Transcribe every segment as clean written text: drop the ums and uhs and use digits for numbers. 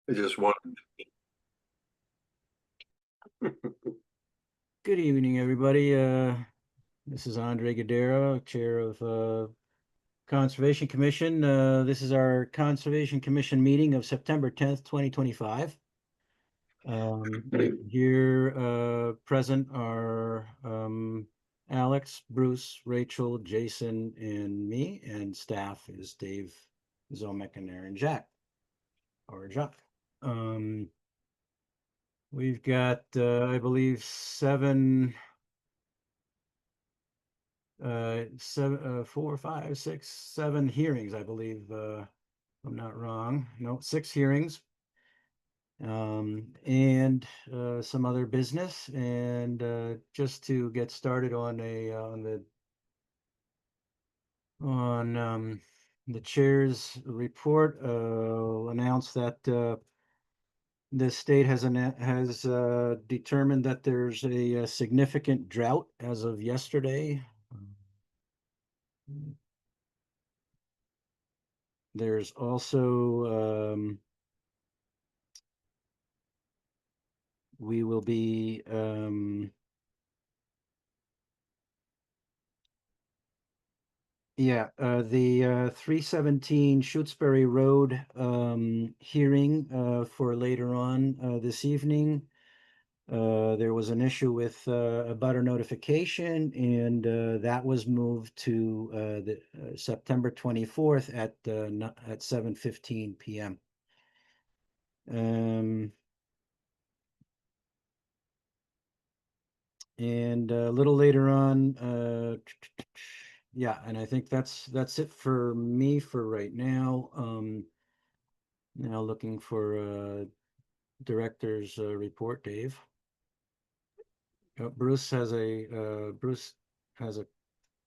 I just wanted. Good evening, everybody. This is Andre Gadera, Chair of Conservation Commission. This is our Conservation Commission meeting of September 10th, 2025. Here present are Alex, Bruce, Rachel, Jason, and me, and staff is Dave Zomek and Aaron Jack, or Jacques. We've got, I believe, seven, 4, 5, 6, 7 hearings, I believe, if I'm not wrong. No, 6 hearings. And some other business. And just to get started on the chair's report, I'll announce that the state has determined that there's a significant drought as of yesterday. There's also we will be the 317 Shutesbury Road hearing for later on this evening. There was an issue with a butter notification, and that was moved to the September 24th at 7:15 p.m. And a little later on, yeah, and I think that's it for me for right now. Now looking for director's report, Dave. Bruce has a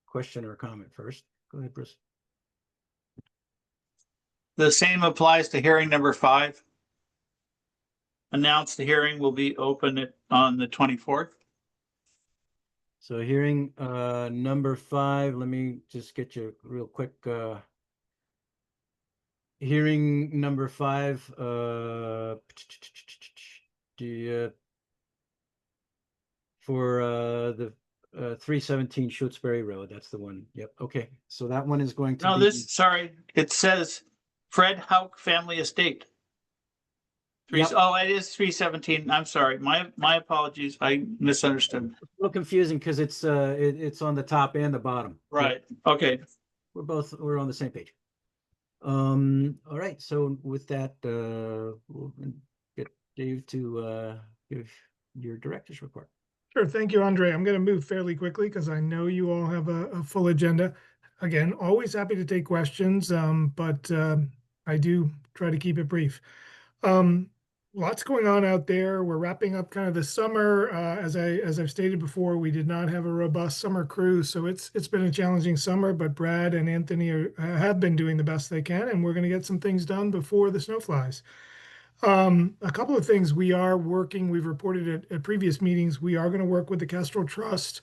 question or comment first. Go ahead, Bruce. The same applies to hearing number 5. Announce the hearing will be open on the 24th. So hearing number 5, let me just get you real quick. Hearing number 5, for the 317 Shutesbury Road. That's the one. Yep. Okay. So that one is going to No, be. sorry, it says Fred Hauk Family Estate. Yep. Oh, it is 317. I'm sorry. My apologies. I misunderstood. It's a little confusing because it's on the top and the bottom. Right. Okay. We're on the same page. All right. So with that, we'll get Dave to give your director's report. Sure. Thank you, Andre. I'm going to move fairly quickly because I know you all have a full agenda. Again, always happy to take questions, but I do try to keep it brief. Lots going on out there. We're wrapping up kind of the summer. As I've stated before, we did not have a robust summer cruise, so it's been a challenging summer. But Brad and Anthony have been doing the best they can, and we're going to get some things done before the snow flies. A couple of things we are working. We've reported at previous meetings. We are going to work with the Kestrel Trust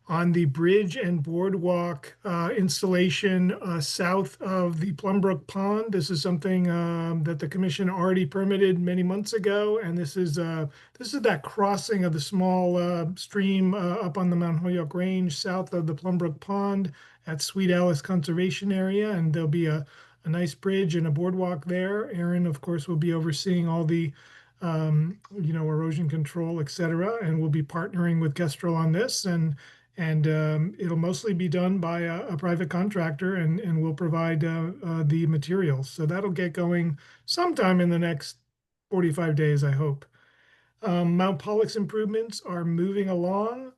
on the bridge and boardwalk installation south of the Plumbrook Pond. This is something that the commission already permitted many months ago, and this is that crossing of the small stream up on the Mount Holyoke Range south of the Plumbrook Pond at Sweet Alice Conservation Area, and there'll be a nice bridge and a boardwalk there. Aaron, of course, will be overseeing all the erosion control, et cetera, and we'll be partnering with Kestrel on this, and it'll mostly be done by a private contractor, and we'll provide the materials. So that'll get going sometime in the next 45 days, I hope. Mount Pollux improvements are moving along.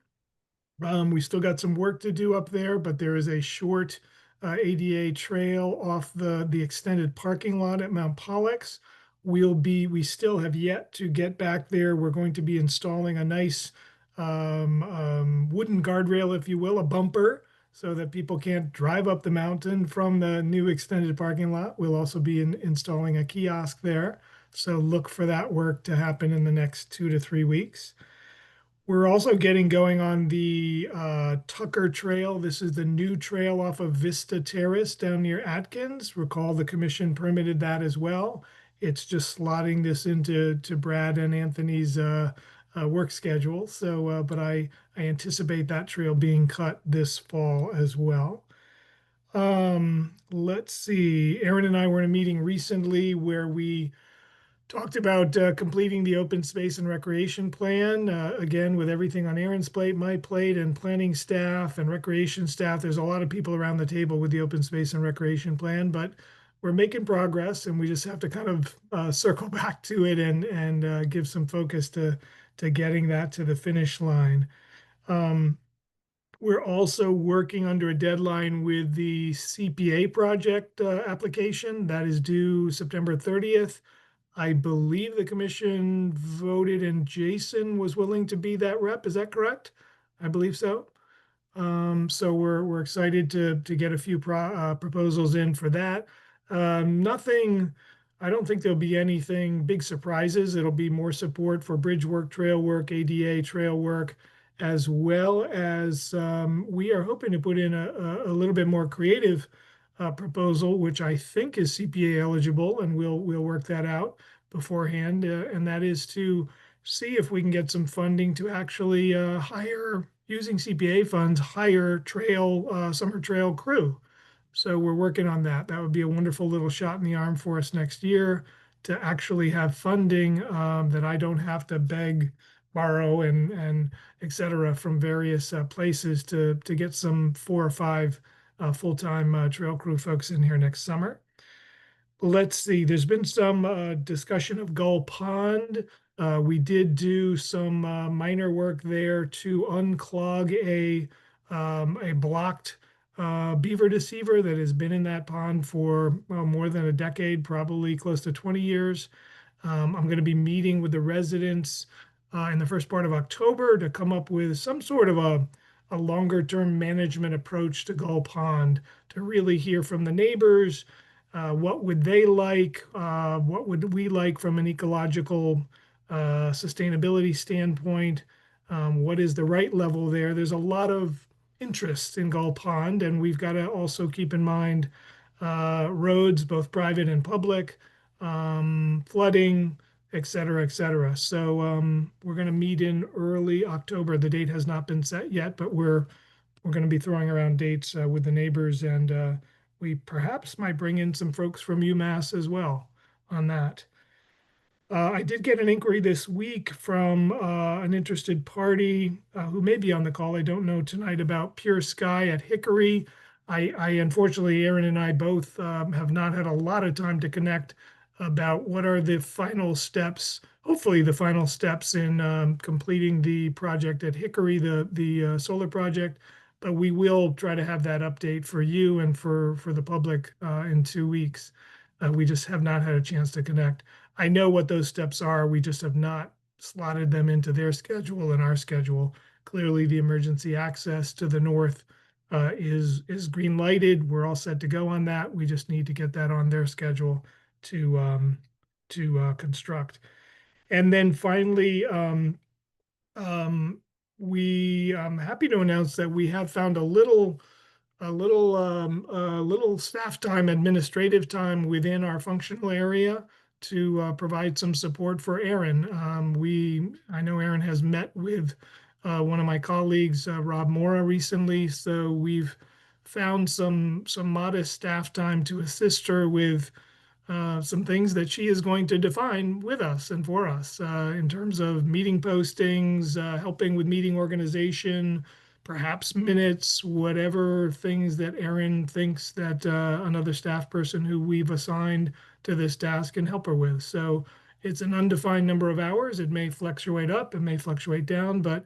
We still got some work to do up there, but there is a short ADA trail off the extended parking lot at Mount Pollux. We still have yet to get back there. We're going to be installing a nice wooden guardrail, if you will, a bumper, so that people can't drive up the mountain from the new extended parking lot. We'll also be installing a kiosk there. So look for that work to happen in the next 2 to 3 weeks. We're also getting going on the Tucker Trail. This is the new trail off of Vista Terrace down near Atkins. Recall the commission permitted that as well. It's just slotting this into Brad and Anthony's work schedule. So, but I anticipate that trail being cut this fall as well. Let's see. Aaron and I were in a meeting recently where we talked about completing the open space and recreation plan. Again, with everything on Aaron's plate, my plate, and planning staff and recreation staff, there's a lot of people around the table with the open space and recreation plan, but we're making progress, and we just have to kind of circle back to it and give some focus to getting that to the finish line. We're also working under a deadline with the CPA project application that is due September 30th. I believe the commission voted and Jason was willing to be that rep. Is that correct? I believe so. So we're excited to get a few proposals in for that. Nothing, I don't think there'll be anything big surprises. It'll be more support for bridge work, trail work, ADA trail work, as well as we are hoping to put in a little bit more creative proposal, which I think is CPA eligible, and we'll work that out beforehand. And that is to see if we can get some funding to actually hire, using CPA funds, hire summer trail crew. So we're working on that. That would be a wonderful little shot in the arm for us next year to actually have funding that I don't have to beg, borrow, and et cetera from various places to get some 4 or 5 full-time trail crew folks in here next summer. Let's see, there's been some discussion of Gull Pond. We did do some minor work there to unclog a blocked beaver deceiver that has been in that pond for more than a decade, probably close to 20 years. I'm going to be meeting with the residents in the first part of October to come up with some sort of a longer term management approach to Gull Pond, to really hear from the neighbors. What would they like? What would we like from an ecological sustainability standpoint? What is the right level there? There's a lot of interest in Gull Pond, and we've got to also keep in mind roads, both private and public, flooding, et cetera, et cetera. So we're going to meet in early October. The date has not been set yet, but we're going to be throwing around dates with the neighbors, and we perhaps might bring in some folks from UMass as well on that. I did get an inquiry this week from an interested party who may be on the call, I don't know tonight, about Pure Sky at Hickory. I unfortunately, Aaron and I both have not had a lot of time to connect about what are the final steps, hopefully the final steps in completing the project at Hickory, the solar project. But we will try to have that update for you and for the public in 2 weeks. We just have not had a chance to connect. I know what those steps are. We just have not slotted them into their schedule and our schedule. Clearly, the emergency access to the north is green lighted. We're all set to go on that. We just need to get that on their schedule to construct. And then finally, we happy to announce that we have found a little staff time, administrative time within our functional area to provide some support for Aaron. I know Aaron has met with one of my colleagues, Rob Mora, recently, so we've found some modest staff time to assist her with some things that she is going to define with us and for us in terms of meeting postings, helping with meeting organization, perhaps minutes, whatever things that Aaron thinks that another staff person who we've assigned to this task can help her with. So it's an undefined number of hours. It may fluctuate up, it may fluctuate down, but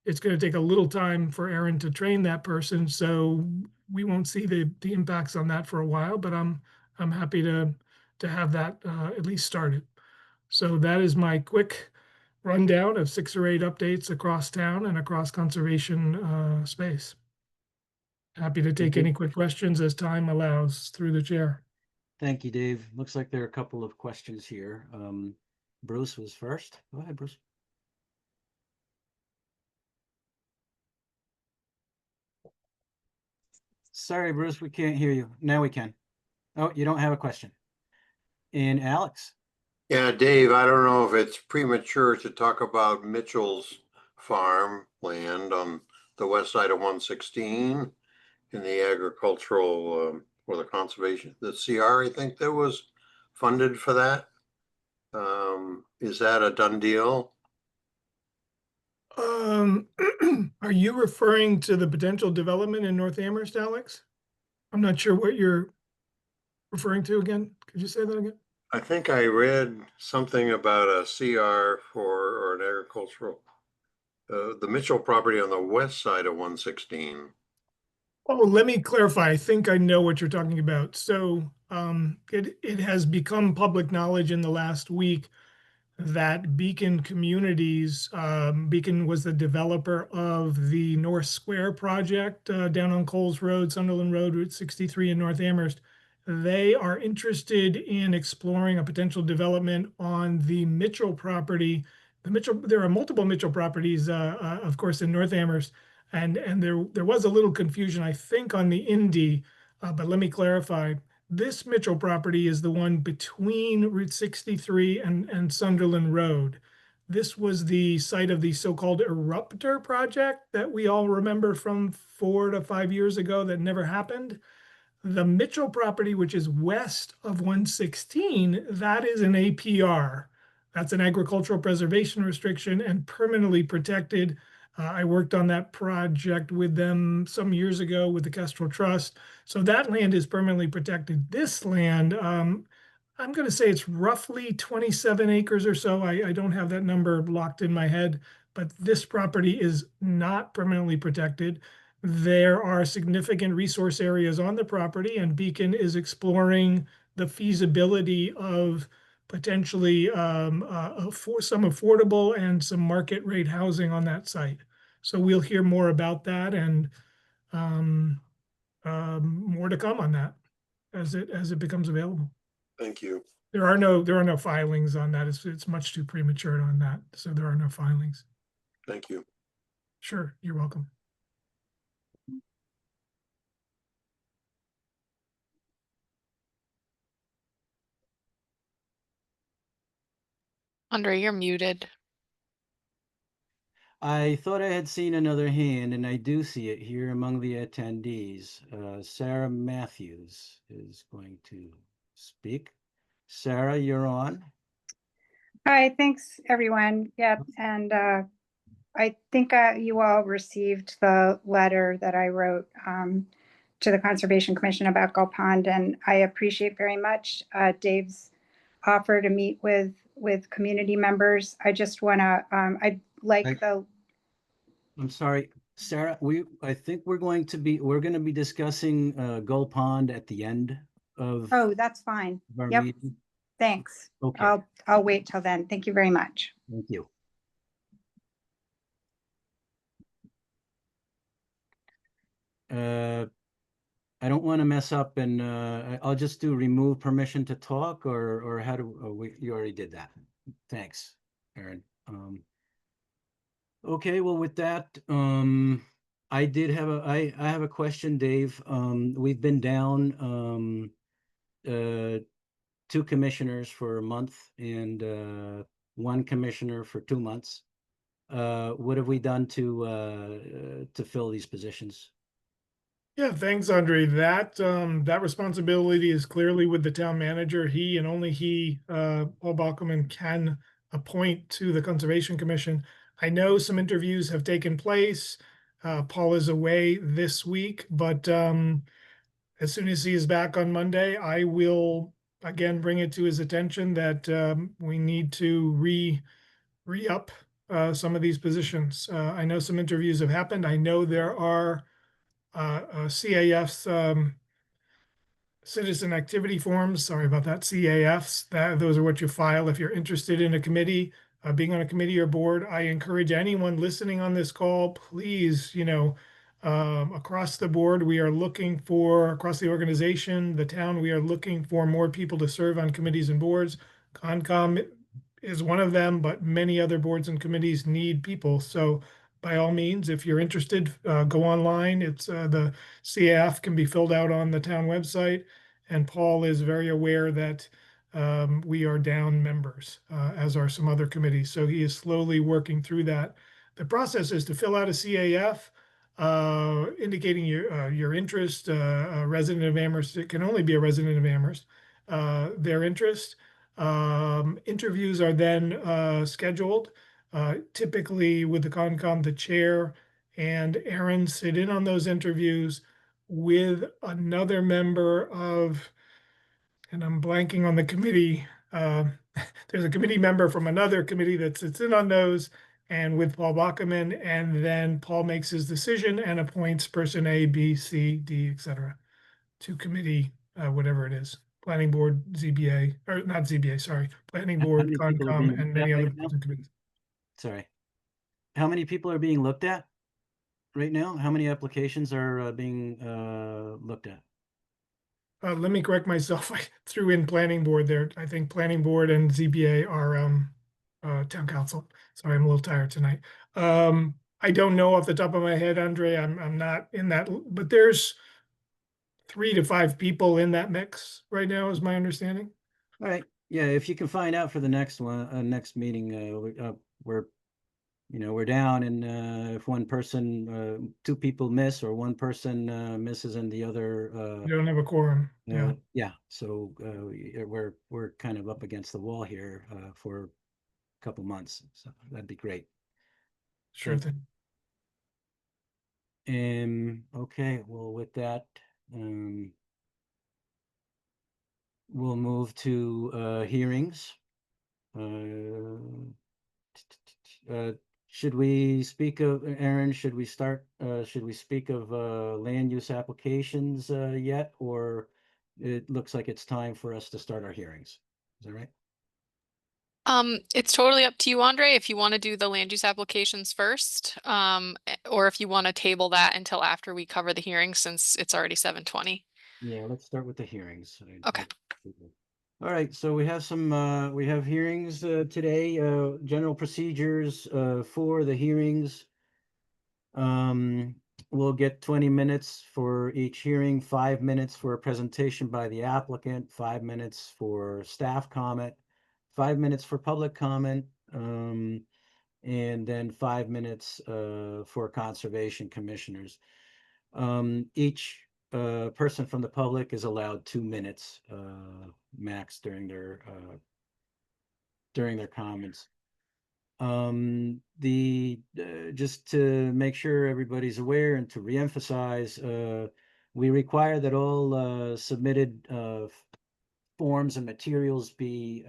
it's going to take a little time for Aaron to train that person. So we won't see the impacts on that for a while, but I'm happy to have that at least started. So that is my quick rundown of 6 or 8 updates across town and across conservation space. Happy to take any quick questions as time allows through the chair. Thank you, Dave. Looks like there are a couple of questions here. Bruce was first. Go ahead, Bruce. Sorry, Bruce, we can't hear you. Now we can. Oh, you don't have a question. And Alex? Yeah, Dave, I don't know if it's premature to talk about Mitchell's farm land on the west side of 116 in the agricultural, or the conservation, the CR, I think that was funded for that. Is that a done deal? Are you referring to the potential development in North Amherst, Alex? I'm not sure what you're referring to again. Could you say that again? I think I read something about a CR or an agricultural, the Mitchell property on the west side of 116. Oh, let me clarify. I think I know what you're talking about. So, it has become public knowledge in the last week that Beacon Communities, Beacon was the developer of the North Square project, down on Coles Road, Sunderland Road, Route 63 in North Amherst. They are interested in exploring a potential development on the Mitchell property. There are multiple Mitchell properties, of course, in North Amherst, and there was a little confusion, I think, on the Indy, but let me clarify. This Mitchell property is the one between Route 63 and Sunderland Road. This was the site of the so-called Eruptor project that we all remember from 4 to 5 years ago that never happened. The Mitchell property, which is west of 116, that is an APR. That's an agricultural preservation restriction and permanently protected. I worked on that project with them some years ago with the Kestrel Trust. So that land is permanently protected. This land, I'm going to say it's roughly 27 acres or so. I don't have that number locked in my head, but this property is not permanently protected. There are significant resource areas on the property, and Beacon is exploring the feasibility of potentially for some affordable and some market rate housing on that site. So we'll hear more about that and more to come on that as it becomes available. Thank you. There are no filings on that. It's much too premature on that. So there are no filings. Thank you. Sure, you're welcome. Andre, you're muted. I thought I had seen another hand, and I do see it here among the attendees. Sarah Matthews is going to speak. Sarah, you're on. Hi, thanks, everyone. Yep, and I think you all received the letter that I wrote to the Conservation Commission about Gull Pond, and I appreciate very much Dave's offer to meet with community members. I just want to, I'd like I'm sorry, Sarah, I think we're going to be discussing Gull Pond at the end of Oh, that's fine. our Yep. meeting. Thanks. Okay, I'll wait till then. Thank you very much. thank you. I don't want to mess up, and I'll just do remove permission to talk, or how do you already did that? Thanks, Aaron. Okay, well, with that, I have a question, Dave. We've been down 2 commissioners for a month and 1 commissioner for 2 months. What have we done to fill these positions? Yeah, thanks, Andre. That responsibility is clearly with the town manager. He and only he, Paul Bockelman, can appoint to the Conservation Commission. I know some interviews have taken place. Paul is away this week, but as soon as he is back on Monday, I will again bring it to his attention that we need to re-up some of these positions. I know some interviews have happened. I know there are CAF's citizen activity forms. Sorry about that. CAFs. Those are what you file if you're interested in a committee, being on a committee or board. I encourage anyone listening on this call, please, across the board, we are looking for, across the organization, the town, we are looking for more people to serve on committees and boards. Concom is one of them, but many other boards and committees need people. So by all means, if you're interested, go online. It's the CAF can be filled out on the town website. And Paul is very aware that we are down members, as are some other committees. So he is slowly working through that. The process is to fill out a CAF, indicating your interest, a resident of Amherst. It can only be a resident of Amherst, their interest. Interviews are then scheduled. Typically with the Concom, the chair and Aaron sit in on those interviews with another member of, and I'm blanking on the committee. There's a committee member from another committee that sits in on those, and with Paul Bockerman, and then Paul makes his decision and appoints person A, B, C, D, etc. to committee, whatever it is, planning board, ZBA, or not ZBA, sorry, planning How board, many people are Concom, being and looked many at other right now? boards and committees. Sorry. How many people are being looked at right now? How many applications are being looked at? Let me correct myself. I threw in planning board there. I think planning board and ZBA are town council. Sorry, I'm a little tired tonight. I don't know off the top of my head, Andre. I'm not in that, but there's 3 to 5 people in that mix right now, is my understanding. All right. Yeah, if you can find out for the next one, next meeting, we're we're down, and if one person, 2 people miss, or one person misses and the other You don't have a quorum. Yeah, yeah, so we're kind of up against the wall here for a couple months, so that'd be great. sure thing. Okay, well, with that, we'll move to hearings. Should we speak of, Aaron, should we speak of land use applications yet, or it looks like it's time for us to start our hearings? Is that right? It's totally up to you, Andre, if you want to do the land use applications first, or if you want to table that until after we cover the hearing, since it's already 7:20. Yeah, let's start with the hearings. Okay. All right, so we have some, we have hearings today, general procedures for the hearings. We'll get 20 minutes for each hearing, 5 minutes for a presentation by the applicant, 5 minutes for staff comment, 5 minutes for public comment, and then 5 minutes for conservation commissioners. Each person from the public is allowed 2 minutes max during their comments. Just to make sure everybody's aware and to reemphasize, we require that all submitted forms and materials be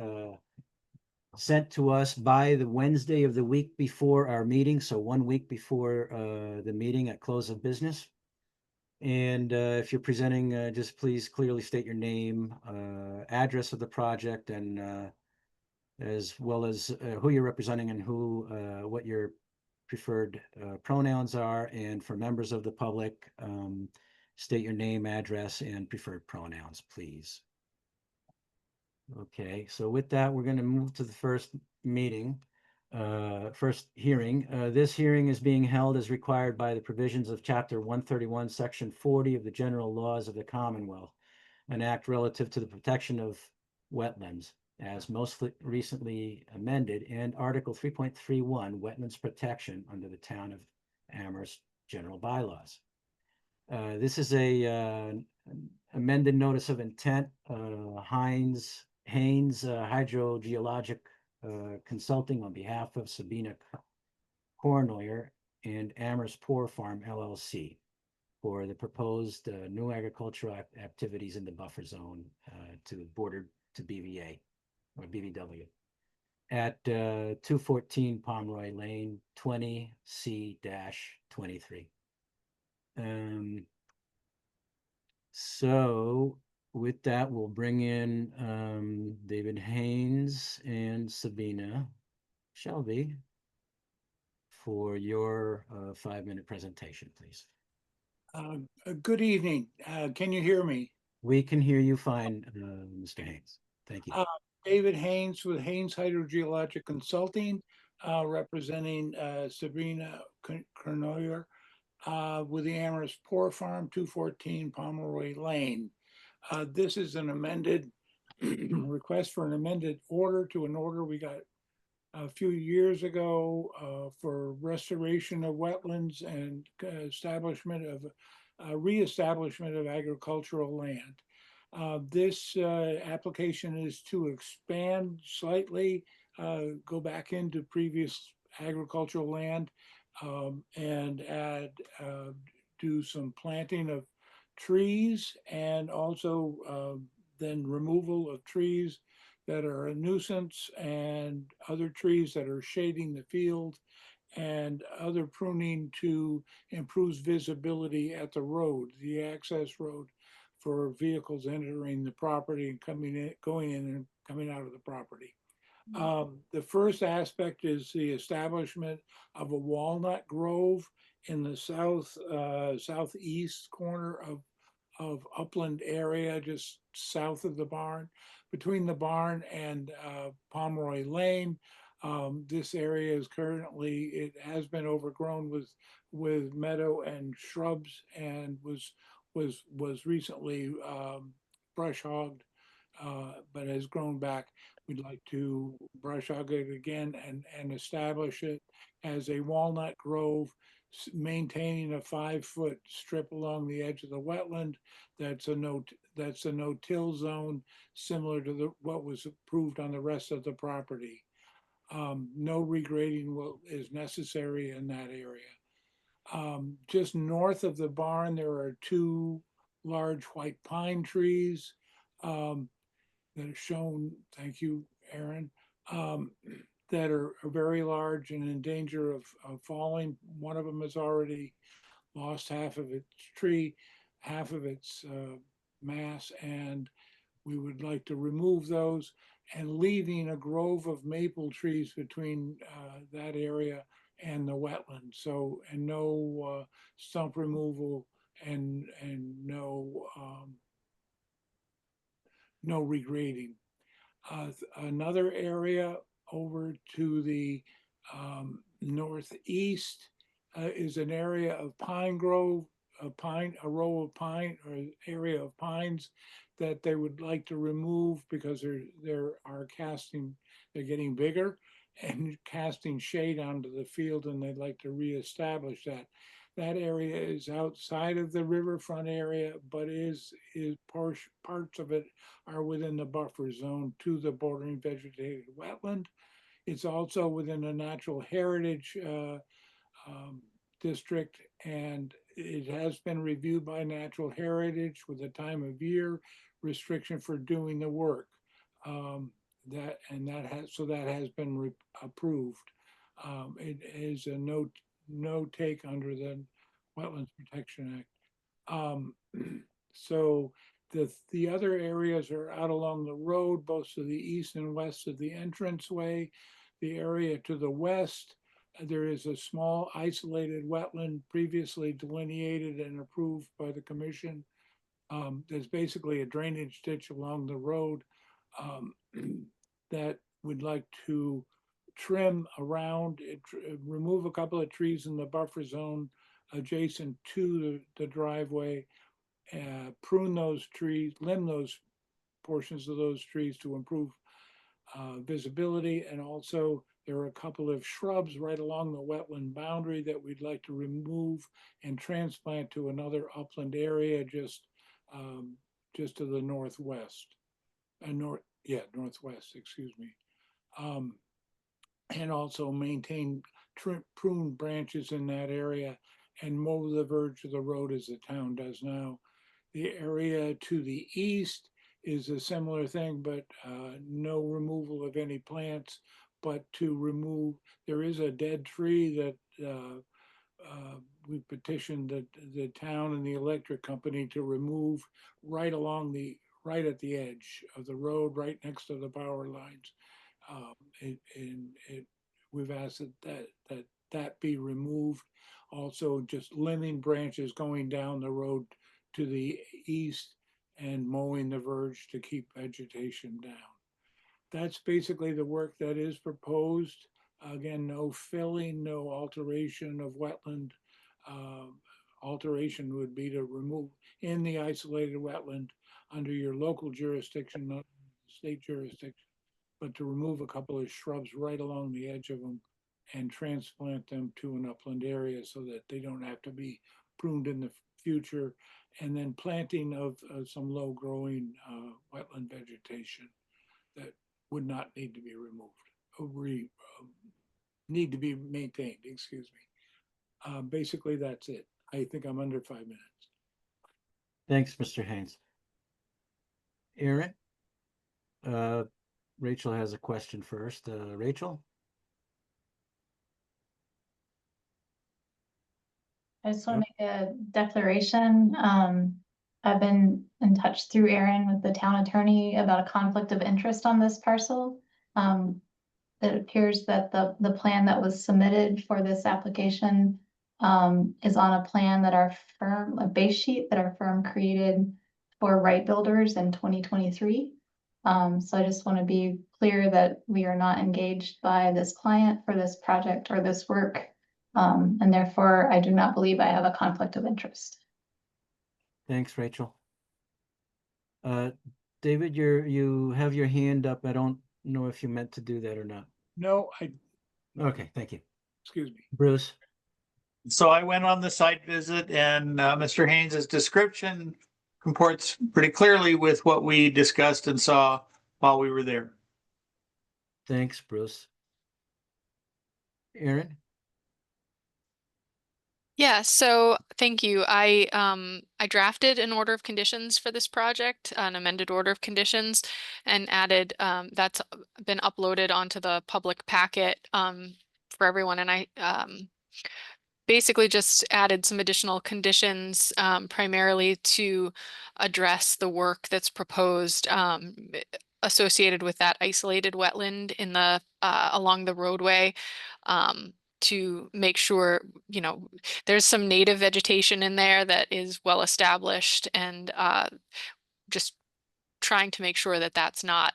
sent to us by the Wednesday of the week before our meeting, so 1 week before the meeting at close of business. And if you're presenting, just please clearly state your name, address of the project, and as well as who you're representing and what your preferred pronouns are. And for members of the public, state your name, address, and preferred pronouns, please. Okay, so with that, we're going to move to the first hearing. This hearing is being held as required by the provisions of Chapter 131, Section 40 of the General Laws of the Commonwealth, an act relative to the protection of wetlands, as most recently amended, and Article 3.31, Wetlands Protection under the Town of Amherst General Bylaws. This is a amended notice of intent. Haynes Hydrogeologic Consulting on behalf of Sabina Kornoyer and Amherst Poor Farm LLC for the proposed new agricultural activities in the buffer zone to border to BVA or BVW at 214 Pomeroy Lane, 20C-23. So with that, we'll bring in David Haynes and Sabina Shelby for your 5-minute presentation, please. Good evening. Can you hear me? We can hear you fine, Mr. Haynes. Thank you. David Haynes with Haynes Hydrogeologic Consulting, representing Sabrina Kornoyer with the Amherst Poor Farm, 214 Pomeroy Lane. This is an amended request for an amended order to an order we got a few years ago for restoration of wetlands and establishment of reestablishment of agricultural land. This application is to expand slightly, go back into previous agricultural land and add, do some planting of trees and also then removal of trees that are a nuisance and other trees that are shading the field and other pruning to improve visibility at the road, the access road for vehicles entering the property and coming in, going in and coming out of the property. The first aspect is the establishment of a walnut grove in the southeast corner of upland area, just south of the barn, between the barn and Pomeroy Lane. This area is currently, it has been overgrown with meadow and shrubs and was recently brush hogged, but has grown back. We'd like to brush hog it again and establish it as a walnut grove, maintaining a 5-foot strip along the edge of the wetland. That's a no-till zone, similar to what was approved on the rest of the property. No regrading is necessary in that area. Just north of the barn, there are 2 large white pine trees that are shown, thank you, Aaron, that are very large and in danger of falling. One of them has already lost half of its tree, half of its mass, and we would like to remove those and leaving a grove of maple trees between that area and the wetland. So, and no stump removal and no no regrading. Another area over to the northeast is an area of pine grove, a row of pine or area of pines that they would like to remove because they're getting bigger and casting shade onto the field, and they'd like to reestablish that. That area is outside of the riverfront area, but parts of it are within the buffer zone to the bordering vegetated wetland. It's also within a natural heritage district, and it has been reviewed by Natural Heritage with a time of year restriction for doing the work. That has been approved. It is a no take under the Wetlands Protection Act. So the other areas are out along the road, both to the east and west of the entranceway. The area to the west, there is a small isolated wetland previously delineated and approved by the commission. There's basically a drainage ditch along the road that we'd like to trim around it, remove a couple of trees in the buffer zone adjacent to the driveway, prune those trees, limb those portions of those trees to improve visibility. And also there are a couple of shrubs right along the wetland boundary that we'd like to remove and transplant to another upland area just to the northwest. Northwest, excuse me. And also maintain prune branches in that area and mow the verge of the road as the town does now. The area to the east is a similar thing, but no removal of any plants, but to remove, there is a dead tree that we petitioned the town and the electric company to remove right at the edge of the road, right next to the power lines. We've asked that be removed. Also, just limbing branches going down the road to the east and mowing the verge to keep vegetation down. That's basically the work that is proposed. Again, no filling, no alteration of wetland. Alteration would be to remove in the isolated wetland under your local jurisdiction, not state jurisdiction, but to remove a couple of shrubs right along the edge of them and transplant them to an upland area so that they don't have to be pruned in the future. And then planting of some low growing wetland vegetation that would not need to be removed, need to be maintained, excuse me. Basically, that's it. I think I'm under 5 minutes. Thanks, Mr. Haynes. Aaron? Rachel has a question first. Rachel? I just want to make a declaration. I've been in touch through Aaron with the town attorney about a conflict of interest on this parcel. It appears that the plan that was submitted for this application is on a plan that our firm, a base sheet that our firm created for Wright Builders in 2023. So I just want to be clear that we are not engaged by this client for this project or this work. And therefore, I do not believe I have a conflict of interest. Thanks, Rachel. David, you have your hand up. I don't know if you meant to do that or not. No, Okay, thank you. excuse me. Bruce? So I went on the site visit and Mr. Haynes's description comports pretty clearly with what we discussed and saw while we were there. Thanks, Bruce. Aaron? Yeah, so thank you. I drafted an order of conditions for this project, an amended order of conditions, and added that's been uploaded onto the public packet for everyone. And I basically just added some additional conditions primarily to address the work that's proposed associated with that isolated wetland in the along the roadway. To make sure, you know, there's some native vegetation in there that is well established, and just trying to make sure that that's not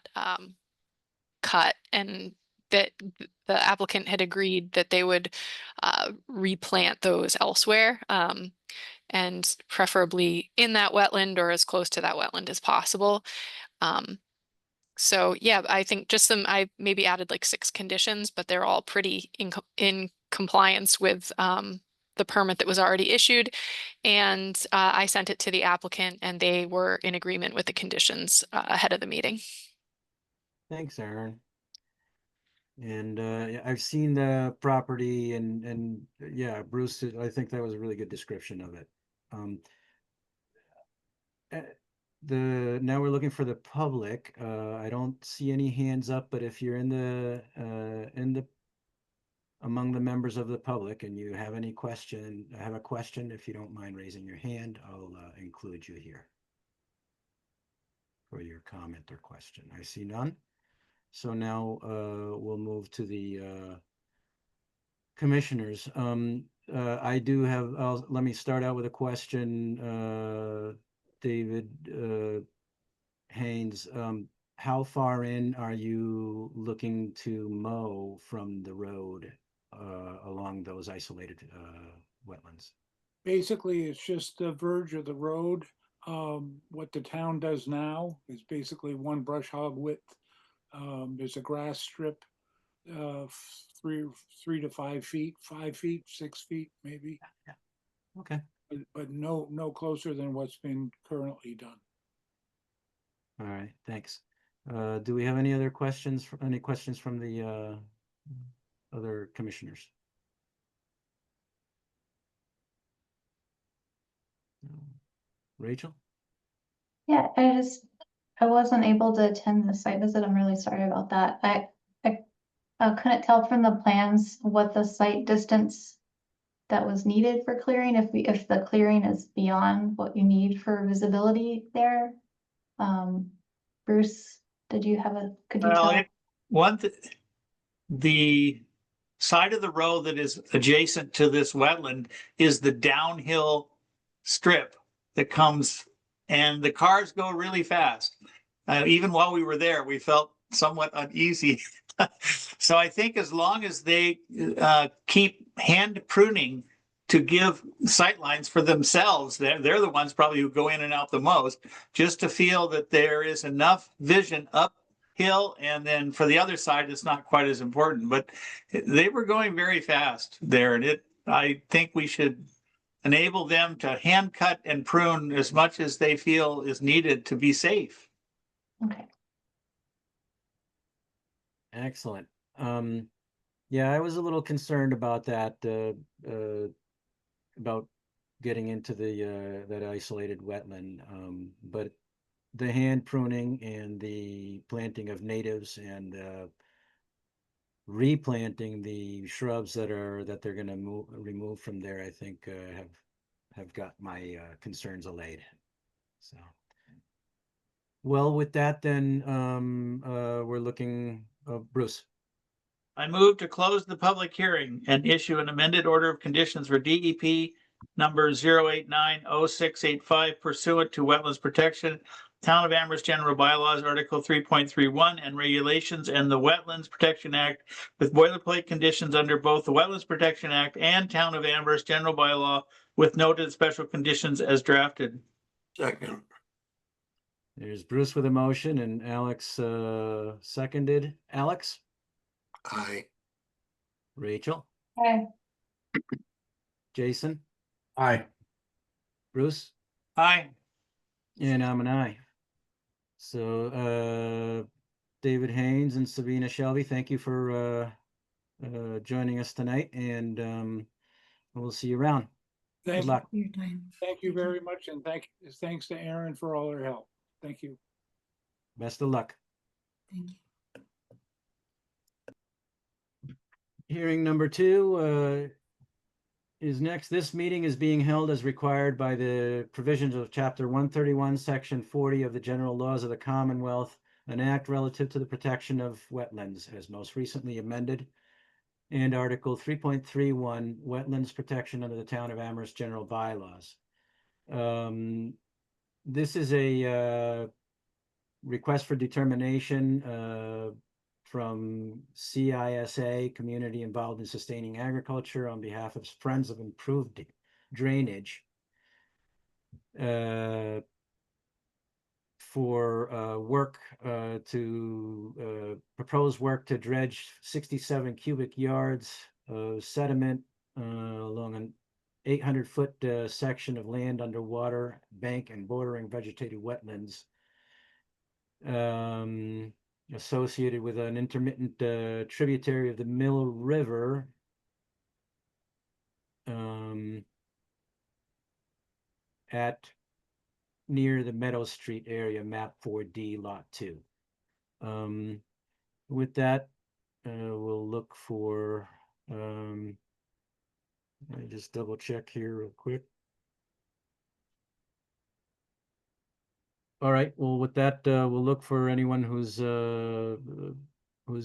cut, and that the applicant had agreed that they would replant those elsewhere, and preferably in that wetland or as close to that wetland as possible. So yeah, I think just I maybe added like 6 conditions, but they're all pretty in compliance with the permit that was already issued. And I sent it to the applicant and they were in agreement with the conditions ahead of the meeting. Thanks, Aaron. And I've seen the property and yeah, Bruce, I think that was a really good description of it. Now we're looking for the public. I don't see any hands up, but if you're among the members of the public and you have a question, if you don't mind raising your hand, I'll include you here for your comment or question. I see none. So now we'll move to the commissioners. I do have, let me start out with a question. David Haynes, how far in are you looking to mow from the road along those isolated wetlands? Basically, it's just the verge of the road. What the town does now is basically one brush hog width. There's a grass strip, 3 to 5 feet, 5 feet, 6 feet, maybe. Yeah. Okay. But no closer than what's been currently done. All right, thanks. Do we have any other questions? Any questions from the other commissioners? Rachel? Yeah, I wasn't able to attend the site visit. I'm really sorry about that. I couldn't tell from the plans what the site distance that was needed for clearing, if the clearing is beyond what you need for visibility there. Bruce, could you tell? The side of the road that is adjacent to this wetland is the downhill strip that comes, and the cars go really fast. Even while we were there, we felt somewhat uneasy. So I think as long as they keep hand pruning to give sightlines for themselves, they're the ones probably who go in and out the most, just to feel that there is enough vision up hill, and then for the other side, it's not quite as important, but they were going very fast there, and I think we should enable them to hand cut and prune as much as they feel is needed to be safe. Okay. Excellent. Yeah, I was a little concerned about that, about getting into the that isolated wetland. But the hand pruning and the planting of natives and replanting the shrubs that they're going to remove from there, I think have got my concerns allayed. So, well, with that, then we're looking, Bruce. I move to close the public hearing and issue an amended order of conditions for DEP number 0890685 pursuant to Wetlands Protection, Town of Amherst General Bylaws, Article 3.31 and regulations, and the Wetlands Protection Act with boilerplate conditions under both the Wetlands Protection Act and Town of Amherst General Bylaw with noted special conditions as drafted. Second. There's Bruce with a motion and Alex seconded. Alex? Aye. Rachel? Okay. Jason? Aye. Bruce? Aye. And I'm an aye. So David Haynes and Sabina Shelby, thank you for joining us tonight, and we'll see you around. Good luck. Thank you very much, and thanks to Aaron for all her help. Thank you. Best of luck. Thank you. Hearing number 2 is next. This meeting is being held as required by the provisions of Chapter 131, Section 40 of the General Laws of the Commonwealth, an act relative to the protection of wetlands, as most recently amended, and Article 3.31, Wetlands Protection under the Town of Amherst General Bylaws. This is a request for determination from CISA, Community Involved in Sustaining Agriculture, on behalf of Friends of Improved Drainage, for work to propose work to dredge 67 cubic yards of sediment along an 800-foot section of land underwater, bank and bordering vegetated wetlands, associated with an intermittent tributary of the Mill River, at near the Meadow Street area, map 4D, lot 2. With that, we'll look for, I just double check here real quick. All right, well, with that, we'll look for anyone who's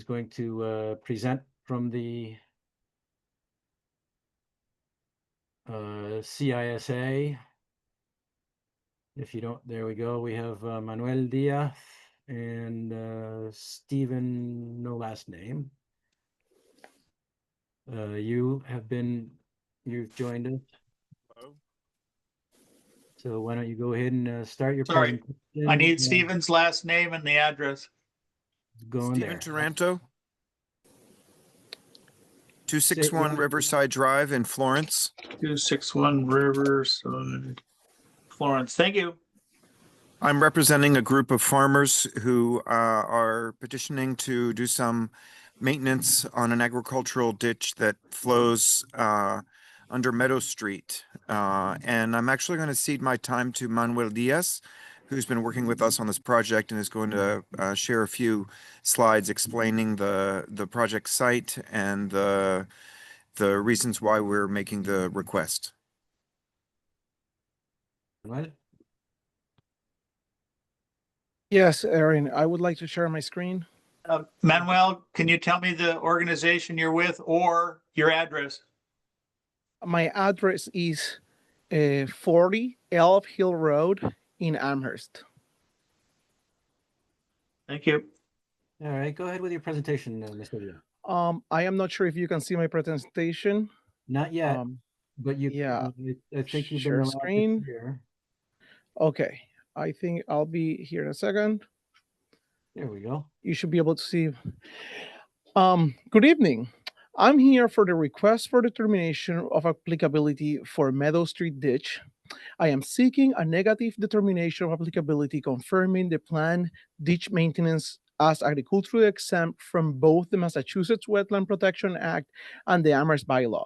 going to present from the CISA. If you don't, there we go. We have Manuel Diaz and Stephen, no last name. You've joined us. Hello. So why don't you go ahead and start your Sorry, presentation? I need Stephen's last name and the address. Go in there. Stephen Taranto, 261 Riverside Drive in Florence. 261 Riverside, Florence. Thank you. I'm representing a group of farmers who are petitioning to do some maintenance on an agricultural ditch that flows under Meadow Street. And I'm actually going to cede my time to Manuel Diaz, who's been working with us on this project and is going to share a few slides explaining the project site and the reasons why we're making the request. Manuel? Yes, Aaron, I would like to share my screen. Manuel, can you tell me the organization you're with or your address? My address is 40 Elf Hill Road in Amherst. Thank you. All right, go ahead with your presentation, Mr. Diaz. I am not sure if you can see my presentation. Not yet, but you. yeah. I think you've Share been allowed to screen. share. Okay, I think I'll be here in a second. There we go. You should be able to see. Good evening. I'm here for the request for determination of applicability for Meadow Street ditch. I am seeking a negative determination of applicability confirming the planned ditch maintenance as agriculturally exempt from both the Massachusetts Wetland Protection Act and the Amherst bylaw.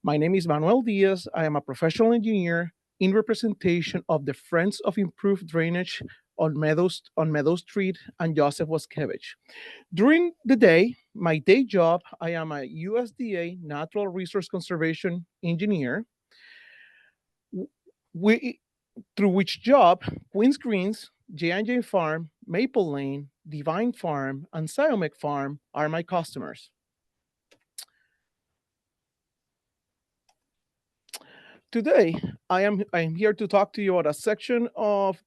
My name is Manuel Diaz. I am a professional engineer in representation of the Friends of Improved Drainage on Meadow Street and Joseph Waskevich. During the day, my day job, I am a USDA Natural Resource Conservation Engineer, through which job Queens Greens, J&J Farm, Maple Lane, Divine Farm, and Siomec Farm are my customers. Today, I am here to talk to you about a section of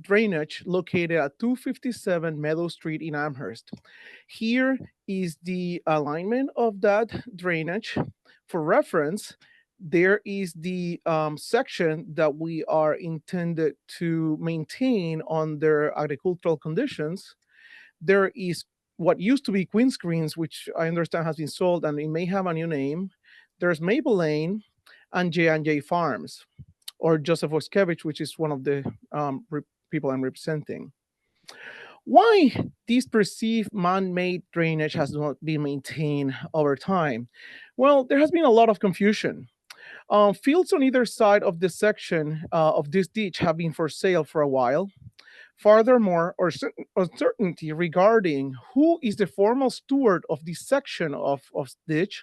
drainage located at 257 Meadow Street in Amherst. Here is the alignment of that drainage. For reference, there is the section that we are intended to maintain under agricultural conditions. There is what used to be Queens Greens, which I understand has been sold and it may have a new name. There's Maple Lane and J&J Farms, or Joseph Waskevich, which is one of the people I'm representing. Why this perceived man-made drainage has not been maintained over time? Well, there has been a lot of confusion. Fields on either side of this section of this ditch have been for sale for a while. Furthermore, uncertainty regarding who is the formal steward of this section of ditch,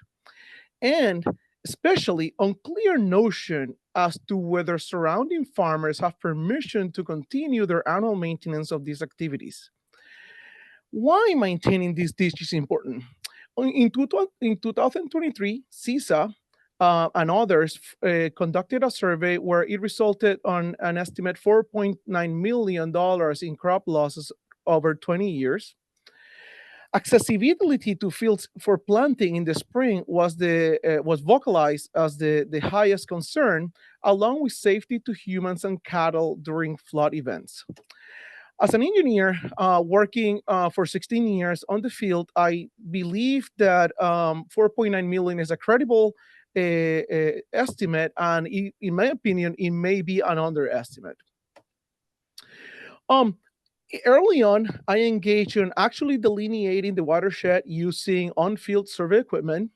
and especially unclear notion as to whether surrounding farmers have permission to continue their annual maintenance of these activities. Why maintaining this ditch is important? In 2023, CISA and others conducted a survey where it resulted on an estimate $4.9 million in crop losses over 20 years. Accessibility to fields for planting in the spring was vocalized as the highest concern, along with safety to humans and cattle during flood events. As an engineer working for 16 years on the field, I believe that 4.9 million is a credible estimate, and in my opinion, it may be an underestimate. Early on, I engaged in actually delineating the watershed using on-field survey equipment,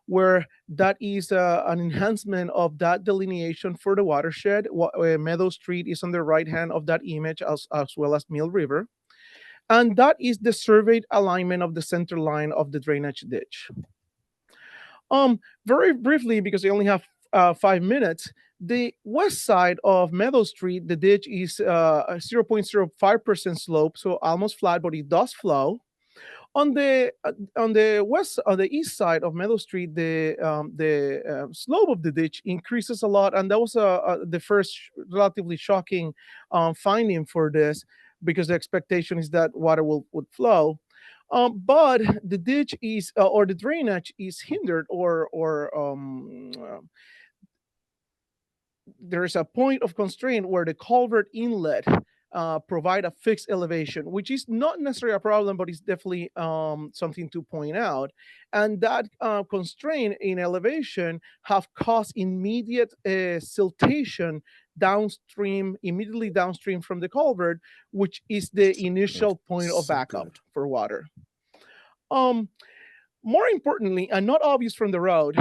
where that is an enhancement of that delineation for the watershed. Meadow Street is on the right hand of that image, as well as Mill River. And that is the surveyed alignment of the center line of the drainage ditch. Very briefly, because I only have 5 minutes, the west side of Meadow Street, the ditch is 0.05% slope, so almost flat, but it does flow. On the east side of Meadow Street, the slope of the ditch increases a lot, and that was the first relatively shocking finding for this, because the expectation is that water would flow. But the ditch is, or the drainage is hindered, there's a point of constraint where the culvert inlet provide a fixed elevation, which is not necessarily a problem, but it's definitely something to point out. And that constraint in elevation have caused immediate siltation immediately downstream from the culvert, which is the initial point of backup for water. More importantly, and not obvious from the road,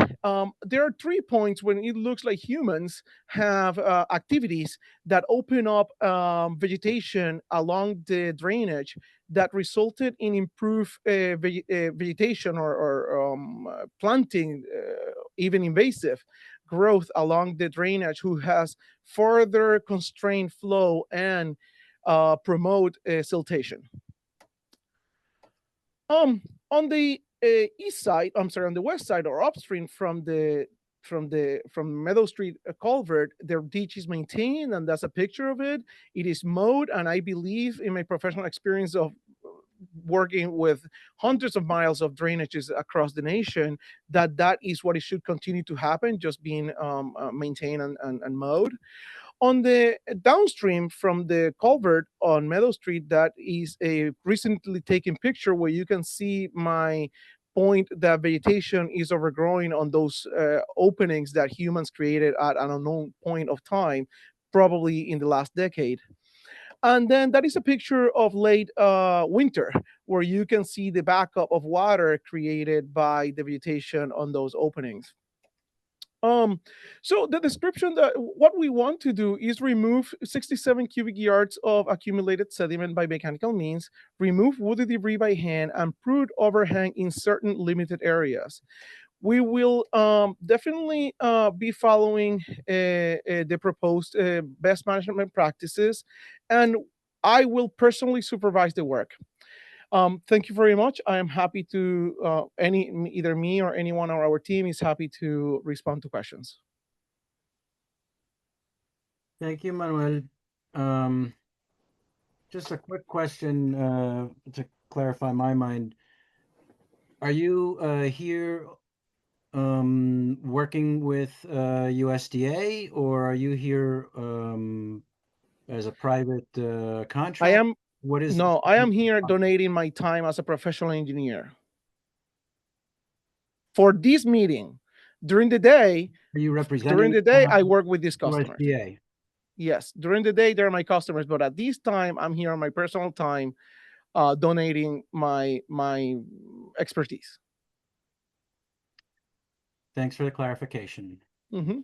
there are 3 points when it looks like humans have activities that open up vegetation along the drainage that resulted in improved vegetation or planting, even invasive growth along the drainage, who has further constrained flow and promote siltation. On the on the west side or upstream from Meadow Street culvert, their ditch is maintained, and that's a picture of it. It is mowed, and I believe, in my professional experience of working with hundreds of miles of drainages across the nation, that is what it should continue to happen, just being maintained and mowed. On the downstream from the culvert on Meadow Street, that is a recently taken picture where you can see my point that vegetation is overgrowing on those openings that humans created at an unknown point of time, probably in the last decade. And then that is a picture of late winter, where you can see the backup of water created by the vegetation on those openings. So the description that what we want to do is remove 67 cubic yards of accumulated sediment by mechanical means, remove woody debris by hand, and prune overhang in certain limited areas. We will definitely be following the proposed best management practices, and I will personally supervise the work. Thank you very much. I am happy to either me or anyone on our team is happy to respond to questions. Thank you, Manuel. Just a quick question to clarify my mind. Are you here working with USDA, or are you here as a private contractor? I am What is no, I am here donating my time as a professional engineer for this meeting. During the day, Are you representing? during the day, I work with these customers. USDA. Yes, during the day, they're my customers, but at this time, I'm here on my personal time, donating my expertise. Thanks for the clarification. Mm-hmm.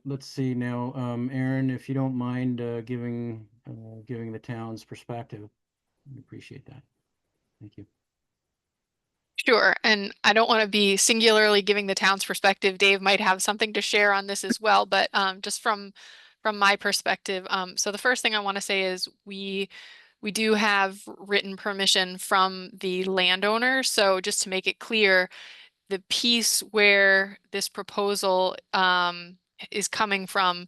Let's see now, Aaron, if you don't mind giving the town's perspective, I'd appreciate that. Thank you. Sure. And I don't want to be singularly giving the town's perspective. Dave might have something to share on this as well, but just from my perspective, so the first thing I want to say is we do have written permission from the landowner. So just to make it clear, the piece where this proposal is coming from,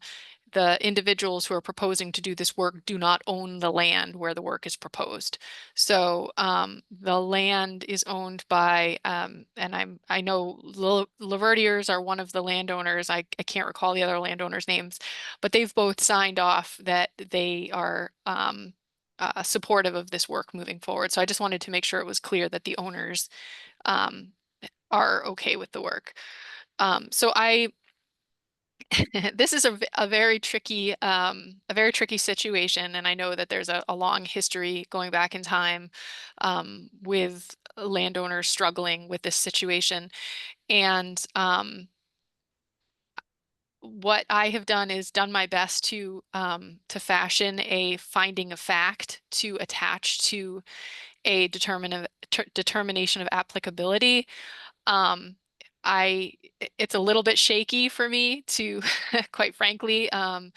the individuals who are proposing to do this work do not own the land where the work is proposed. So the land is owned by, and I know Laverdiers are one of the landowners. I can't recall the other landowners' names, but they've both signed off that they are supportive of this work moving forward. So I just wanted to make sure it was clear that the owners are okay with the work. So this is a very tricky situation, and I know that there's a long history going back in time with landowners struggling with this situation. And what I have done is done my best to fashion a finding of fact to attach to a determination of applicability. It's a little bit shaky for me to, quite frankly, on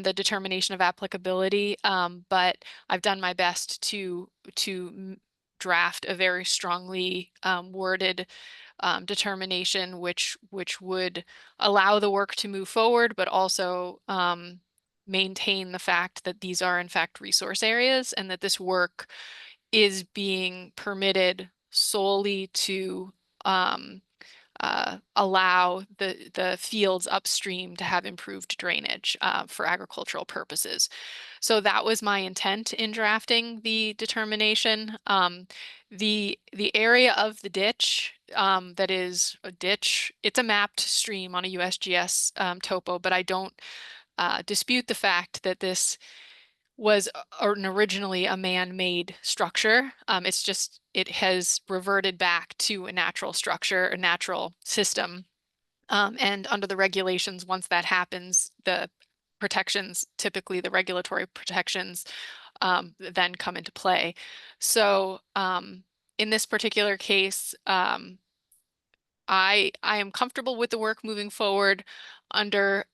the determination of applicability, but I've done my best to draft a very strongly worded determination, which would allow the work to move forward, but also maintain the fact that these are in fact resource areas and that this work is being permitted solely to allow the fields upstream to have improved drainage for agricultural purposes. So that was my intent in drafting the determination. The area of the ditch that is a ditch, it's a mapped stream on a USGS topo, but I don't dispute the fact that this was originally a man-made structure. It's just, it has reverted back to a natural structure, a natural system. And under the regulations, once that happens, the protections, typically the regulatory protections, then come into play. So in this particular case, I am comfortable with the work moving forward under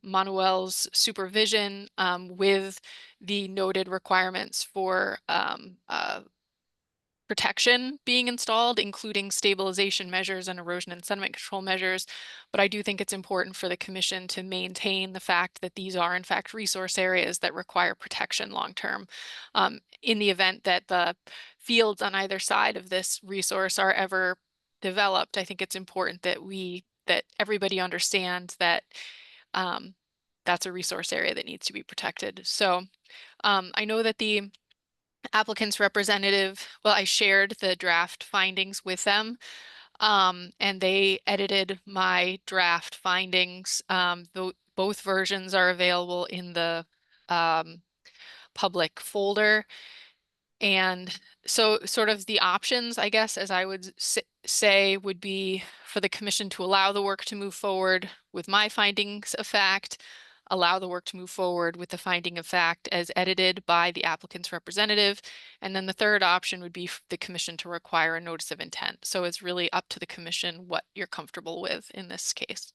Manuel's supervision with the noted requirements for protection being installed, including stabilization measures and erosion and sediment control measures. But I do think it's important for the commission to maintain the fact that these are in fact resource areas that require protection long-term. In the event that the fields on either side of this resource are ever developed, I think it's important that we that everybody understands that that's a resource area that needs to be protected. So I know that the applicant's representative, well, I shared the draft findings with them, and they edited my draft findings. Both versions are available in the public folder. And so sort of the options, I guess, as I would say, would be for the commission to allow the work to move forward with my findings of fact, allow the work to move forward with the finding of fact as edited by the applicant's representative. And then the third option would be the commission to require a notice of intent. So it's really up to the commission what you're comfortable with in this case.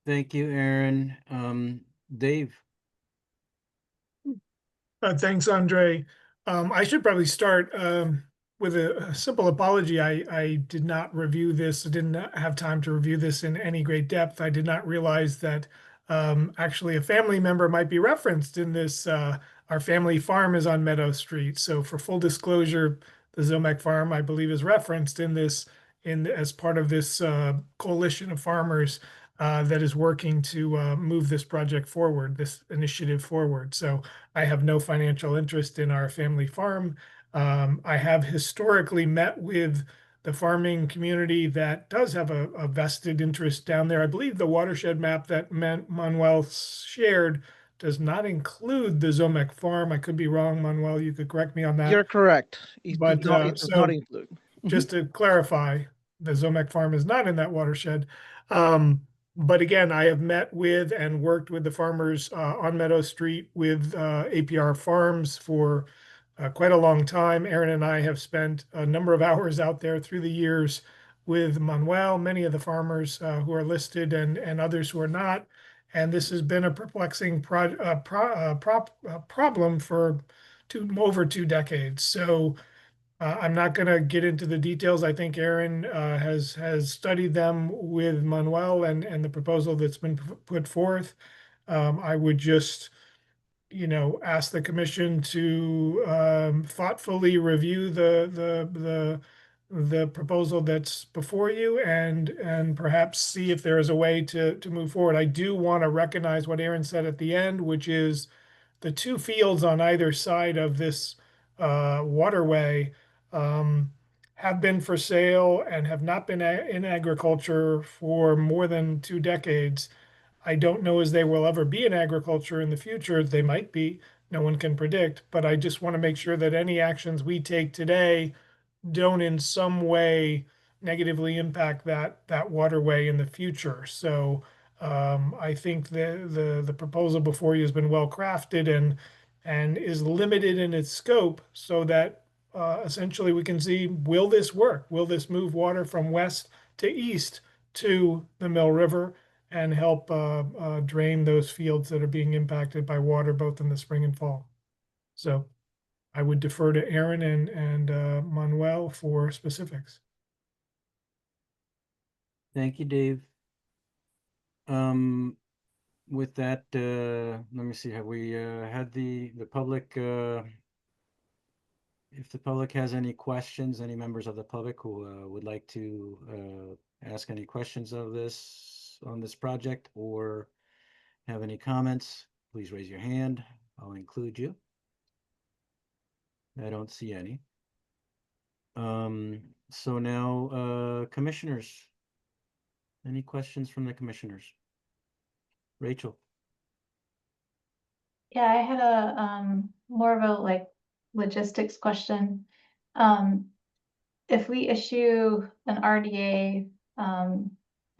Thank you, Aaron. Dave. Thanks, Andre. I should probably start with a simple apology. I did not review this. I didn't have time to review this in any great depth. I did not realize that actually a family member might be referenced in this. Our family farm is on Meadow Street. So for full disclosure, the Zomek farm, I believe, is referenced in this as part of this coalition of farmers that is working to move this project forward, this initiative forward. So I have no financial interest in our family farm. I have historically met with the farming community that does have a vested interest down there. I believe the watershed map that Manuel shared does not include the Zomek farm. I could be wrong, Manuel. You could correct me on that. You're correct. It But, does not include. Just to clarify, the Zomek farm is not in that watershed. But again, I have met with and worked with the farmers on Meadow Street with APR Farms for quite a long time. Aaron and I have spent a number of hours out there through the years with Manuel, many of the farmers who are listed and others who are not. And this has been a perplexing problem for over 2 decades. So I'm not going to get into the details. I think Aaron has studied them with Manuel and the proposal that's been put forth. I would just, ask the commission to thoughtfully review the proposal that's before you and perhaps see if there is a way to move forward. I do want to recognize what Aaron said at the end, which is the 2 fields on either side of this waterway have been for sale and have not been in agriculture for more than 2 decades. I don't know as they will ever be in agriculture in the future. They might be, no one can predict, but I just want to make sure that any actions we take today don't in some way negatively impact that waterway in the future. So I think the proposal before you has been well crafted and is limited in its scope so that essentially we can see, will this work? Will this move water from west to east to the Mill River and help drain those fields that are being impacted by water both in the spring and fall? So I would defer to Aaron and Manuel for specifics. Thank you, Dave. With that, let me see, have we had the public, if the public has any questions, any members of the public who would like to ask any questions of on this project or have any comments, please raise your hand. I'll include you. I don't see any. So now, commissioners, any questions from the commissioners? Rachel. Yeah, I had a more of a logistics question. If we issue an RDA,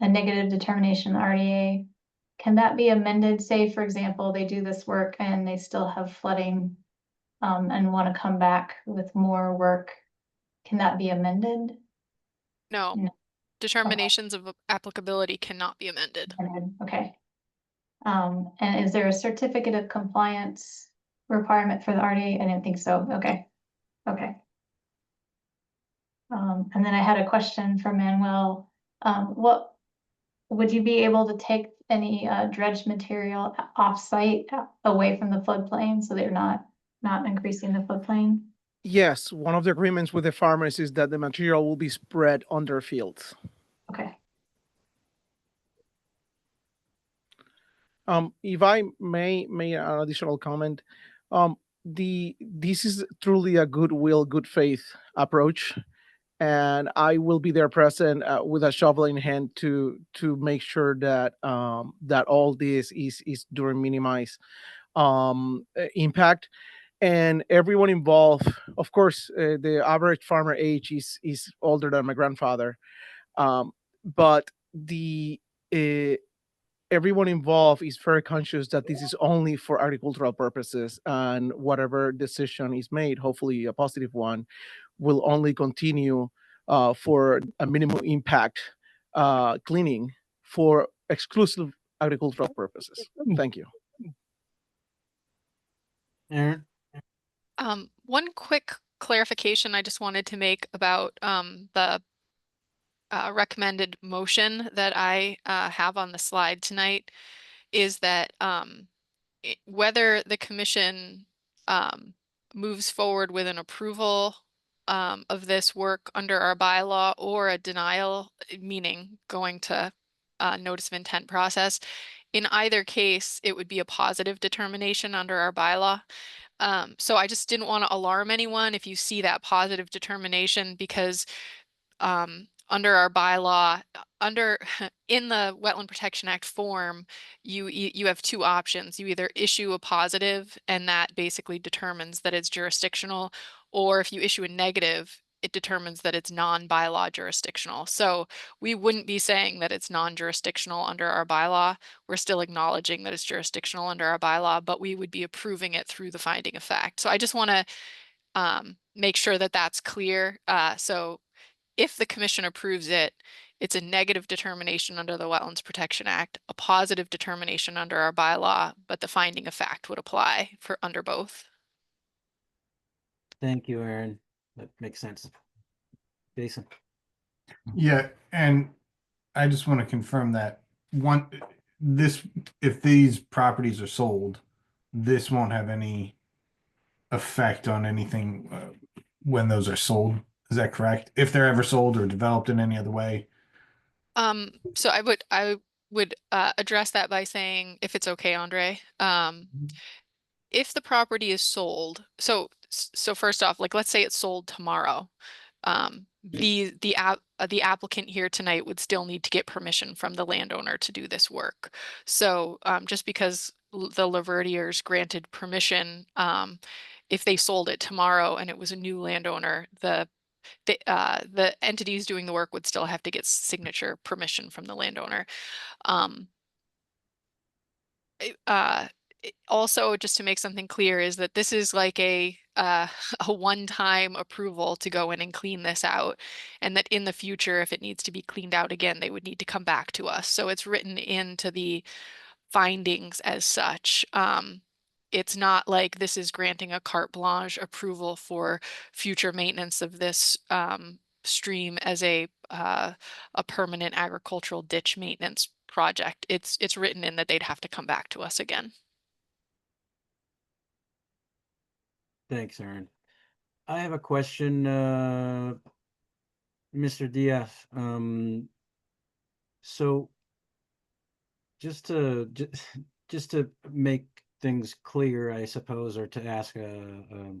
a negative determination RDA, can that be amended? Say, for example, they do this work and they still have flooding and want to come back with more work. Can that be amended? No. No. Determinations of applicability cannot be amended. Okay. And is there a certificate of compliance requirement for the RDA? I didn't think so. Okay. Okay. And then I had a question for Manuel. What would you be able to take any dredge material off-site away from the floodplain so they're not increasing the floodplain? Yes, one of the agreements with the farmers is that the material will be spread on their fields. Okay. If I may an additional comment, this is truly a goodwill, good faith approach, and I will be there present with a shovel in hand to make sure that that all this is during minimize impact, and everyone involved. Of course, the average farmer age is older than my grandfather, but the everyone involved is very conscious that this is only for agricultural purposes, and whatever decision is made, hopefully a positive one, will only continue for a minimum impact cleaning for exclusive agricultural purposes. Thank you. Aaron? One quick clarification I just wanted to make about the recommended motion that I have on the slide tonight is that whether the commission moves forward with an approval of this work under our bylaw or a denial, meaning going to notice of intent process, in either case, it would be a positive determination under our bylaw. So I just didn't want to alarm anyone if you see that positive determination, because under our bylaw, in the Wetland Protection Act form, you have two options. You either issue a positive, and that basically determines that it's jurisdictional, or if you issue a negative, it determines that it's non-bylaw jurisdictional. So we wouldn't be saying that it's non-jurisdictional under our bylaw. We're still acknowledging that it's jurisdictional under our bylaw, but we would be approving it through the finding of fact. So I just want to make sure that that's clear. So if the commission approves it, it's a negative determination under the Wetlands Protection Act, a positive determination under our bylaw, but the finding of fact would apply for under both. Thank you, Aaron. That makes sense. Jason? Yeah, and I just want to confirm that if these properties are sold, this won't have any effect on anything when those are sold. Is that correct? If they're ever sold or developed in any other way? So I would address that by saying, if it's okay, Andre, if the property is sold, so first off, like, let's say it's sold tomorrow, the applicant here tonight would still need to get permission from the landowner to do this work. So just because the Laverdiers granted permission, if they sold it tomorrow and it was a new landowner, the entities doing the work would still have to get signature permission from the landowner. Also, just to make something clear, is that this is like a one-time approval to go in and clean this out, and that in the future, if it needs to be cleaned out again, they would need to come back to us. So it's written into the findings as such. It's not like this is granting a carte blanche approval for future maintenance of this stream as a permanent agricultural ditch maintenance project. It's written in that they'd have to come back to us again. Thanks, Aaron. I have a question, Mr. Diaz. So just to make things clear, I suppose, or to ask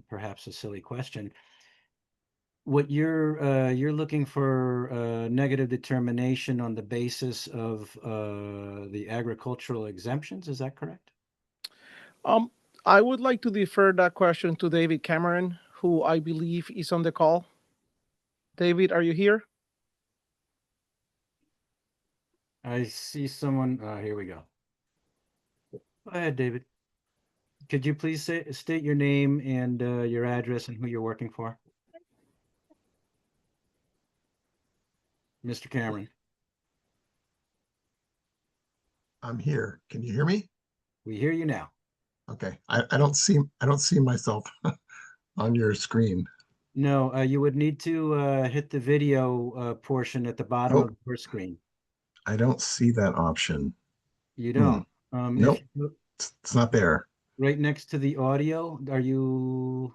perhaps a silly question, what you're looking for negative determination on the basis of the agricultural exemptions, is that correct? I would like to defer that question to David Cameron, who I believe is on the call. David, are you here? I see someone. Here we go. Go ahead, David. Could you please state your name and your address and who you're working for? Mr. Cameron. I'm here. Can you hear me? We hear you now. Okay. I don't see myself on your screen. No, you would need to hit the video portion at the bottom of your screen. I don't see that option. You don't? Nope. It's not there. Right next to the audio, are you?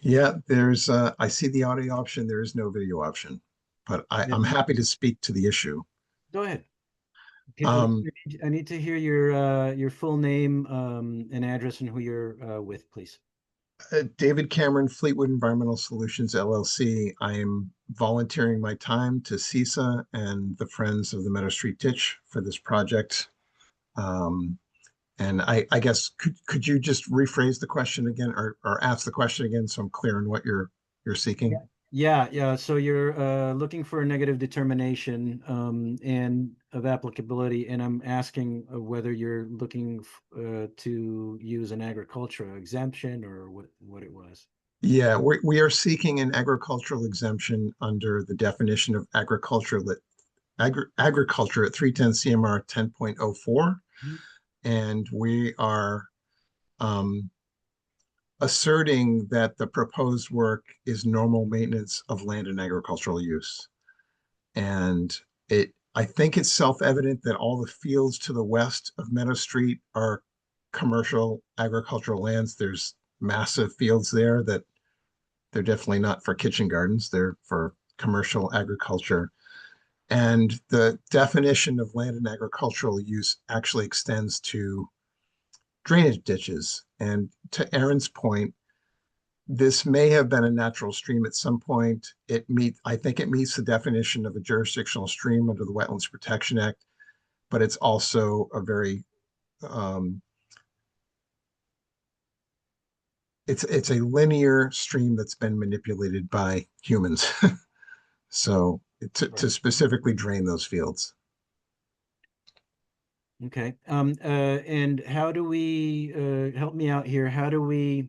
Yeah, there's, I see the audio option. There is no video option, but I'm happy to speak to the issue. Go ahead. Um, I need to hear your full name and address and who you're with, please. David Cameron, Fleetwood Environmental Solutions LLC. I am volunteering my time to CISA and the Friends of the Meadow Street Ditch for this project. And I guess could you just rephrase the question again, or ask the question again, so I'm clear on what you're seeking? Yeah. So you're looking for a negative determination and of applicability, and I'm asking whether you're looking to use an agricultural exemption or what it was. Yeah, we are seeking an agricultural exemption under the definition of agriculture agriculture at 310 CMR 10.04. And we are asserting that the proposed work is normal maintenance of land and agricultural use. And I think it's self-evident that all the fields to the west of Meadow Street are commercial agricultural lands. There's massive fields there that they're definitely not for kitchen gardens. They're for commercial agriculture. And the definition of land and agricultural use actually extends to drainage ditches. And to Aaron's point, this may have been a natural stream at some point. I think it meets the definition of a jurisdictional stream under the Wetlands Protection Act, but it's also a very, it's a linear stream that's been manipulated by humans. So to specifically drain those fields. Okay. And how do we help me out here? How do we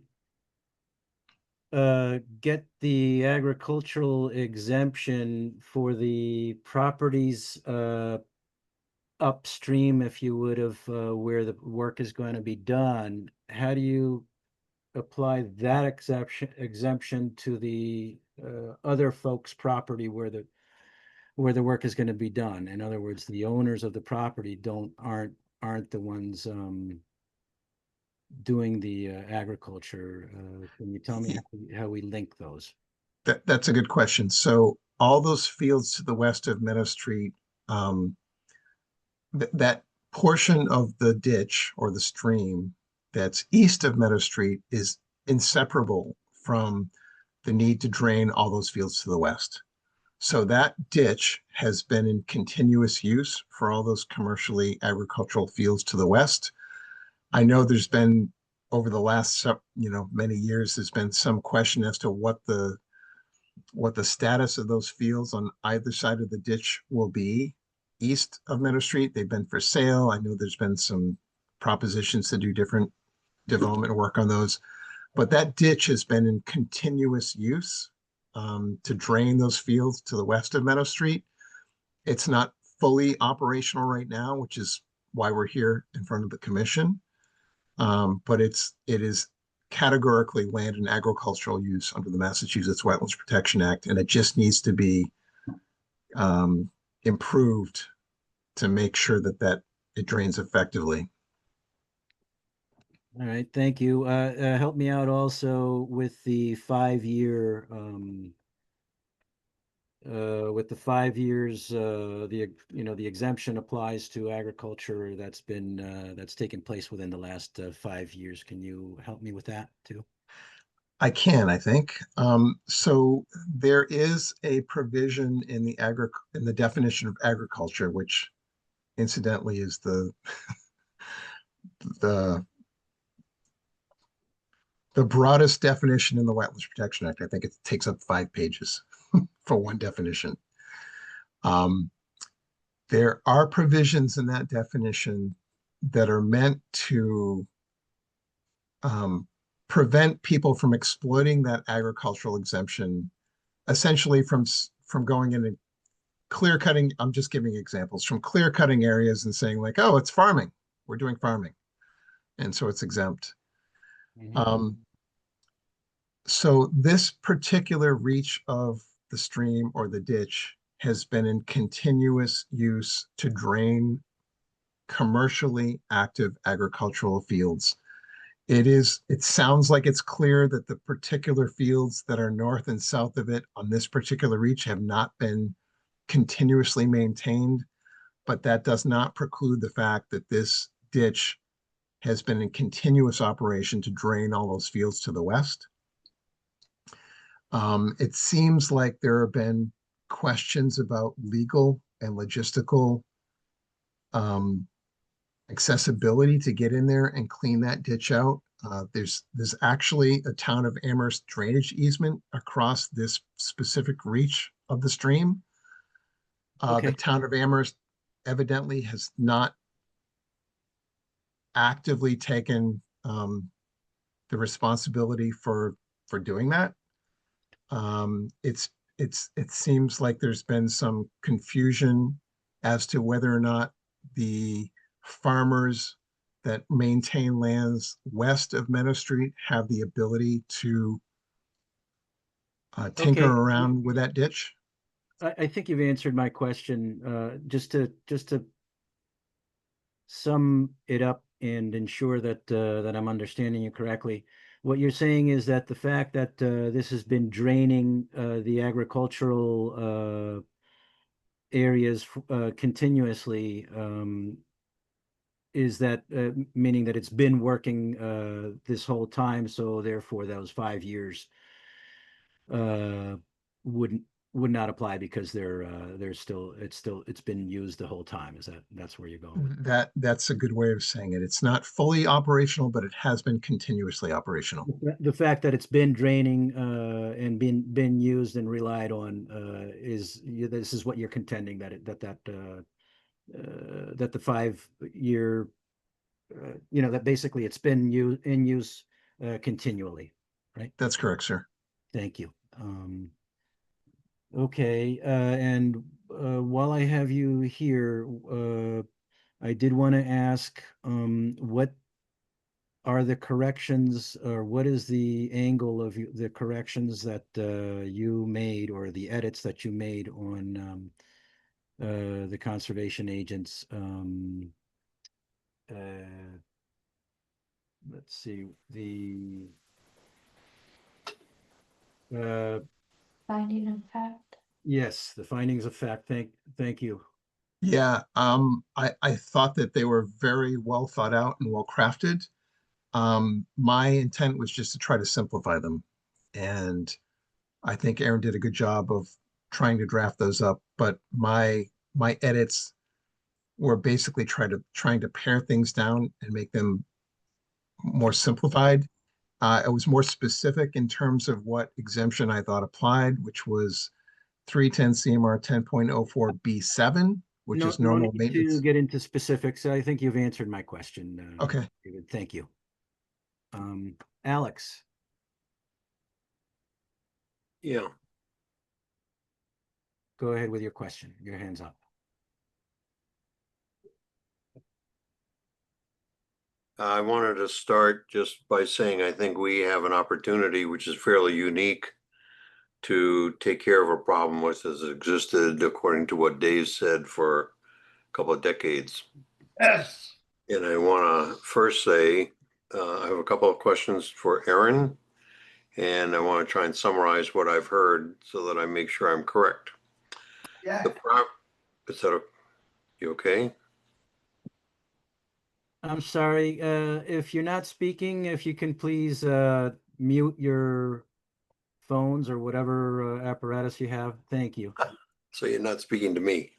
get the agricultural exemption for the properties upstream, if you would, of where the work is going to be done? How do you apply that exemption to the other folks' property where the work is going to be done? In other words, the owners of the property aren't the ones doing the agriculture. Can you tell me how we link those? That's a good question. So all those fields to the west of Meadow Street, that portion of the ditch or the stream that's east of Meadow Street is inseparable from the need to drain all those fields to the west. So that ditch has been in continuous use for all those commercially agricultural fields to the west. I know there's been, over the last many years, there's been some question as to what the status of those fields on either side of the ditch will be east of Meadow Street. They've been for sale. I know there's been some propositions to do different development work on those, but that ditch has been in continuous use to drain those fields to the west of Meadow Street. It's not fully operational right now, which is why we're here in front of the commission. But it is categorically land and agricultural use under the Massachusetts Wetlands Protection Act, and it just needs to be improved to make sure that it drains effectively. All right, thank you. Help me out also with the 5 year, with the 5 years, the exemption applies to agriculture that's taken place within the last 5 years. Can you help me with that too? I can, I think. So there is a provision in the definition of agriculture, which incidentally is the broadest definition in the Wetlands Protection Act. I think it takes up 5 pages for one definition. There are provisions in that definition that are meant to prevent people from exploiting that agricultural exemption, essentially from going in and clear cutting. I'm just giving examples from clear cutting areas and saying like, oh, it's farming. We're doing farming. And so it's exempt. So this particular reach of the stream or the ditch has been in continuous use to drain commercially active agricultural fields. It sounds like it's clear that the particular fields that are north and south of it on this particular reach have not been continuously maintained, but that does not preclude the fact that this ditch has been in continuous operation to drain all those fields to the west. It seems like there have been questions about legal and logistical accessibility to get in there and clean that ditch out. There's actually a town of Amherst drainage easement across this specific reach of the stream. Okay. The town of Amherst evidently has not actively taken the responsibility for doing that. It seems like there's been some confusion as to whether or not the farmers that maintain lands west of Meadow Street have the ability to tinker Okay. around with that ditch. I think you've answered my question. Just to sum it up and ensure that that I'm understanding you correctly. What you're saying is that the fact that this has been draining the agricultural areas continuously, is that meaning that it's been working this whole time, so therefore those 5 years would not apply because it's been used the whole time. That's where you're going with it? That's a good way of saying it. It's not fully operational, but it has been continuously operational. The fact that it's been draining and been used and relied on this is what you're contending, that the 5 year that basically it's been in use continually, right? That's correct, sir. Thank you. Okay, and while I have you here, I did want to ask, what are the corrections, or what is the angle of the corrections that you made, or the edits that you made on the conservation agents? Let's see, the Finding of fact. yes, the findings of fact. Thank you. Yeah, I thought that they were very well thought out and well crafted. My intent was just to try to simplify them. And I think Aaron did a good job of trying to draft those up, but my edits were basically trying to pare things down and make them more simplified. It was more specific in terms of what exemption I thought applied, which was 310 CMR 10.04 B7, which is normal need maintenance. to get into specifics. I think you've answered my question. Okay. David. Thank you. Alex. Yeah. Go ahead with your question. Your hand's up. I wanted to start just by saying I think we have an opportunity which is fairly unique to take care of a problem which has existed, according to what Dave said, for a couple of decades. Yes. And I want to first say I have a couple of questions for Aaron, and I want to try and summarize what I've heard so that I make sure I'm correct. Yeah. Is that you okay? I'm sorry, if you're not speaking, if you can please mute your phones or whatever apparatus you have. Thank you. So you're not speaking to me.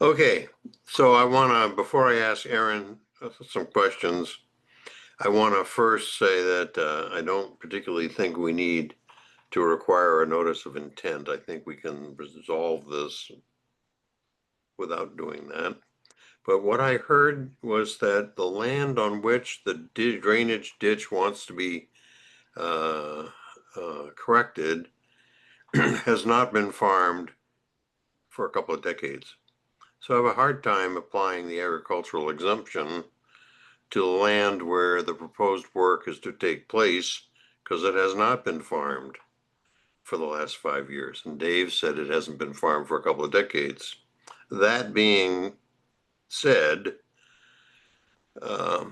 Okay, so I want to, before I ask Aaron some questions, I want to first say that I don't particularly think we need to require a notice of intent. I think we can resolve this without doing that. But what I heard was that the land on which the drainage ditch wants to be corrected has not been farmed for a couple of decades. So I have a hard time applying the agricultural exemption to the land where the proposed work is to take place, because it has not been farmed for the last 5 years. And Dave said it hasn't been farmed for a couple of decades. That being said, I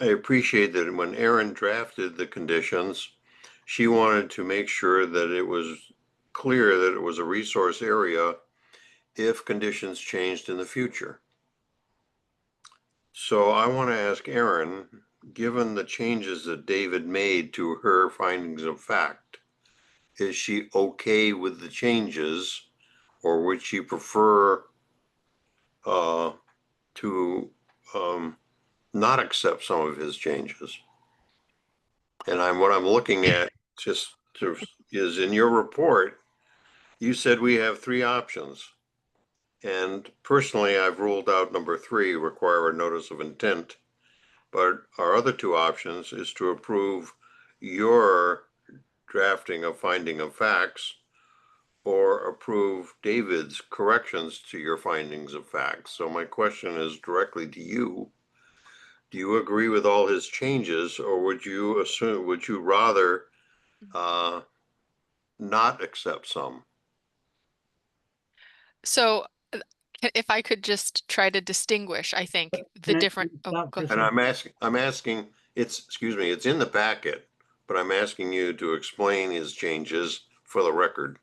appreciate that when Erin drafted the conditions, she wanted to make sure that it was clear that it was a resource area if conditions changed in the future. So I want to ask Erin, given the changes that David made to her findings of fact, is she okay with the changes, or would she prefer to not accept some of his changes? And what I'm looking at is in your report, you said we have three options. And personally, I've ruled out number 3, require a notice of intent. But our other two options is to approve your drafting of finding of facts or approve David's corrections to your findings of facts. So my question is directly to you. Do you agree with all his changes, or would you rather not accept some? So if I could just try to distinguish, I think the Can I different, oh, stop go for a ahead. And second? I'm asking, excuse me, it's in the packet, but I'm asking you to explain his changes for the record.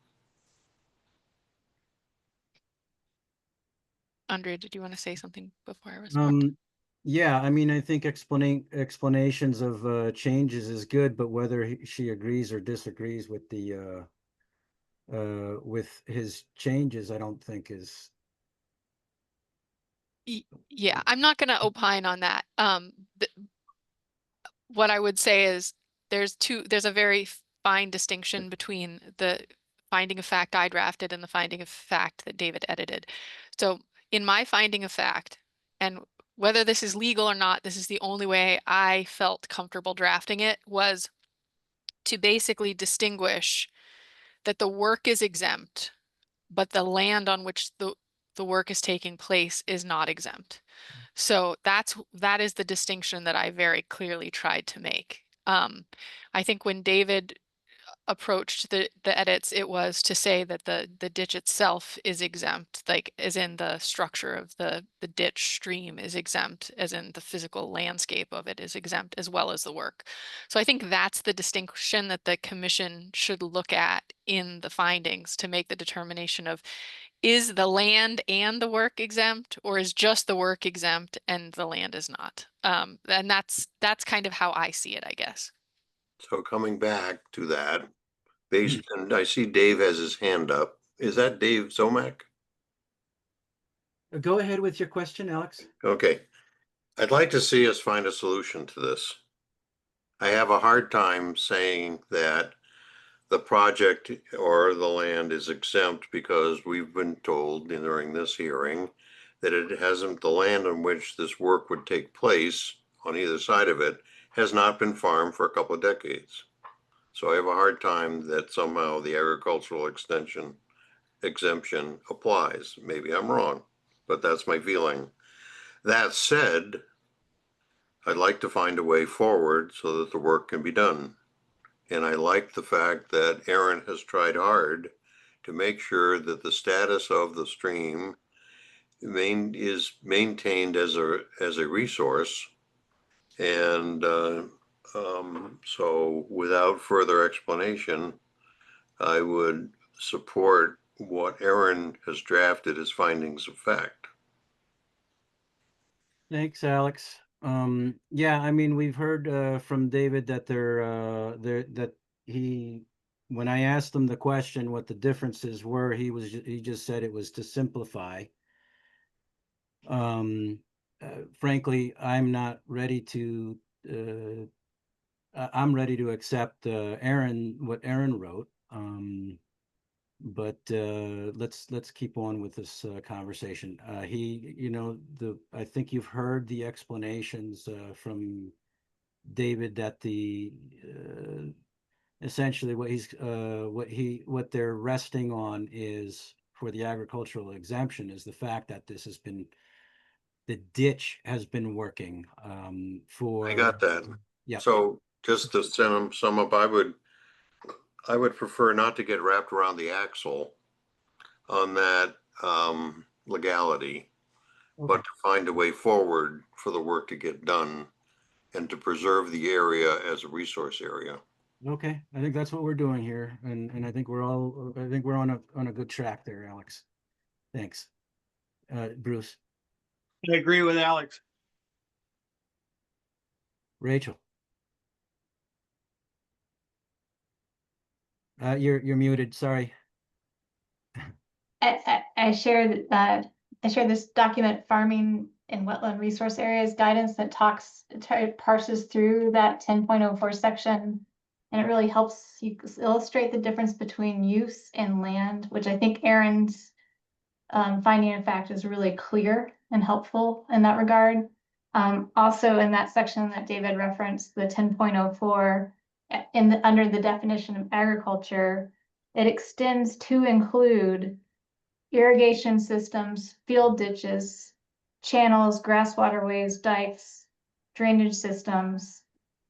Andrea, did you want to say something before I respond? Yeah, I mean, I think explanations of changes is good, but whether she agrees or disagrees with the with his changes, I don't think is. Yeah, I'm not going to opine on that. What I would say is there's a very fine distinction between the finding of fact I drafted and the finding of fact that David edited. So in my finding of fact, and whether this is legal or not, this is the only way I felt comfortable drafting it, was to basically distinguish that the work is exempt, but the land on which the work is taking place is not exempt. So that is the distinction that I very clearly tried to make. I think when David approached the edits, it was to say that the ditch itself is exempt, like as in the structure of the ditch stream is exempt, as in the physical landscape of it is exempt, as well as the work. So I think that's the distinction that the commission should look at in the findings to make the determination of, is the land and the work exempt, or is just the work exempt and the land is not? And that's kind of how I see it, I guess. So coming back to that, and I see Dave has his hand up. Is that Dave Zomack? Go ahead with your question, Alex. Okay. I'd like to see us find a solution to this. I have a hard time saying that the project or the land is exempt because we've been told during this hearing that it hasn't, the land on which this work would take place on either side of it has not been farmed for a couple of decades. So I have a hard time that somehow the agricultural extension exemption applies. Maybe I'm wrong, but that's my feeling. That said, I'd like to find a way forward so that the work can be done. And I like the fact that Erin has tried hard to make sure that the status of the stream is maintained as a resource. And so without further explanation, I would support what Erin has drafted as findings of fact. Thanks, Alex. Yeah, I mean, we've heard from David that that when I asked him the question what the differences were, he just said it was to simplify. Frankly, I'm not ready to I'm ready to accept what Erin wrote. But let's keep on with this conversation. I think you've heard the explanations from David that essentially what they're resting on is, for the agricultural exemption, is the fact that the ditch has been working for. I got that. Yeah. So just to sum up, I would prefer not to get wrapped around the axle on that legality. but to find a way forward for the work to get done and to preserve the area as a resource area. Okay, I think that's what we're doing here, and I think we're on a good track there, Alex. Thanks. Bruce, I agree with Alex. Rachel. You're muted, sorry. I shared this document, Farming in Wetland Resource Areas Guidance, that parses through that 10.04 section. And it really helps you illustrate the difference between use and land, which I think Aaron's finding of fact is really clear and helpful in that regard. Also in that section that David referenced, the 10.04, under the definition of agriculture, it extends to include irrigation systems, field ditches, channels, grass waterways, dikes, drainage systems,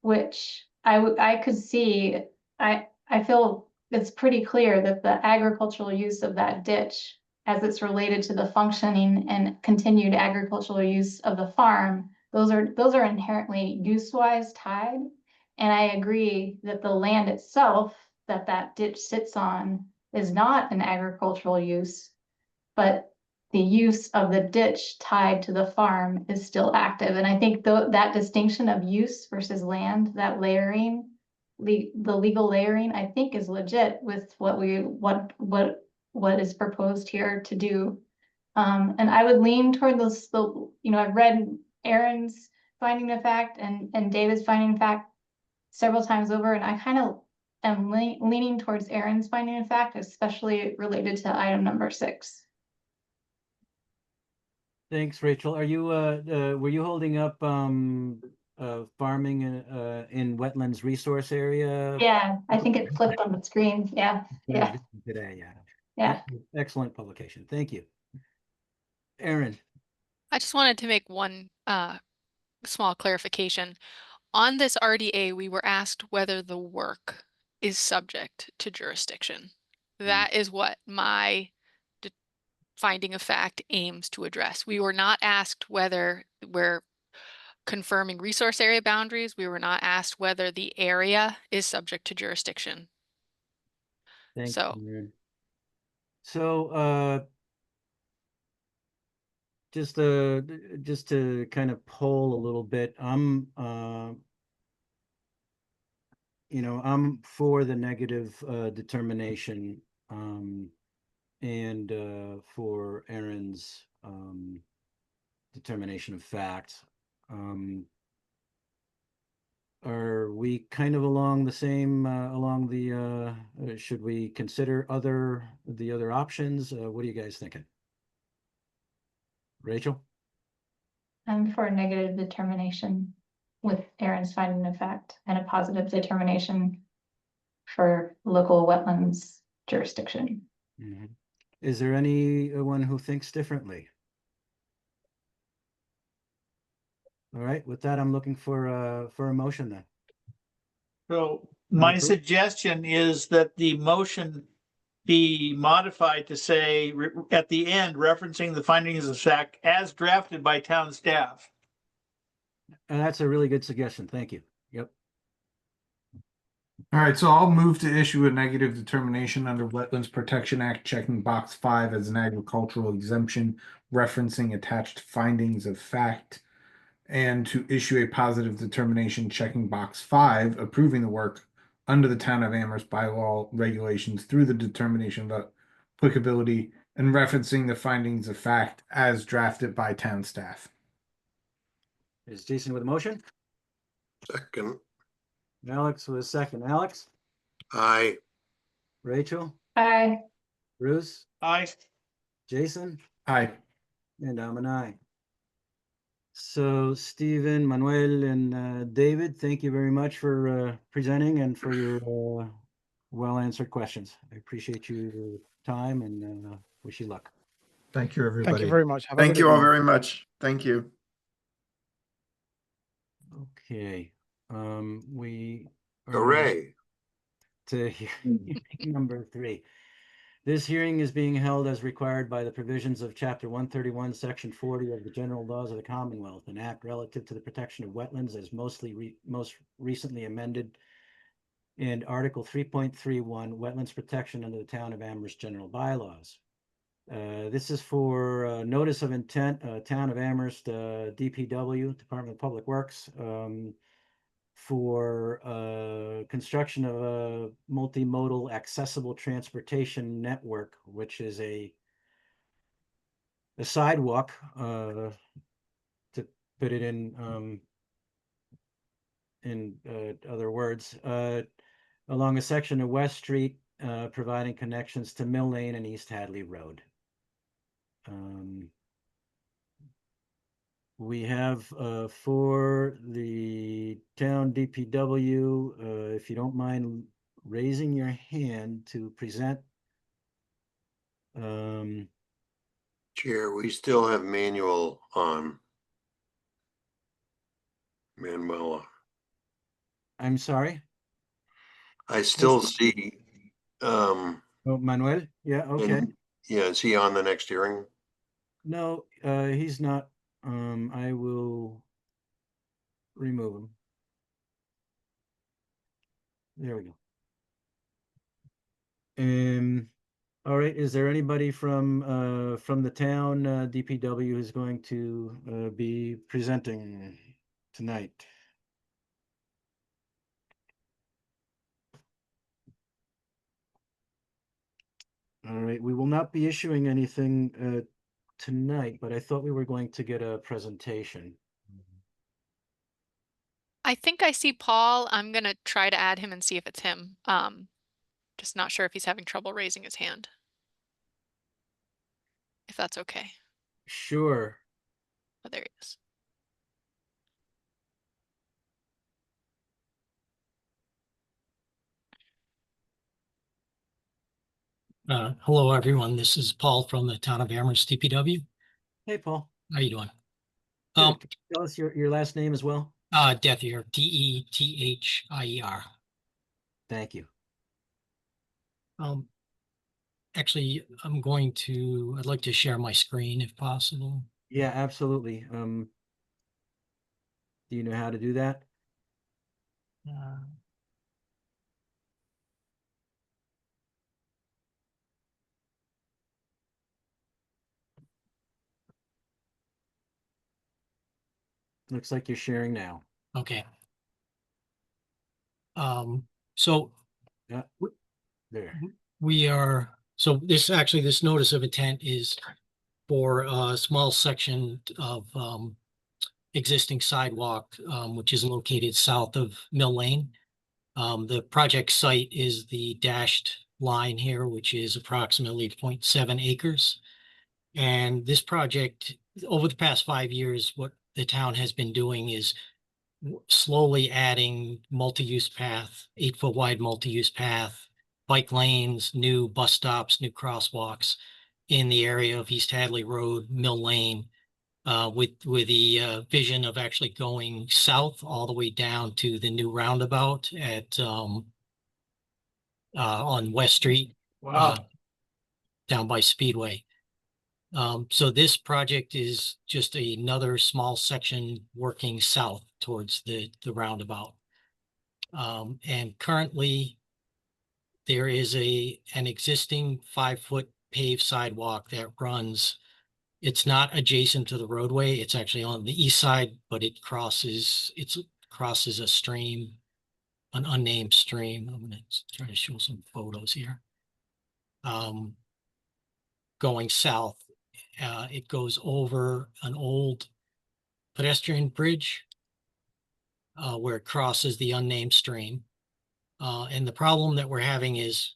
which I could see. I feel it's pretty clear that the agricultural use of that ditch, as it's related to the functioning and continued agricultural use of the farm, those are inherently use-wise tied. And I agree that the land itself that ditch sits on is not an agricultural use, but the use of the ditch tied to the farm is still active. And I think that distinction of use versus land, that layering, the legal layering, I think is legit with what is proposed here to do. And I would lean toward I've read Aaron's finding of fact and David's finding of fact several times over, and I kind of am leaning towards Aaron's finding of fact, especially related to item number 6. Thanks, Rachel. Are you were you holding up farming in wetlands resource area? Yeah, I think it flipped on the screen. Yeah. Today, yeah. Yeah. Excellent publication. Thank you. Aaron. I just wanted to make one small clarification. On this RDA, we were asked whether the work is subject to jurisdiction. That is what my finding of fact aims to address. We were not asked whether we're confirming resource area boundaries. We were not asked whether the area is subject to jurisdiction. Thanks, So, Aaron. So just to kind of poll a little bit, I'm for the negative determination and for Aaron's determination of fact. Are we kind of along the same should we consider the other options? What are you guys thinking? Rachel? I'm for a negative determination with Aaron's finding of fact and a positive determination for local wetlands jurisdiction. Mm-hmm. Is there anyone who thinks differently? All right, with that, I'm looking for a motion then. So my suggestion is that the motion be modified to say at the end, referencing the findings of fact as drafted by town staff. And that's a really good suggestion. Thank you. Yep. All right, so I'll move to issue a negative determination under Wetlands Protection Act, checking box 5 as an agricultural exemption, referencing attached findings of fact, and to issue a positive determination, checking box 5, approving the work under the Town of Amherst bylaw regulations through the determination of applicability and referencing the findings of fact as drafted by town staff. Is Jason with a motion? Second. Alex with a second. Alex? Aye. Rachel? Aye. Bruce? Aye. Jason? Aye. And I'm an aye. So Stephen, Manuel, and David, thank you very much for presenting and for your well-answered questions. I appreciate your time and wish you luck. Thank you, everybody. Thank you very much. Have a Thank good you all evening. very much. Thank you. Okay, we are Hooray. to number 3. This hearing is being held as required by the provisions of Chapter 131, Section 40 of the General Laws of the Commonwealth, an act relative to the protection of wetlands as most recently amended, and Article 3.31, Wetlands Protection under the Town of Amherst General Bylaws. This is for notice of intent, Town of Amherst, DPW, Department of Public Works, for construction of a multimodal accessible transportation network, which is a sidewalk, to put it in other words, along a section of West Street, providing connections to Mill Lane and East Hadley Road. We have for the town DPW, if you don't mind raising your hand to present. Chair, we still have Manuel on. Manuela. I'm sorry? I still see, Oh, Manuel? Yeah, okay. yeah, is he on the next hearing? No, he's not. I will remove him. There we go. All right, is there anybody from the town DPW who's going to be presenting tonight? All right, we will not be issuing anything tonight, but I thought we were going to get a presentation. I think I see Paul. I'm gonna try to add him and see if it's him. Just not sure if he's having trouble raising his hand. If that's okay. Sure. Oh, there he is. Hello, everyone. This is Paul from the town of Amherst DPW. Hey, Paul. How you doing? Good. Tell us your last name as well. Dethier, Dethier. Thank you. Actually, I'd like to share my screen if possible. Yeah, absolutely. Do you know how to do that? Looks like you're sharing now. Okay. So yeah, there. This notice of intent is for a small section of existing sidewalk, which is located south of Mill Lane. The project site is the dashed line here, which is approximately 0.7 acres. And this project, over the past 5 years, what the town has been doing is slowly adding multi-use path, 8-foot wide multi-use path, bike lanes, new bus stops, new crosswalks in the area of East Hadley Road, Mill Lane, with the vision of actually going south all the way down to the new roundabout at on West Street. Wow. Down by Speedway. So this project is just another small section working south towards the roundabout. And currently there is an existing 5-foot paved sidewalk that runs. It's not adjacent to the roadway. It's actually on the east side, but it crosses a stream, an unnamed stream. I'm going to try to show some photos here. Going south, it goes over an old pedestrian bridge where it crosses the unnamed stream. And the problem that we're having is,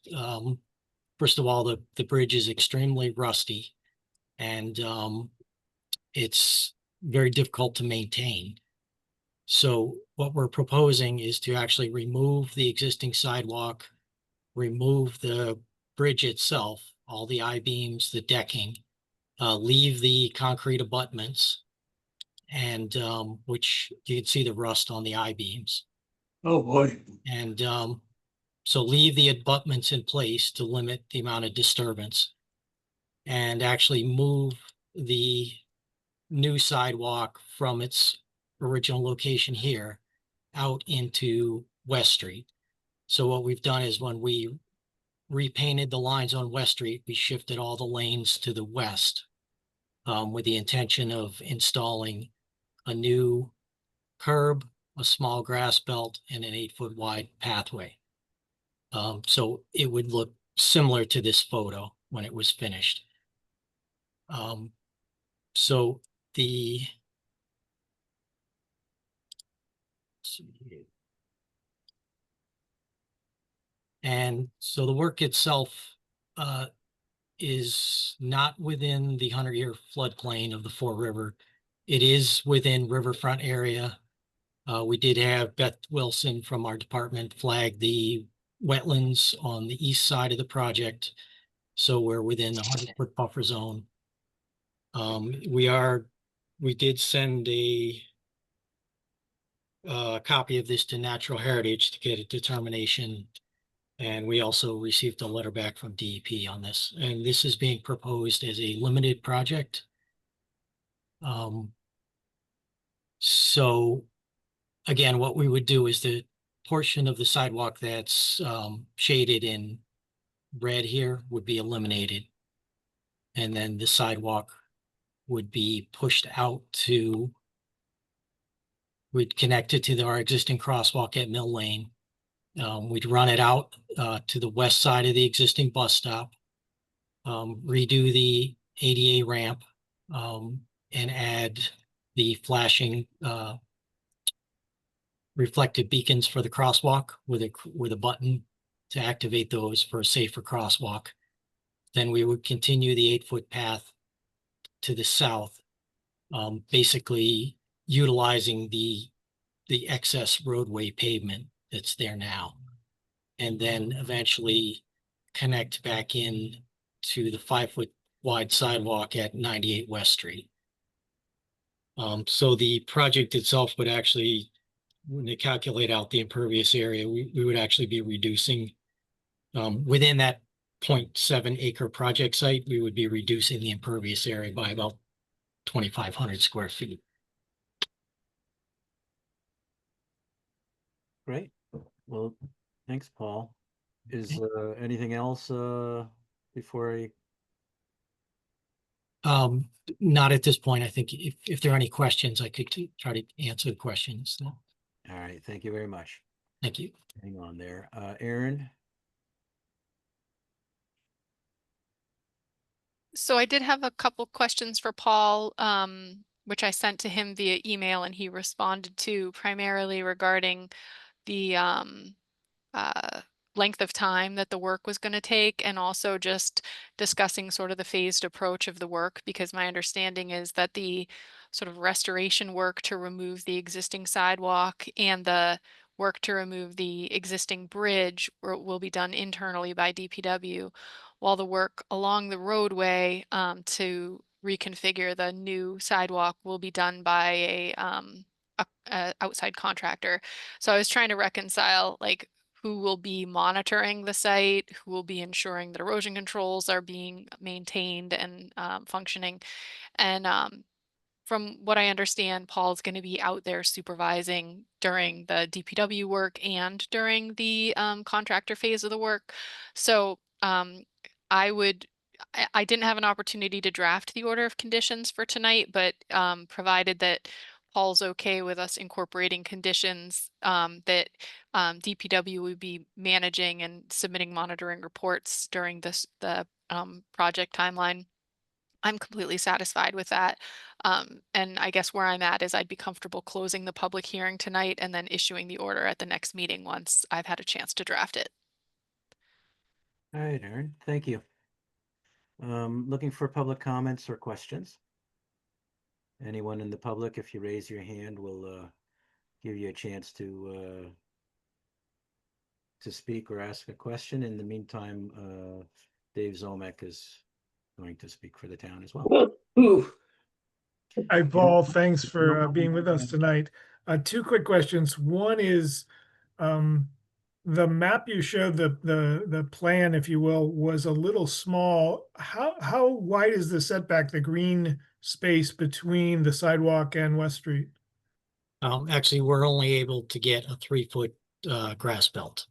first of all, the bridge is extremely rusty and it's very difficult to maintain. So what we're proposing is to actually remove the existing sidewalk, remove the bridge itself, all the I-beams, the decking, leave the concrete abutments, and which you can see the rust on the I-beams. Oh, boy. And So leave the abutments in place to limit the amount of disturbance and actually move the new sidewalk from its original location here out into West Street. So what we've done is when we repainted the lines on West Street, we shifted all the lanes to the west with the intention of installing a new curb, a small grass belt, and an 8-foot wide pathway. So it would look similar to this photo when it was finished. So the and so the work itself is not within the 100-year floodplain of the Fore River. It is within riverfront area. We did have Beth Wilson from our department flag the wetlands on the east side of the project. So we're within the 100-foot buffer zone. We did send a copy of this to Natural Heritage to get a determination. And we also received a letter back from DEP on this. And this is being proposed as a limited project. So again, what we would do is the portion of the sidewalk that's shaded in red here would be eliminated. And then the sidewalk would be pushed out to, we'd connect it to our existing crosswalk at Mill Lane. We'd run it out to the west side of the existing bus stop, redo the ADA ramp, and add the flashing reflective beacons for the crosswalk with a button to activate those for a safer crosswalk. Then we would continue the 8-foot path to the south, basically utilizing the excess roadway pavement that's there now, and then eventually connect back in to the 5-foot wide sidewalk at 98 West Street. So the project itself would actually, when they calculate out the impervious area, we would actually be reducing within that 0.7 acre project site, we would be reducing the impervious area by about 2,500 square feet. Great. Well, thanks, Paul. Is anything else before I? Not at this point. I think if there are any questions, I could try to answer the questions. So. All right. Thank you very much. Thank you. Hang on there. Aaron? So I did have a couple questions for Paul, which I sent to him via email, and he responded to, primarily regarding the length of time that the work was going to take, and also just discussing sort of the phased approach of the work, because my understanding is that the sort of restoration work to remove the existing sidewalk and the work to remove the existing bridge will be done internally by DPW, while the work along the roadway to reconfigure the new sidewalk will be done by a outside contractor. So I was trying to reconcile, like, who will be monitoring the site, who will be ensuring that erosion controls are being maintained and functioning. And from what I understand, Paul's going to be out there supervising during the DPW work and during the contractor phase of the work. So I didn't have an opportunity to draft the order of conditions for tonight, but provided that Paul's okay with us incorporating conditions that DPW would be managing and submitting monitoring reports during the project timeline, I'm completely satisfied with that. And I guess where I'm at is I'd be comfortable closing the public hearing tonight and then issuing the order at the next meeting once I've had a chance to draft it. All right, Aaron, thank you. Looking for public comments or questions? Anyone in the public, if you raise your hand, we'll give you a chance to speak or ask a question. In the meantime, Dave Zomek is going to speak for the town as well. Hi, Paul. Thanks for being with us tonight. 2 quick questions. One is, the map you showed, the plan, if you will, was a little small. How wide is the setback, the green space between the sidewalk and West Street? Actually, we're only able to get a 3-foot grass belt.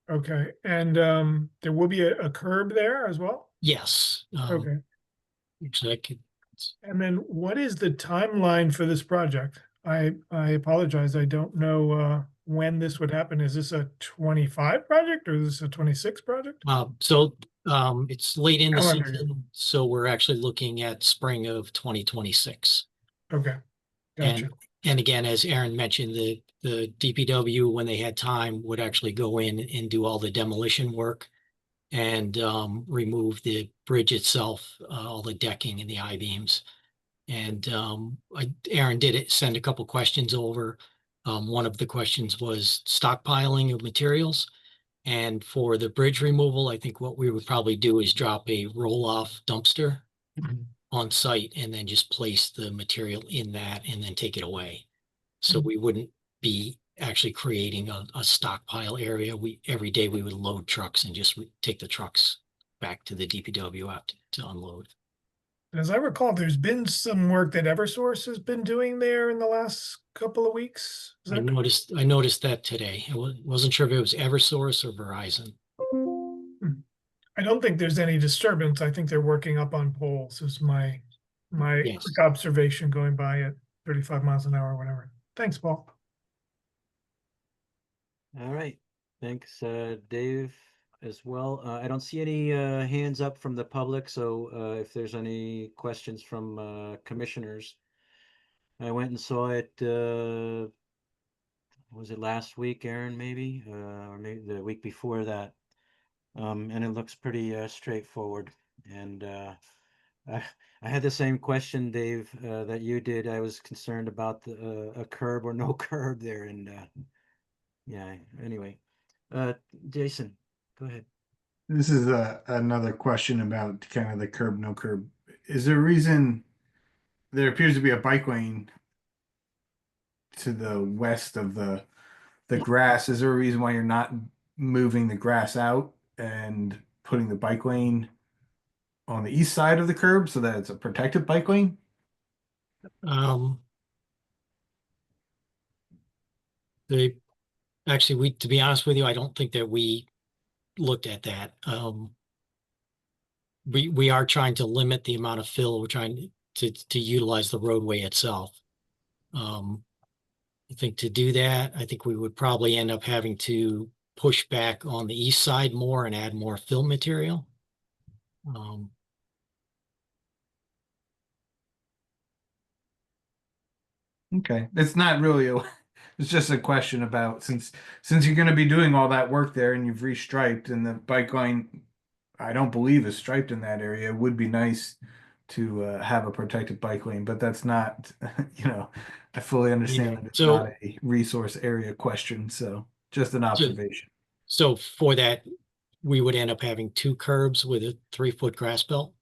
Okay, and there will be a curb there as well? Yes. Okay, Actually, I could, and then what is the timeline for this project? I apologize, I don't know when this would happen. Is this a 25 project or is this a 26 project? it's late in the Calendar year. season, so we're actually looking at spring of 2026. Okay, gotcha. And again, as Aaron mentioned, the DPW, when they had time, would actually go in and do all the demolition work and remove the bridge itself, all the decking and the I-beams. And Aaron did send a couple questions over. One of the questions was stockpiling of materials. And for the bridge removal, I think what we would probably do is drop a roll-off dumpster on site and then just place the material in that and then take it away. So we wouldn't be actually creating a stockpile area. Every day we would load trucks and just take the trucks back to the DPW out to unload. As I recall, there's been some work that Eversource has been doing there in the last couple of weeks. Is I that noticed that today. I wasn't sure if it was Eversource or Verizon. I don't think there's any disturbance. I think they're working up on poles is my Yes. quick observation going by at 35 miles an hour or whatever. Thanks, Paul. All right, thanks, Dave, as well. I don't see any hands up from the public, so if there's any questions from commissioners. I went and saw it, was it last week, Aaron, maybe? Or maybe the week before that. And it looks pretty straightforward. And I had the same question, Dave, that you did. I was concerned about a curb or no curb there, and yeah. Anyway, Jason, go ahead. This is another question about kind of the curb, no curb. Is there a reason there appears to be a bike lane to the west of the grass? Is there a reason why you're not moving the grass out and putting the bike lane on the east side of the curb so that it's a protected bike lane? Actually, to be honest with you, I don't think that we looked at that. We are trying to limit the amount of fill. We're trying to utilize the roadway itself. I think to do that, I think we would probably end up having to push back on the east side more and add more fill material. Okay, it's not really it's just a question about since you're going to be doing all that work there and you've restriped and the bike line, I don't believe is striped in that area. It would be nice to have a protected bike lane, but that's not, I fully understand that it's not a resource area question. So just an observation. So for that, we would end up having 2 curbs with a 3-foot grass belt.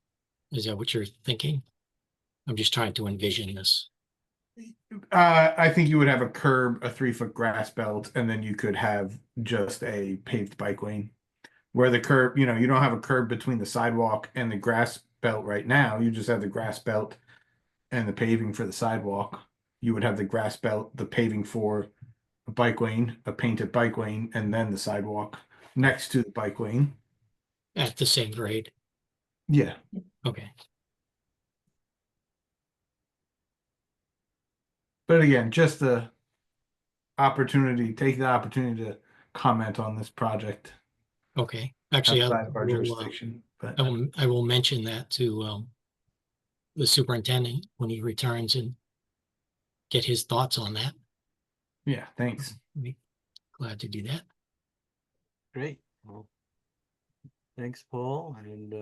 Is that what you're thinking? I'm just trying to envision this. I think you would have a curb, a 3-foot grass belt, and then you could have just a paved bike lane where the curb, you don't have a curb between the sidewalk and the grass belt right now. You just have the grass belt and the paving for the sidewalk. You would have the grass belt, the paving for a bike lane, a painted bike lane, and then the sidewalk next to the bike lane. At the same grade? Yeah. Okay. But again, just take the opportunity to comment on this project. Okay. Actually, outside of our jurisdiction. But I will mention that to the superintendent when he returns and get his thoughts on that. Yeah, thanks. Be glad to do that. Great. Well, thanks, Paul. And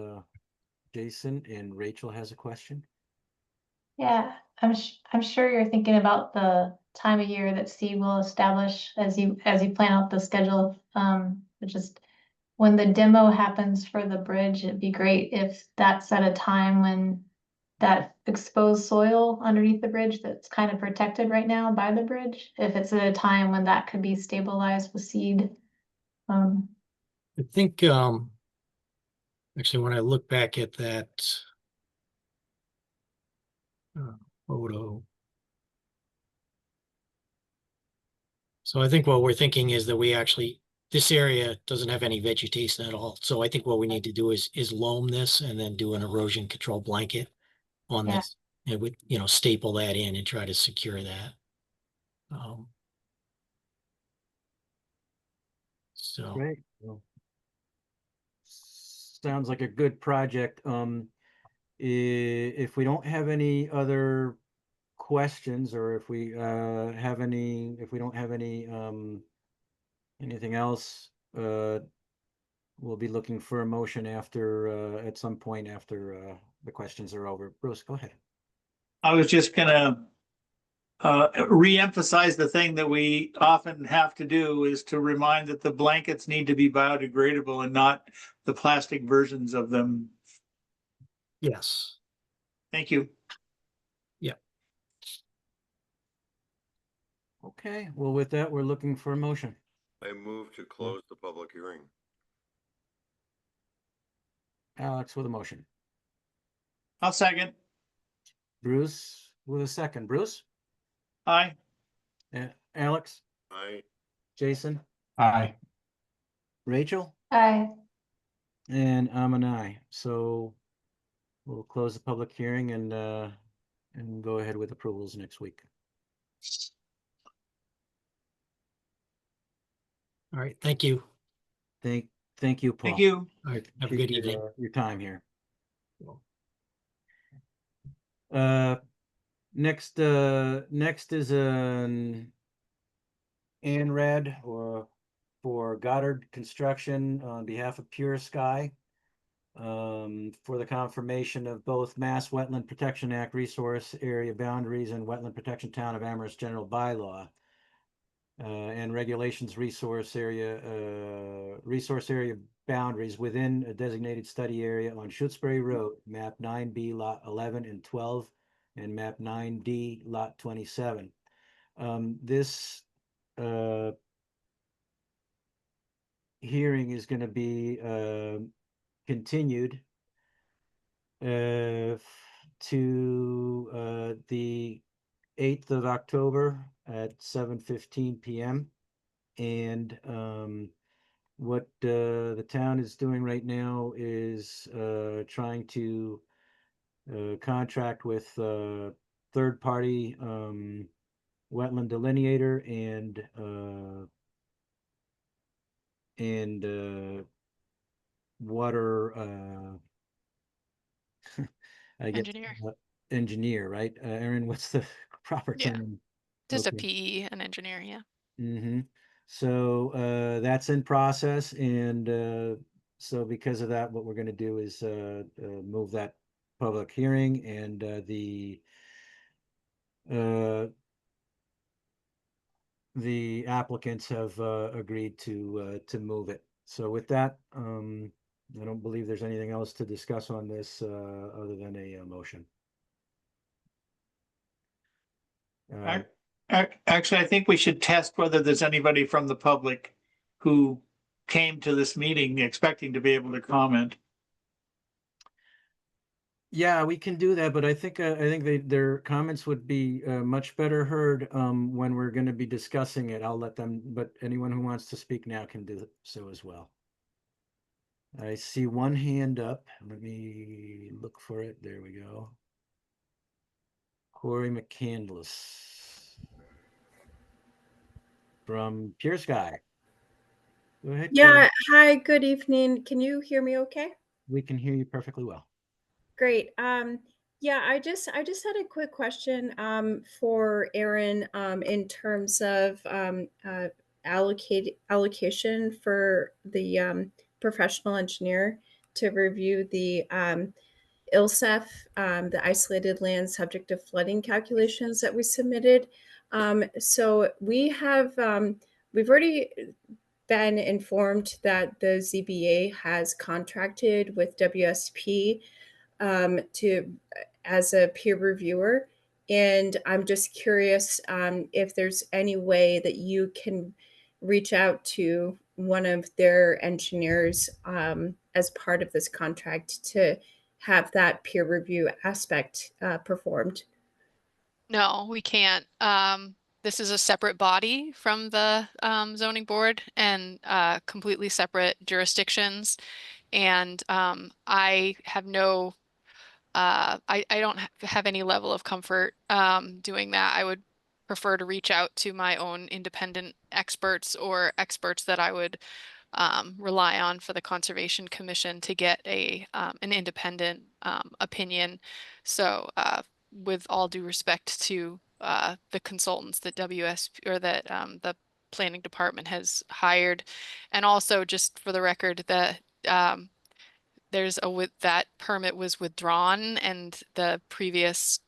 Jason and Rachel has a question. Yeah, I'm sure you're thinking about the time of year that Steve will establish as you plan out the schedule. But just when the demo happens for the bridge, it'd be great if that's at a time when that exposed soil underneath the bridge that's kind of protected right now by the bridge. If it's at a time when that could be stabilized with seed. I think, actually, when I look back at that photo. So I think what we're thinking is that we actually, this area doesn't have any vegetation at all. So I think what we need to do is loam this and then do an erosion control blanket on Yeah. this. And we, staple that in and try to secure that. So. Great. Well, sounds like a good project. If we don't have any other questions, or if we if we don't have any anything else, we'll be looking for a motion after at some point after the questions are over. Bruce, go ahead. I was just gonna re-emphasize the thing that we often have to do is to remind that the blankets need to be biodegradable and not the plastic versions of them. Yes. Thank you. Yeah. Okay, well, with that, we're looking for a motion. I move to close the public hearing. Alex with a motion. I'll second. Bruce with a second. Bruce? Aye. Alex? Aye. Jason? Aye. Rachel? Aye. And I'm an aye. So we'll close the public hearing and go ahead with approvals next week. All right. Thank you. Thank you, Paul. Thank you. All right. Have a good Appreciate, evening. your time here. Next is an ANRAD for Goddard Construction on behalf of Pure Sky for the confirmation of both Mass Wetland Protection Act resource area boundaries and Wetland Protection Town of Amherst General Bylaw and regulations resource area boundaries within a designated study area on Shutesbury Road, map 9B lot 11 and 12 and map 9D lot 27. This hearing is going to be continued to the 8th of October at 7:15 p.m. And what the town is doing right now is trying to contract with third-party wetland delineator and water I guess engineer, right? Erin, what's the proper Yeah. term? Just a Okay. PE, an engineer, yeah. Mm-hmm. So that's in process, and so because of that, what we're going to do is move that public hearing, and the applicants have agreed to move it. So with that, I don't believe there's anything else to discuss on this other than a motion. Actually, I think we should test whether there's anybody from the public who came to this meeting expecting to be able to comment. Yeah, we can do that, but I think their comments would be much better heard when we're going to be discussing it. I'll let them, but anyone who wants to speak now can do so as well. I see one hand up. Let me look for it. There we go. Corey McCandless from Pure Sky. Go ahead. Yeah, Corey. hi, good evening. Can you hear me okay? We can hear you perfectly well. Great. Yeah, I just had a quick question for Erin in terms of allocation for the professional engineer to review the ILSEF, the isolated land subject to flooding calculations that we submitted. So we have we've already been informed that the ZBA has contracted with WSP to as a peer reviewer. And I'm just curious if there's any way that you can reach out to one of their engineers as part of this contract to have that peer review aspect performed. No, we can't. This is a separate body from the zoning board and completely separate jurisdictions. And I have no, I don't have any level of comfort doing that. I would prefer to reach out to my own independent experts or experts that I would rely on for the Conservation Commission to get an independent opinion. So with all due respect to the consultants that WSP or that the planning department has hired, and also just for the record that that permit was withdrawn and the previous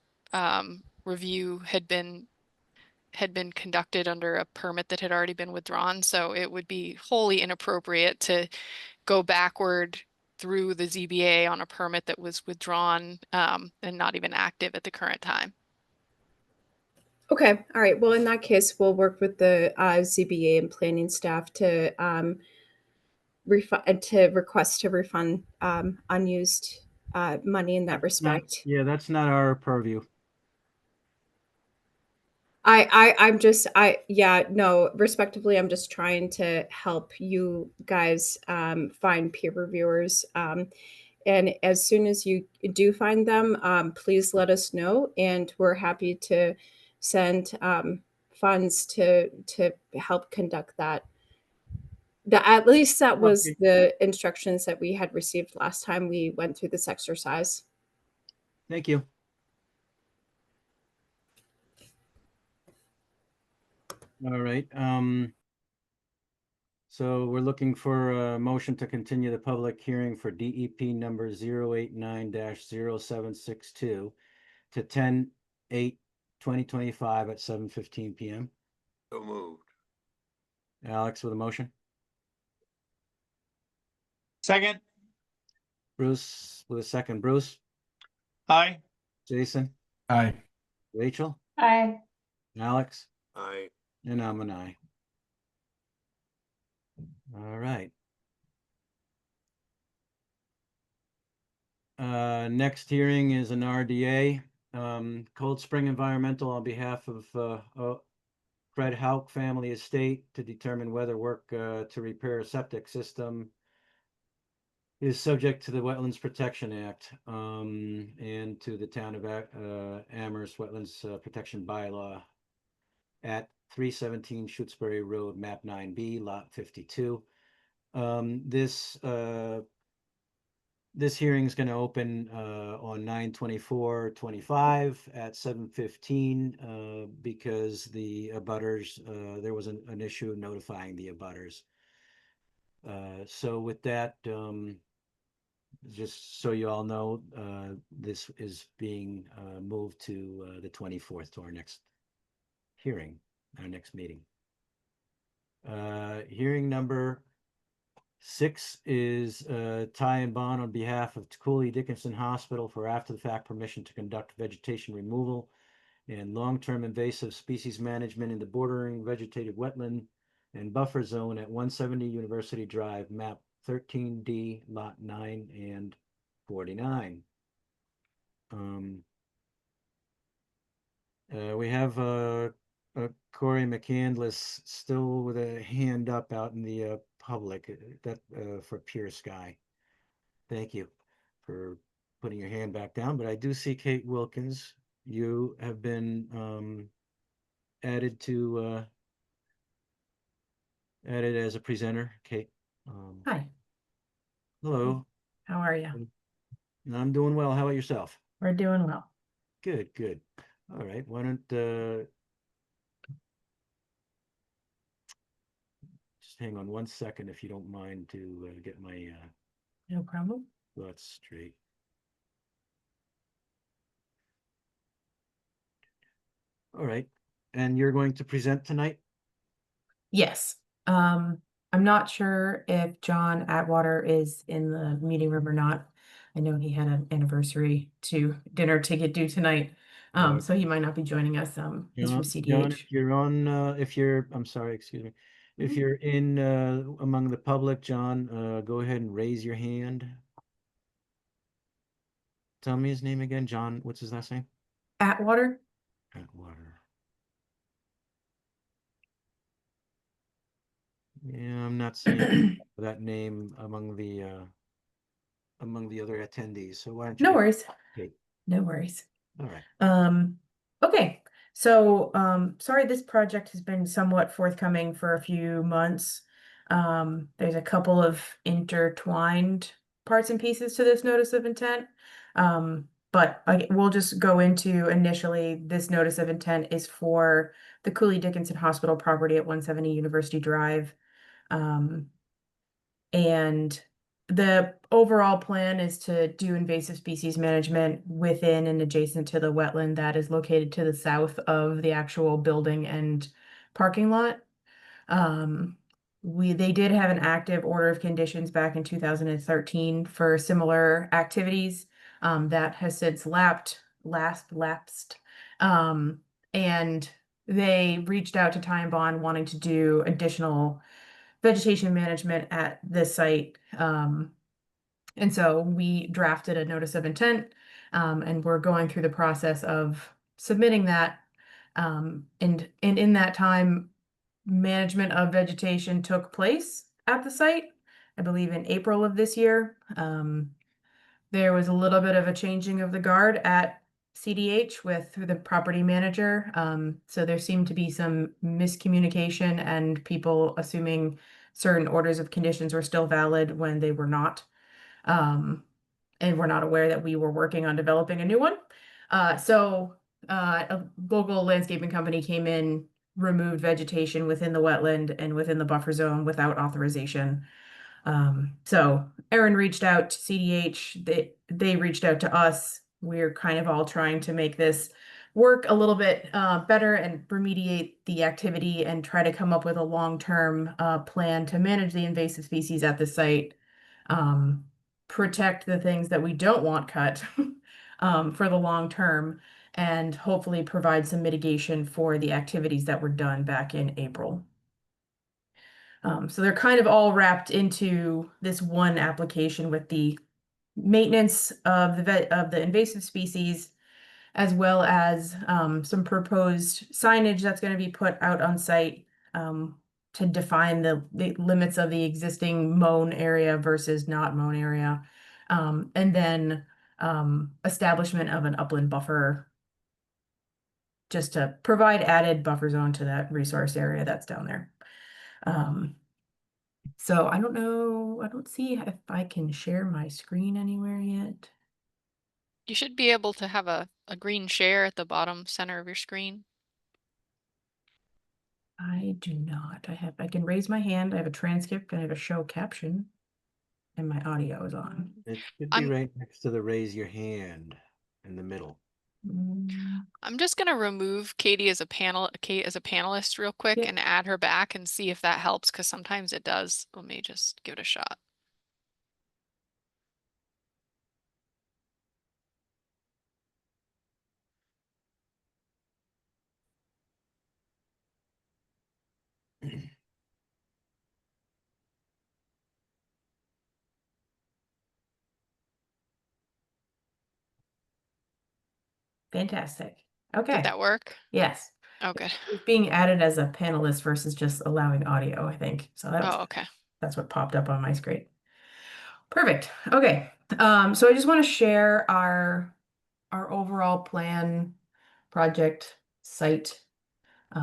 review had been conducted under a permit that had already been withdrawn. So it would be wholly inappropriate to go backward through the ZBA on a permit that was withdrawn and not even active at the current time. Okay, all right. Well, in that case, we'll work with the ZBA and planning staff to request to refund unused money in that respect. Yeah, that's not our purview. Respectively, I'm just trying to help you guys find peer reviewers. And as soon as you do find them, please let us know, and we're happy to send funds to help conduct that. At least that was Okay. the instructions that we had received last time we went through this exercise. Thank you. All right. So we're looking for a motion to continue the public hearing for DEP number 089-0762 to 10/8/2025 at 7:15 p.m. So moved. Alex with a motion. Second. Bruce with a second. Bruce, Aye. Jason, Aye. Rachel, Aye. Alex, Aye. and I'm an aye. All right. Next hearing is an RDA, Cold Spring Environmental on behalf of Fred Hauk Family Estate to determine whether work to repair a septic system is subject to the Wetlands Protection Act and to the Town of Amherst Wetlands Protection Bylaw at 317 Shutesbury Road, map 9B, lot 52. This hearing is going to open on 9/24/25 at 7:15 because the abutters, there was an issue notifying the abutters. So with that, just so you all know, this is being moved to the 24th, to our next hearing, our next meeting. Hearing number 6 is Ty and Bond on behalf of Cooley Dickinson Hospital for after-the-fact permission to conduct vegetation removal and long-term invasive species management in the bordering vegetated wetland and buffer zone at 170 University Drive, map 13D, lot 9 and 49. We have Corey McCandless still with a hand up out in the public that for Pure Sky. Thank you for putting your hand back down. But I do see Kate Wilkins. You have been added to added as a presenter, Kate. Hi, Hello. how are you? I'm doing well. How about yourself? We're doing well. Good, good. All right. Why don't just hang on one second if you don't mind to get my No problem. thoughts straight. All right. And you're going to present tonight? Yes. I'm not sure if John Atwater is in the meeting room or not. I know he had an anniversary to dinner ticket due tonight. So he might not be joining us. He's from John, CDH. if you're on, I'm sorry, excuse me. If you're in, among the public, John, go ahead and raise your hand. Tell me his name again, John, what's his last name? Atwater? Atwater. Yeah, I'm not seeing that name among the other attendees, so why don't you? No get- worries. Okay, No worries. all right. Okay, so sorry this project has been somewhat forthcoming for a few months. There's a couple of intertwined parts and pieces to this notice of intent. But we'll just go into initially, this notice of intent is for the Cooley Dickinson Hospital property at 170 University Drive. And the overall plan is to do invasive species management within and adjacent to the wetland that is located to the south of the actual building and parking lot. They did have an active order of conditions back in 2013 for similar activities. That has since lapsed. And they reached out to Time Bond wanting to do additional vegetation management at this site. And so we drafted a notice of intent, and we're going through the process of submitting that. And in that time, management of vegetation took place at the site, I believe in April of this year. There was a little bit of a changing of the guard at CDH with the property manager. So there seemed to be some miscommunication and people assuming certain orders of conditions were still valid when they were not. And we're not aware that we were working on developing a new one. So a local landscaping company came in, removed vegetation within the wetland and within the buffer zone without authorization. So Aaron reached out to CDH, they reached out to us. We're kind of all trying to make this work a little bit better and remediate the activity and try to come up with a long-term plan to manage the invasive species at the site. Protect the things that we don't want cut for the long term, and hopefully provide some mitigation for the activities that were done back in April. So they're kind of all wrapped into this one application with the maintenance of the invasive species, as well as some proposed signage that's going to be put out on site to define the limits of the existing mown area versus not mown area. And then establishment of an upland buffer just to provide added buffer zone to that resource area that's down there. So I don't know, I don't see if I can share my screen anywhere yet. You should be able to have a green share at the bottom center of your screen. I do not. I can raise my hand. I have a transcript and I have a show caption. And my audio is on. It should be right next to the raise your hand in the middle. I'm just gonna remove Kate as a panelist real quick and add her back and see if that helps, because sometimes it does. Let me just give it a shot. Fantastic. Okay. Did that work? Yes. Oh, good. It's being added as a panelist versus just allowing audio, I think. So that was, okay. That's what popped up on my screen. Perfect. Okay. So I just want to share our overall plan, project, site. I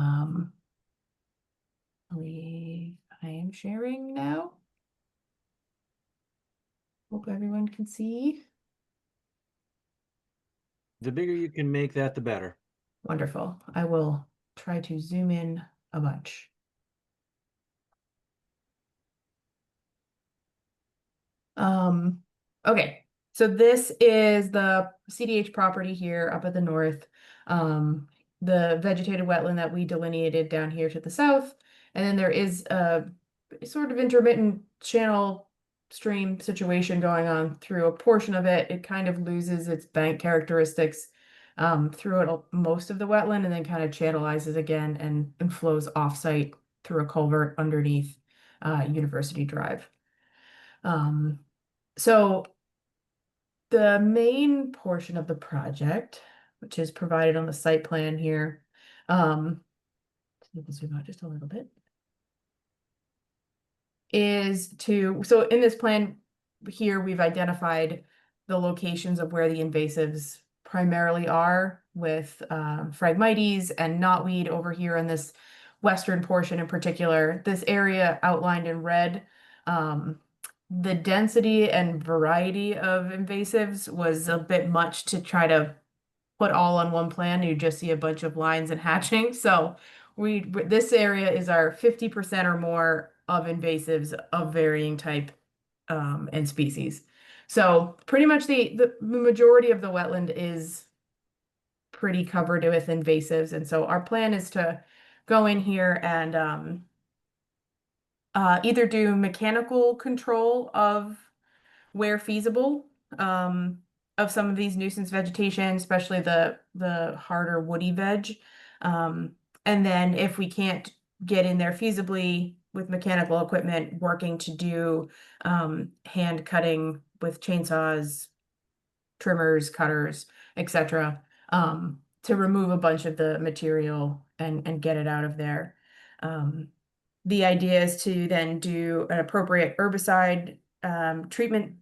am sharing now. Hope everyone can see. The bigger you can make that, the better. Wonderful. I will try to zoom in a bunch. Okay, so this is the CDH property here up at the north. The vegetated wetland that we delineated down here to the south. And then there is a sort of intermittent channel stream situation going on through a portion of it. It kind of loses its bank characteristics throughout most of the wetland, and then kind of channelizes again and flows offsite through a culvert underneath University Drive. So the main portion of the project, which is provided on the site plan here, zoom out just a little bit, is so in this plan here, we've identified the locations of where the invasives primarily are, with Phragmites and knotweed over here in this western portion in particular. This area outlined in red, the density and variety of invasives was a bit much to try to put all on one plan. You just see a bunch of lines and hatching. So this area is our 50% or more of invasives of varying type and species. So pretty much the majority of the wetland is pretty covered with invasives. And so our plan is to go in here and either do mechanical control of, where feasible, of some of these nuisance vegetation, especially the harder woody veg. And then if we can't get in there feasibly with mechanical equipment, working to do hand cutting with chainsaws, trimmers, cutters, etc., to remove a bunch of the material and get it out of there. The idea is to then do an appropriate herbicide treatment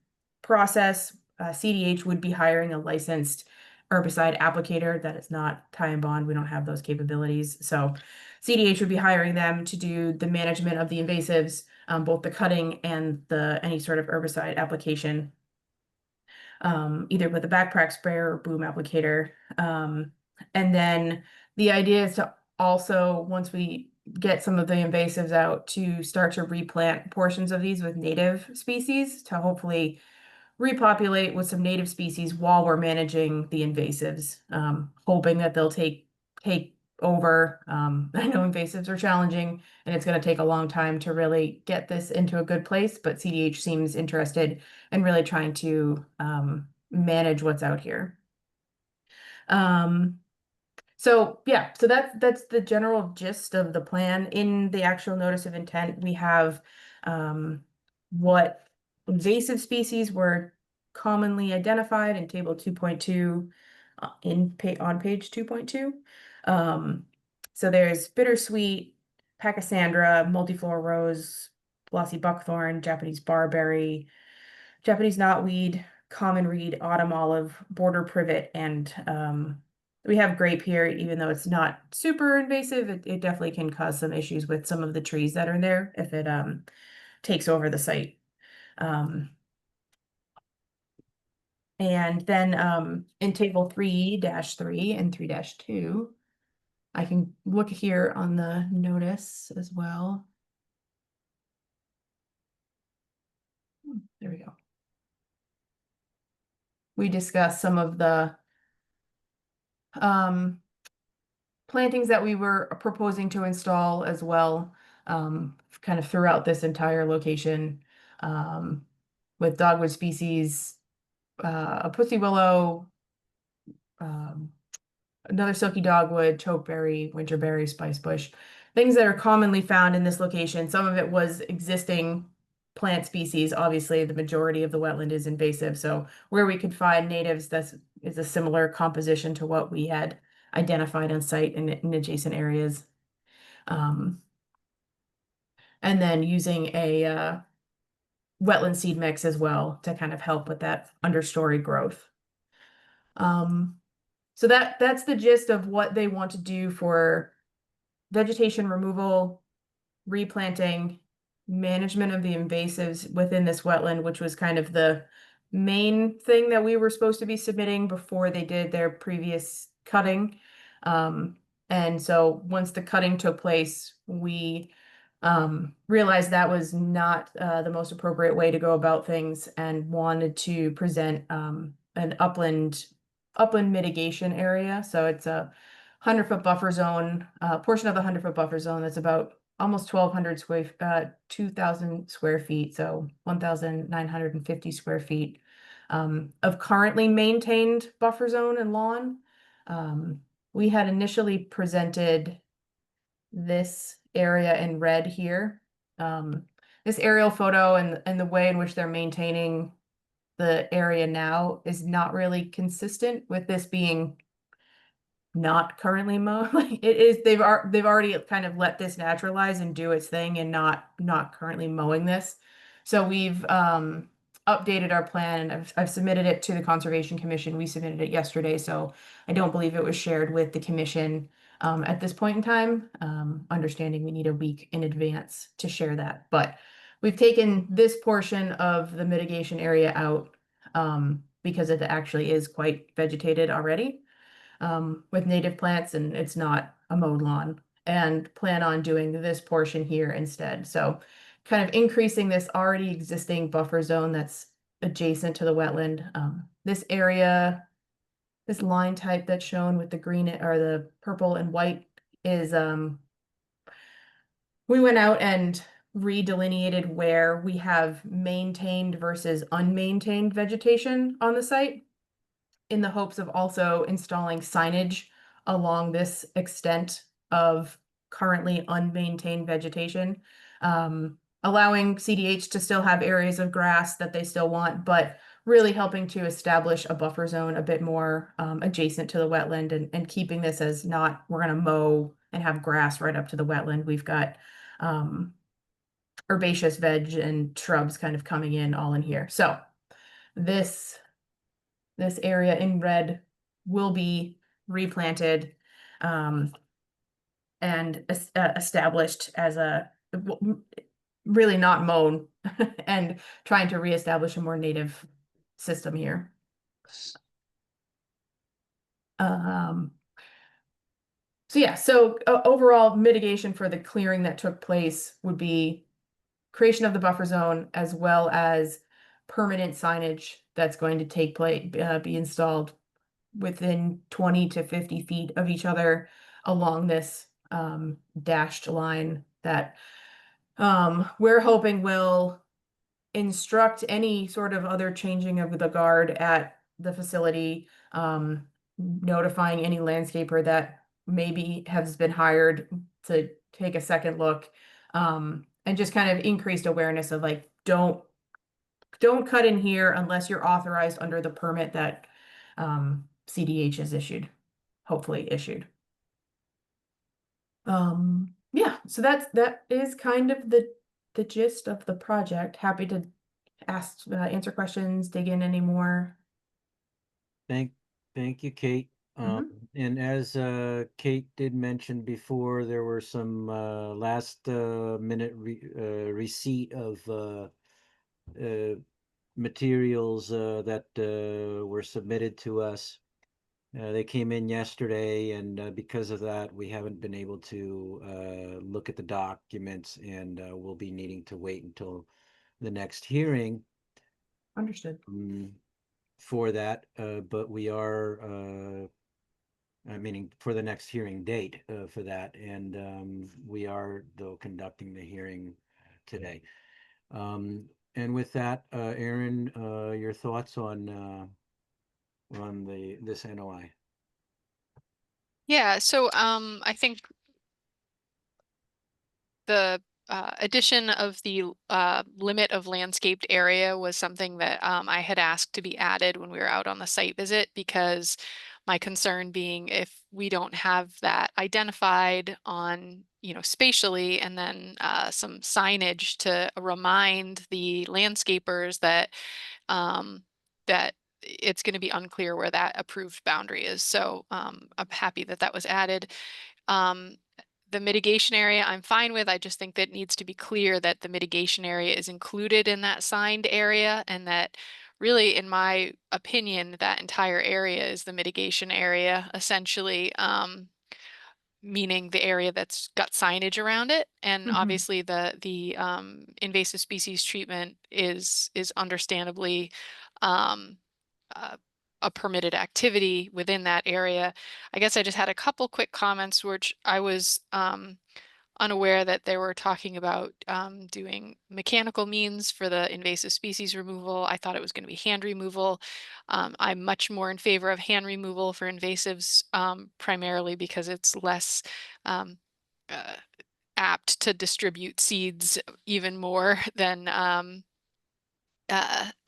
process. CDH would be hiring a licensed herbicide applicator. That is not Ty and Bond. We don't have those capabilities. So CDH would be hiring them to do the management of the invasives, both the cutting and any sort of herbicide application, either with a backpack sprayer or boom applicator. And then the idea is to also, once we get some of the invasives out, to start to replant portions of these with native species to hopefully repopulate with some native species while we're managing the invasives, hoping that they'll take over. I know invasives are challenging and it's going to take a long time to really get this into a good place, but CDH seems interested in really trying to manage what's out here. So yeah, so that's the general gist of the plan. In the actual notice of intent, we have what invasive species were commonly identified in table 2.2 on page 2.2. So there's bittersweet, pachysandra, multiflora rose, glossy buckthorn, Japanese barberry, Japanese knotweed, common reed, autumn olive, border privet, and we have grape here. Even though it's not super invasive, it definitely can cause some issues with some of the trees that are there if it takes over the site. And then in table 3-3 and 3-2, I can look here on the notice as well. There we go. We discussed some of the plantings that we were proposing to install as well, kind of throughout this entire location, with dogwood species, a pussy willow, another silky dogwood, chokeberry, winterberry, spicebush, things that are commonly found in this location. Some of it was existing plant species. Obviously, the majority of the wetland is invasive. So where we could find natives, is a similar composition to what we had identified on site in adjacent areas. And then using a wetland seed mix as well to kind of help with that understory growth. So that's the gist of what they want to do for vegetation removal, replanting, management of the invasives within this wetland, which was kind of the main thing that we were supposed to be submitting before they did their previous cutting. And so once the cutting took place, we realized that was not the most appropriate way to go about things, and wanted to present an upland mitigation area. So it's a 100-foot buffer zone, portion of the 100-foot buffer zone that's about almost 2,000 square feet, so 1,950 square feet of currently maintained buffer zone and lawn. We had initially presented this area in red here. This aerial photo and the way in which they're maintaining the area now is not really consistent with this being not currently mowed. Like it is, they've already kind of let this naturalize and do its thing and not currently mowing this. So we've updated our plan and I've submitted it to the Conservation Commission. We submitted it yesterday, so I don't believe it was shared with the commission at this point in time. Understanding we need a week in advance to share that, but we've taken this portion of the mitigation area out because it actually is quite vegetated already with native plants, and it's not a mowed lawn, and plan on doing this portion here instead. So kind of increasing this already existing buffer zone that's adjacent to the wetland. This area, this line type that's shown with the green or the purple and white is, we went out and redelineated where we have maintained versus unmaintained vegetation on the site in the hopes of also installing signage along this extent of currently unmaintained vegetation, allowing CDH to still have areas of grass that they still want, but really helping to establish a buffer zone a bit more adjacent to the wetland and keeping this as not, we're going to mow and have grass right up to the wetland. We've got herbaceous veg and shrubs kind of coming in all in here. So this area in red will be replanted and established as a really not mown and trying to reestablish a more native system here. So yeah, so overall mitigation for the clearing that took place would be creation of the buffer zone as well as permanent signage that's going to take place, be installed within 20 to 50 feet of each other along this dashed line that we're hoping will instruct any sort of other changing of the guard at the facility, notifying any landscaper that maybe has been hired to take a second look, and just kind of increased awareness of like, don't cut in here unless you're authorized under the permit that CDH has issued, hopefully issued. Yeah, so that is kind of the gist of the project. Happy to answer questions, dig in any more. Thank you, Kate. And as Kate did mention before, there were some last minute receipt of materials that were submitted to us. They came in yesterday, and because of that, we haven't been able to look at the documents, and we'll be needing to wait until the next hearing. Understood. For that, but we are, meaning for the next hearing date for that, and we are though conducting the hearing today. And with that, Aaron, your thoughts on this NOI? Yeah, so I think the addition of the limit of landscaped area was something that I had asked to be added when we were out on the site visit, because my concern being if we don't have that identified on, spatially, and then some signage to remind the landscapers that that it's going to be unclear where that approved boundary is. So I'm happy that that was added. The mitigation area I'm fine with. I just think that it needs to be clear that the mitigation area is included in that signed area, and that really, in my opinion, that entire area is the mitigation area, essentially, meaning the area that's got signage around it. And obviously the invasive species treatment is understandably a permitted activity within that area. I guess I just had a couple quick comments, which I was unaware that they were talking about doing mechanical means for the invasive species removal. I thought it was going to be hand removal. I'm much more in favor of hand removal for invasives, primarily because it's less apt to distribute seeds even more than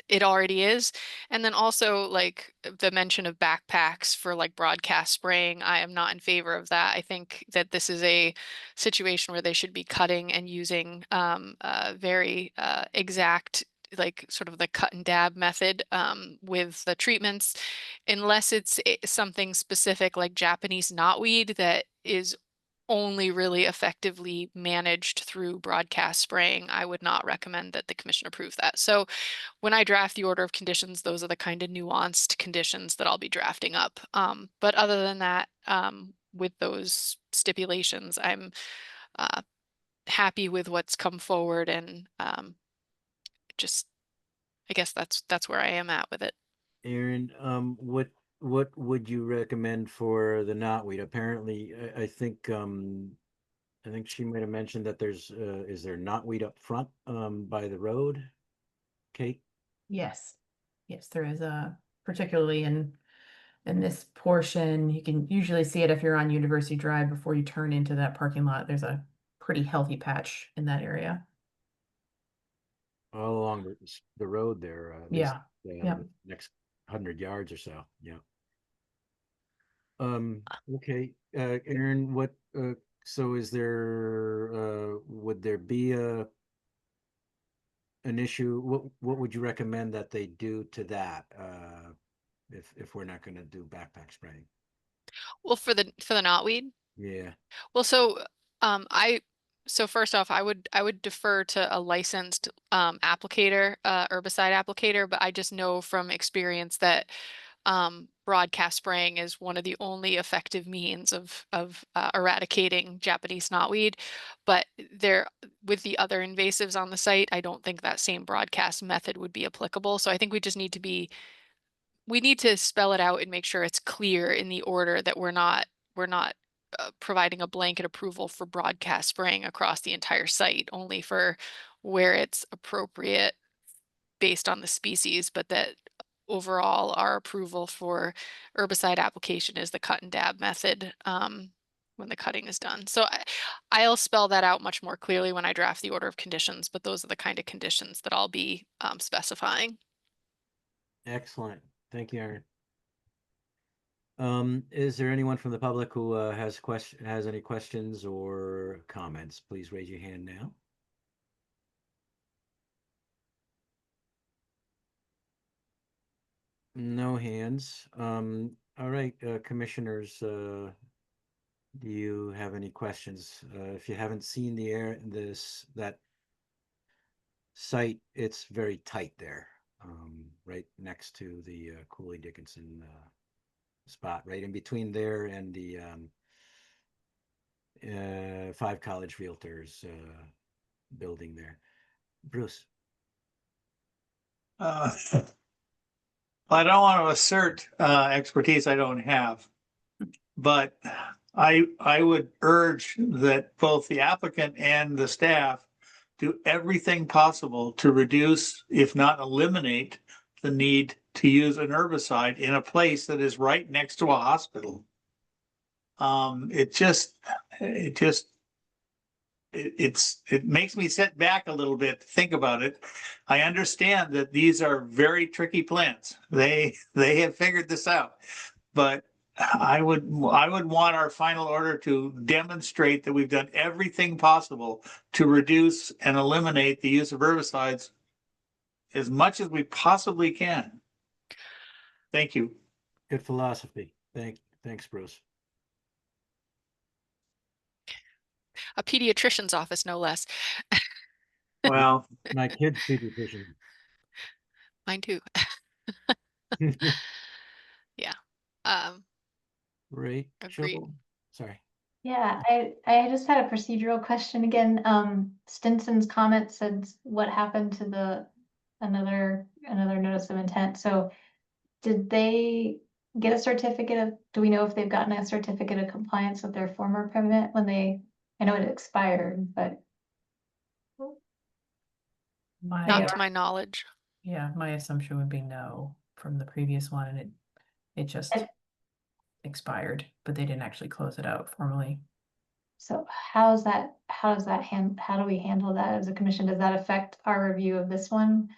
it already is. And then also like the mention of backpacks for like broadcast spraying, I am not in favor of that. I think that this is a situation where they should be cutting and using very exact, like sort of the cut and dab method with the treatments, unless it's something specific like Japanese knotweed that is only really effectively managed through broadcast spraying. I would not recommend that the commission approve that. So when I draft the order of conditions, those are the kind of nuanced conditions that I'll be drafting up. But other than that, with those stipulations, I'm happy with what's come forward, and just, I guess that's where I am at with it. Aaron, what would you recommend for the knotweed? Apparently, I think she might have mentioned that there's is there knotweed up front by the road? Kate? Yes. Yes, there is particularly in this portion. You can usually see it if you're on University Drive before you turn into that parking lot. There's a pretty healthy patch in that area. All along the road there. Yeah. The next 100 yards or so. Yeah. Okay. Aaron, what so is there would there be an issue? What would you recommend that they do to that if we're not going to do backpack spraying? Well, for the knotweed. Yeah. Well, so first off, I would defer to a licensed applicator, herbicide applicator, but I just know from experience that broadcast spraying is one of the only effective means of eradicating Japanese knotweed. But with the other invasives on the site, I don't think that same broadcast method would be applicable. So I think we just need to spell it out and make sure it's clear in the order that we're not providing a blanket approval for broadcast spraying across the entire site, only for where it's appropriate based on the species, but that overall our approval for herbicide application is the cut and dab method when the cutting is done. So I'll spell that out much more clearly when I draft the order of conditions, but those are the kind of conditions that I'll be specifying. Excellent. Thank you, Aaron. Is there anyone from the public who has any questions or comments? Please raise your hand now. No hands. All right, commissioners, do you have any questions? If you haven't seen that site, it's very tight there, right next to the Cooley Dickinson spot, right in between there and the 5 College Realtors building there. Bruce. I don't want to assert expertise I don't have, but I would urge that both the applicant and the staff do everything possible to reduce, if not eliminate, the need to use an herbicide in a place that is right next to a hospital. It makes me sit back a little bit to think about it. I understand that these are very tricky plants. They have figured this out, but I would want our final order to demonstrate that we've done everything possible to reduce and eliminate the use of herbicides as much as we possibly can. Thank you. Good philosophy. Thanks, Bruce. A pediatrician's office, no less. Well, my kid's pediatrician. Mine too. Yeah. Right. Agreed. Sorry. Yeah, I just had a procedural question again. Stinson's comment said what happened to another notice of intent. So did they get a certificate of, do we know if they've gotten a certificate of compliance with their former permit when they I know it expired, but My, Not to my knowledge. yeah, my assumption would be no from the previous one, and it just I- expired, but they didn't actually close it out formally. so how does that how do we handle that as a commission? Does that affect our review of this one?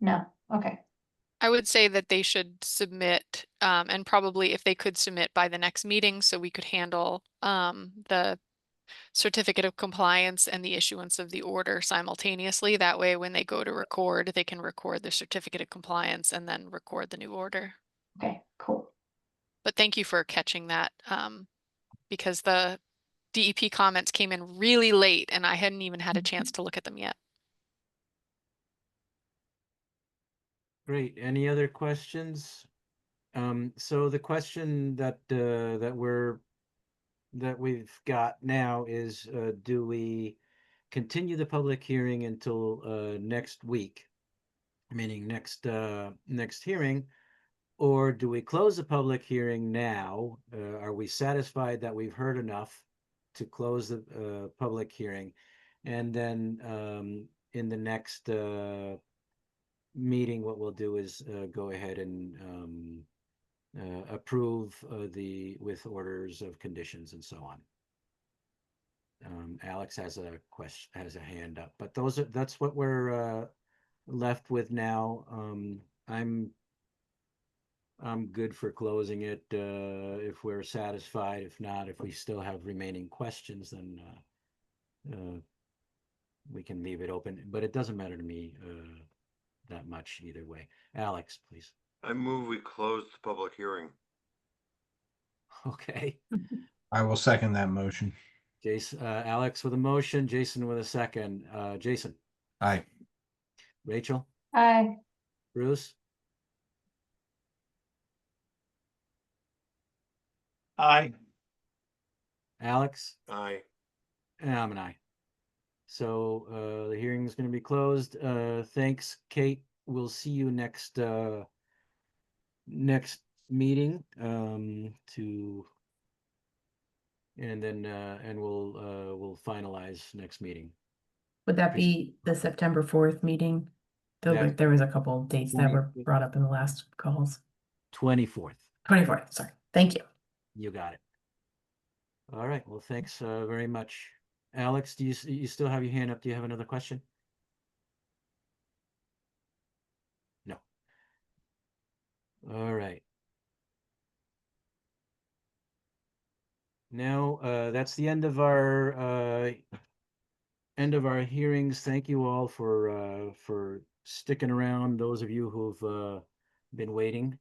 No. Okay. I would say that they should submit, and probably if they could submit by the next meeting, so we could handle the certificate of compliance and the issuance of the order simultaneously. That way, when they go to record, they can record the certificate of compliance and then record the new order. Okay, cool. But thank you for catching that, because the DEP comments came in really late and I hadn't even had a chance to look at them yet. Great. Any other questions? So the question that we've got now is, do we continue the public hearing until next week, meaning next hearing, or do we close the public hearing now? Are we satisfied that we've heard enough to close the public hearing, and then in the next meeting, what we'll do is go ahead and approve with orders of conditions and so on. Alex has a hand up, but that's what we're left with now. I'm good for closing it if we're satisfied. If not, if we still have remaining questions, then we can leave it open, but it doesn't matter to me that much either way. Alex, please. I move we close the public hearing. Okay. I will second that motion. Jason, Alex with a motion, Jason with a second. Jason. Aye. Rachel. Aye. Bruce. Aye. Alex. Aye. And I'm an aye. So the hearing is going to be closed. Thanks, Kate. We'll see you next meeting and we'll finalize next meeting. Would that be the September 4th meeting? Yeah. There was a couple of dates that were 20 brought up in the last calls. 24th. 24th, sorry. Thank you. You got it. All right. Well, thanks very much. Alex, do you still have your hand up? Do you have another question? No. All right. Now, that's the end of our hearings. Thank you all for sticking around. Those of you who've been waiting.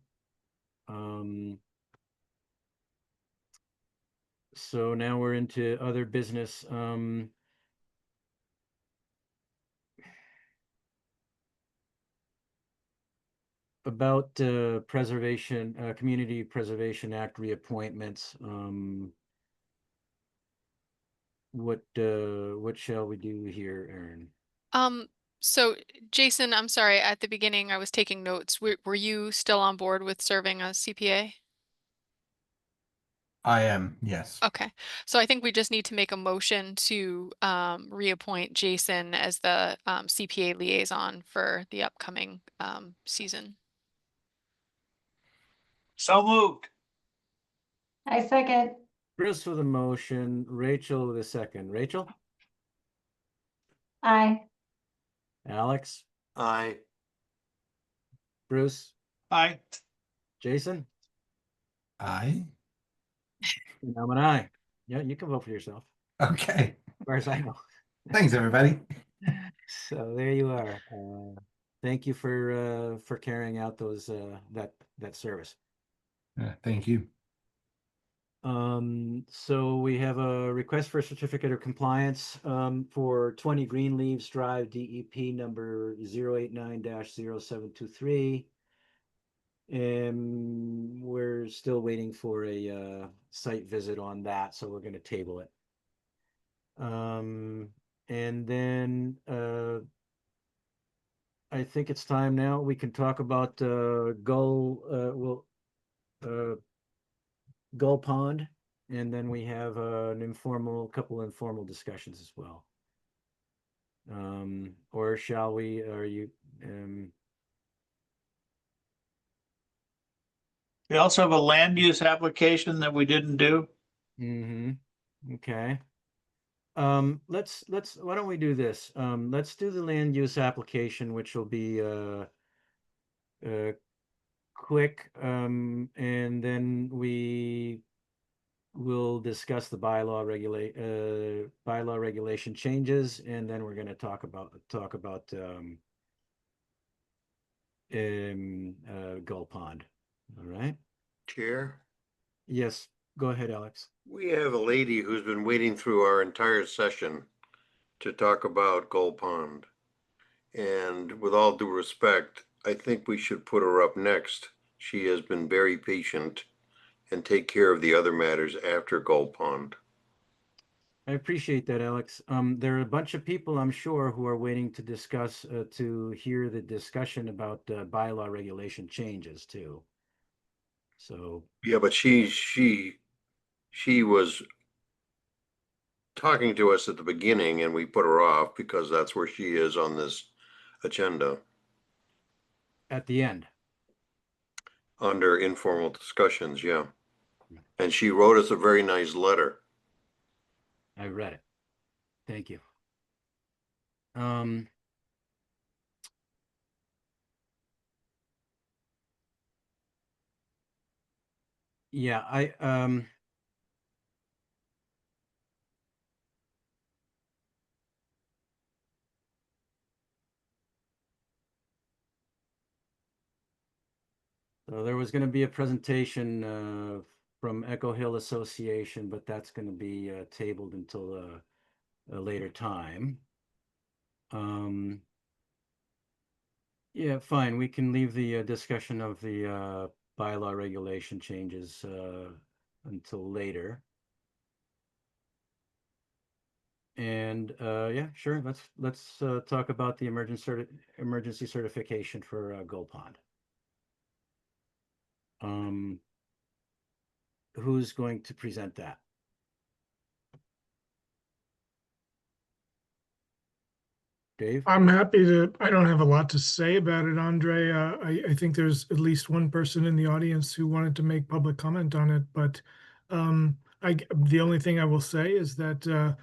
So now we're into other business. About Community Preservation Act reappointments. What shall we do here, Erin? So Jason, I'm sorry, at the beginning I was taking notes. Were you still on board with serving as CPA? I am, yes. Okay, so I think we just need to make a motion to reappoint Jason as the CPA liaison for the upcoming season. So moved. I second. Bruce with a motion, Rachel with a second. Rachel? Aye. Alex? Aye. Bruce? Aye. Jason? Aye. And I'm an aye. Yeah, you can vote for yourself, Okay. as far as I know. Thanks, everybody. So there you are. Thank you for carrying out those that service. Thank you. So we have a request for a certificate of compliance for 20 Greenleaves Drive, DEP number 089-0723. And we're still waiting for a site visit on that, so we're going to table it. And then I think it's time now we can talk about Gull Pond. and then we have couple informal discussions as well. Or shall we, We also have a land use application that we didn't do. okay. Why don't we do this? Let's do the land use application, which will be, quick, and then we will discuss the bylaw regulation changes, and then we're going to talk about Gull Pond. All right. Chair, Yes, go ahead, Alex. we have a lady who's been waiting through our entire session to talk about Gull Pond. And with all due respect, I think we should put her up next. She has been very patient and take care of the other matters after Gull Pond. I appreciate that, Alex. There are a bunch of people, I'm sure, who are waiting to discuss, to hear the discussion about bylaw regulation changes too. So Yeah, but she was talking to us at the beginning and we put her off because that's where she is on this agenda at the end, under informal discussions, yeah. And she wrote us a very nice letter. I read it. Thank you. Yeah, so there was going to be a presentation from Echo Hill Association, but that's going to be tabled until a later time. Yeah, fine. We can leave the discussion of the bylaw regulation changes until later. And yeah, sure. Let's talk about the emergency certification for Gull Pond. Who's going to present that? Dave? I'm happy to. I don't have a lot to say about it, Andre. I think there's at least one person in the audience who wanted to make public comment on it, but the only thing I will say is that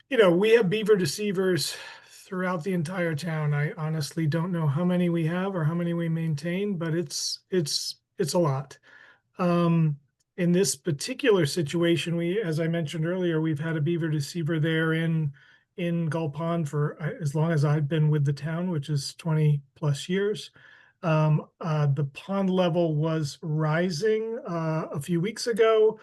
we have beaver deceivers throughout the entire town. I honestly don't know how many we have or how many we maintain, but it's a lot. In this particular situation, as I mentioned earlier, we've had a beaver deceiver there in Gull Pond for as long as I've been with the town, which is 20 plus years. The pond level was rising a few weeks ago.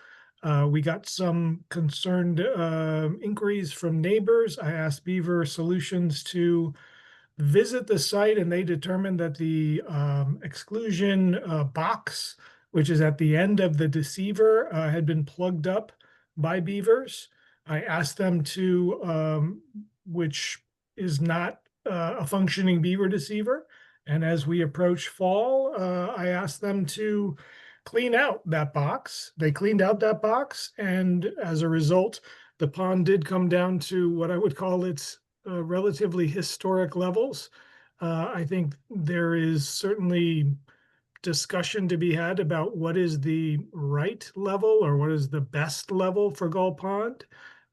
We got some concerned inquiries from neighbors. I asked Beaver Solutions to visit the site, and they determined that the exclusion box, which is at the end of the deceiver, had been plugged up by beavers. I asked them to, which is not a functioning beaver deceiver. And as we approach fall, I asked them to clean out that box. They cleaned out that box. And as a result, the pond did come down to what I would call its relatively historic levels. I think there is certainly discussion to be had about what is the right level or what is the best level for Gull Pond.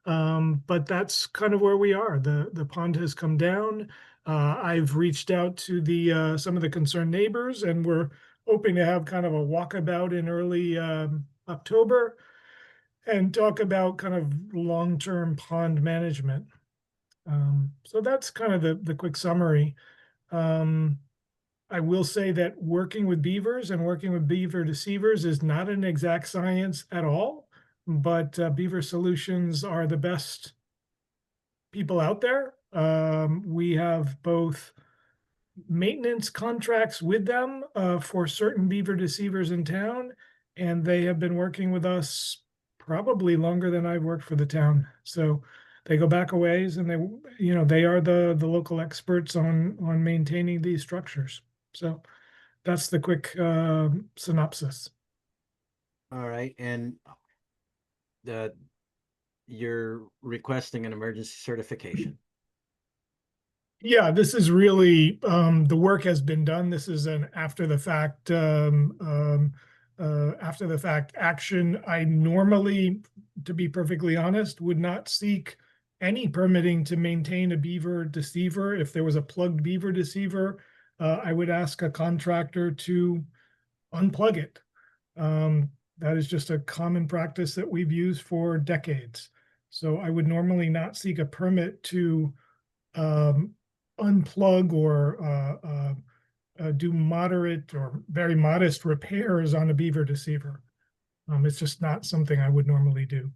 But that's kind of where we are. The pond has come down. I've reached out to some of the concerned neighbors, and we're hoping to have kind of a walkabout in early October and talk about kind of long-term pond management. So that's kind of the quick summary. I will say that working with beavers and working with beaver deceivers is not an exact science at all, but Beaver Solutions are the best people out there. We have both maintenance contracts with them for certain beaver deceivers in town, and they have been working with us probably longer than I've worked for the town. So they go back a ways, and they are the local experts on maintaining these structures. So that's the quick synopsis. All right, and you're requesting an emergency certification. Yeah, this is really, the work has been done. This is an after the fact action. I normally, to be perfectly honest, would not seek any permitting to maintain a beaver deceiver. If there was a plugged beaver deceiver, I would ask a contractor to unplug it. That is just a common practice that we've used for decades. So I would normally not seek a permit to unplug or do moderate or very modest repairs on a beaver deceiver. It's just not something I would normally do.